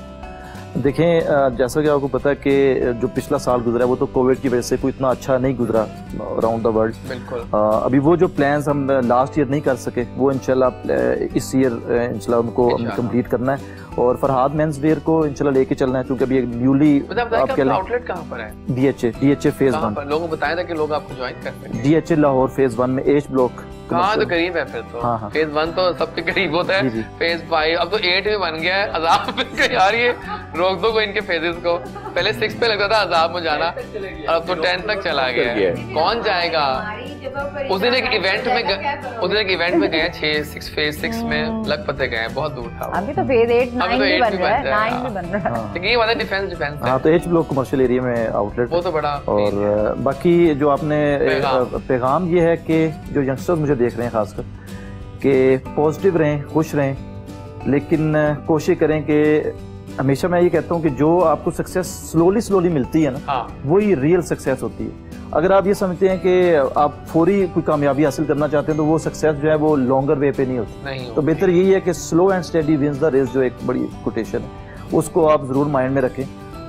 देखें, जैसा कि आपको पता है कि जो पिछला साल गुजरा है वो तो कोविड की वजह से कोई इतना अच्छा नहीं गुजरा अराउंड द वर्ल्ड। बिल्कुल। अभी वो जो प्लान्स हम लास्ट ईयर नहीं कर सके वो इंशाल्लाह इस ईयर इंशाल्लाह उनको कंप्लीट करना है, और फरहाद मेंसवेयर को इंशाल्लाह लेके चलना है, क्योंकि अभी एक न्यूली आपके आउटलेट कहाँ पर है? DHA phase 1। लोगों को बताया था कि लोग आपको ज्वाइन करते हैं। DHA लाहौर फेज 1 में H ब्लॉक। हाँ तो करीब है फिर तो। हाँ। फेज 1 तो सबके करीब होता है, फेज 5 अब तो 8 में बन गया है। अजाब यार ये रोक दो इनके फेजेस को, पहले 6 पे लगता था अजाब में जाना, और अब तो 10 तक चला गया है। कौन जाएगा? उस दिन एक इवेंट में गए 6 फेज 6 में लखपते गए, बहुत दूर था। अभी तो फेज 8 9 भी बन रहा है, 9 भी बन रहा है। ये वाला डिफेंस हाँ, तो H ब्लॉक कमर्शियल एरिया में आउटलेट वो तो बड़ा। और बाकी जो आपने पैगाम ये है कि जो यंगस्टर्स मुझे देख रहे हैं खासकर कि पॉजिटिव रहें, खुश रहें, लेकिन कोशिश करें कि हमेशा मैं ये कहता हूँ कि जो आपको सक्सेस स्लोली मिलती है ना, वही रियल सक्सेस होती है। अगर आप ये समझते हैं कि आप फौरी कोई कामयाबी हासिल करना चाहते हैं तो वो सक्सेस जो है वो लॉन्गर वे पे नहीं होती। तो बेहतर यही है कि slow and steady wins the race, जो एक बड़ी कोटेशन है, उसको आप जरूर माइंड में रखें,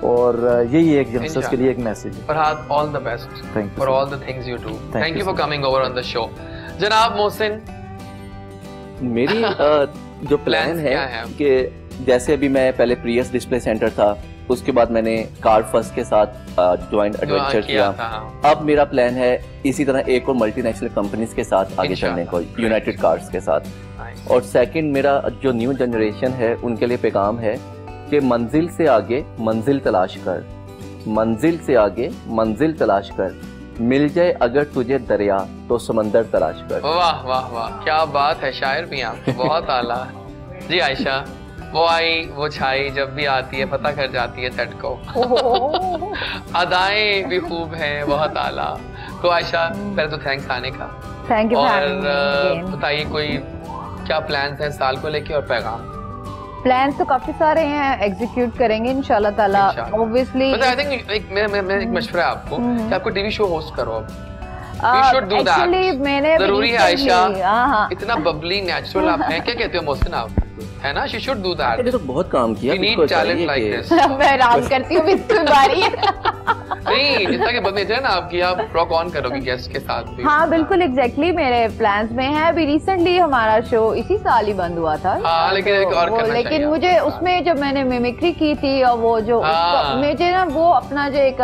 और यही एक यंगस्टर्स के लिए एक मैसेज है। Farhad, all the best for all the things you do. Thank you for coming over on the show. जनाब मोहसिन, मेरी जो प्लान है कि जैसे अभी मैं पहले प्रियस डिस्प्ले सेंटर था, उसके बाद मैंने कार फर्स्ट के साथ ज्वाइंट एडवेंचर किया। अब मेरा प्लान है इसी तरह एक और मल्टीनेशनल कंपनीज के साथ आगे चलने को, यूनाइटेड कार्स के साथ। और सेकंड, मेरा जो न्यू जनरेशन है उनके लिए पैगाम है कि मंजिल से आगे मंजिल तलाश कर, मंजिल से आगे मंजिल तलाश कर, मिल जाए अगर तुझे दरिया तो समंदर तलाश कर। वाह वाह वाह, क्या बात है, शायर भी आप, बहुत आला। जी आयशा, वो आई वो छाई जब भी आती है पता कर जाती है सेट को। अदाएं भी खूब हैं, बहुत आला। तो आयशा, पहले तो थैंक्स आने का। Thank you. और बताइए कोई क्या प्लान्स हैं साल को लेके और पैगाम? प्लान्स तो काफी सारे हैं, एग्जीक्यूट करेंगे इंशाल्लाह ताला। ऑब्वियसली आई थिंक एक मशवरा है आपको कि आपको टीवी शो होस्ट करो अब। You should do that. मैंने जरूरी है आयशा, इतना बबली नेचुरल आप हैं, क्या कहते हो मोहसिन आप, है ना? She should do that. मैंने तो बहुत काम किया। We need talent like this. मैं आराम करती हूँ, इसकी बारी है। नहीं, जितना कि बदले है ना आपकी, आप रॉक ऑन करोगी गेस्ट के साथ भी। हाँ बिल्कुल, एग्जैक्टली मेरे प्लान्स में है। अभी रिसेंटली हमारा शो इसी साल ही बंद हुआ था। हाँ, लेकिन एक और करना चाहिए। लेकिन मुझे उसमें जब मैंने मिमिक्री की थी, और वो जो मुझे ना वो अपना जो एक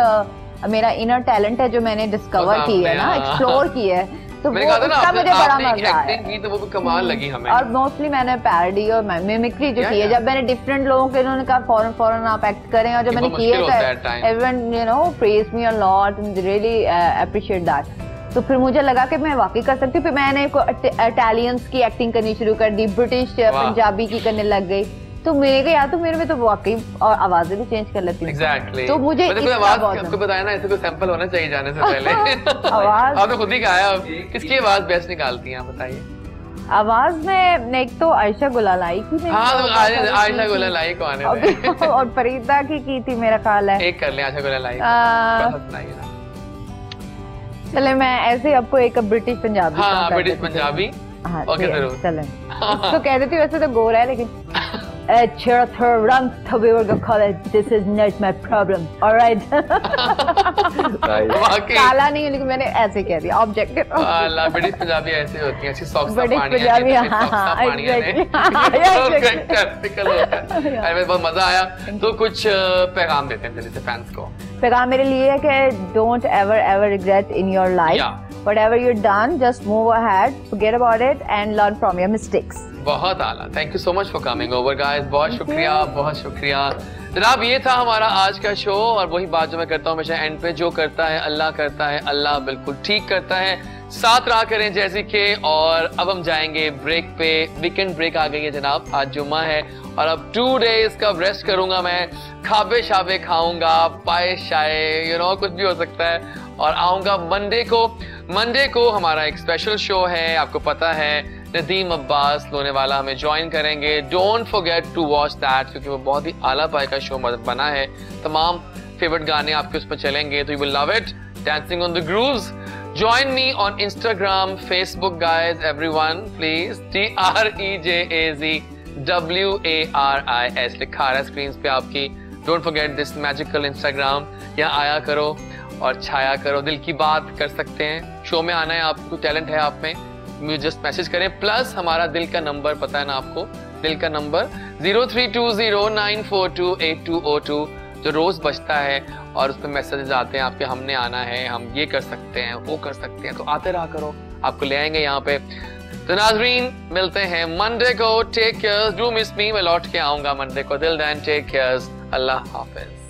मेरा इनर टैलेंट है जो मैंने डिस्कवर की है ना, एक्सप्लोर की है, तो वो उसका मुझे बड़ा मजा आया। तो वो कमाल लगी हमें। और मोस्टली मैंने पैरोडी और मिमिक्री जो की है, जब मैंने डिफरेंट लोगों के, उन्होंने कहा फौरन आप एक्ट करें, और जब मैंने किया था everyone you know praise me a lot and really appreciate that. तो फिर मुझे लगा कि मैं वाकई कर सकती हूँ। फिर मैंने इटालियंस की एक्टिंग करनी शुरू कर दी, ब्रिटिश पंजाबी की करने लग गई। तो मेरे में तो वाकई और आवाजें भी चेंज कर लेती हूँ। Exactly. तो मुझे आपको बताया ना, ऐसे कोई सैंपल होना चाहिए जाने से पहले। आवाज आपने खुद ही कहा, किसकी आवाज बेस्ट निकालती हैं आप बताइए? आवाज में एक तो आयशा गुलालाई की। हाँ, तो आयशा गुलालाई को आने दें। और फरीदा की थी मेरा ख्याल है। एक कर लें आयशा गुलालाई। चले मैं ऐसे आपको एक ब्रिटिश पंजाबी। हाँ, ब्रिटिश पंजाबी। ओके जरूर चलें। तो कह देती वैसे तो गोरा है लेकिन we were gonna call it. This is not my problem. All right. काला नहीं लेकिन मैंने ऐसे कह दिया ऑब्जेक्टिव। अल्लाह ब्रिटिश पंजाबी ऐसे होती हैं, ऐसी सॉक्स का पानी है। बहुत मजा आया। तो कुछ पैगाम देते हैं दिल्ली से फैंस को। पैगाम मेरे लिए है कि don't ever regret in your life, whatever you've done, just move ahead, forget about it and learn from your mistakes. बहुत आला, thank you so much for coming over guys, बहुत शुक्रिया, बहुत शुक्रिया जनाब। ये था हमारा आज का शो और वही बात जो मैं करता हूँ हमेशा एंड पे, जो करता है अल्लाह करता है, अल्लाह बिल्कुल ठीक करता है। साथ रहा करें जैसे के। और अब हम जाएंगे ब्रेक पे, वीकेंड ब्रेक आ गई है जनाब, आज जुम्मा है और अब 2 days का रेस्ट करूंगा मैं, खाबे शाबे खाऊंगा, पाए शाए यू नो कुछ भी हो सकता है, और आऊंगा मंडे को हमारा एक स्पेशल शो है, आपको पता है नदीम अब्बास लोनेवाला हमें ज्वाइन करेंगे। Don't forget to watch that, क्योंकि वो बहुत ही आला पाए का शो बना है, तमाम फेवरेट गाने आपके उस पर चलेंगे, तो you will love it, dancing on the grooves. Join me on Instagram, Facebook guys, everyone please, TREJAZWARIS लिखा है स्क्रीन पे आपकी। Don't forget this magical Instagram, यहाँ आया करो और छाया करो, दिल की बात कर सकते हैं, शो में आना है, आपको टैलेंट है आप में, मुझे जस्ट मैसेज करें। प्लस हमारा दिल का नंबर पता है ना आपको, दिल का नंबर 032094282202 जो रोज बजता है और उस पर मैसेजेस आते हैं आपके, हमने आना है, हम ये कर सकते हैं, वो कर सकते हैं, तो आते रहा करो, आपको ले आएंगे यहाँ पे। तो नाजरीन मिलते हैं मंडे को, take care, do miss me, मैं लौट के आऊंगा मंडे को, टिल देन टेक केयर, अल्लाह हाफिज।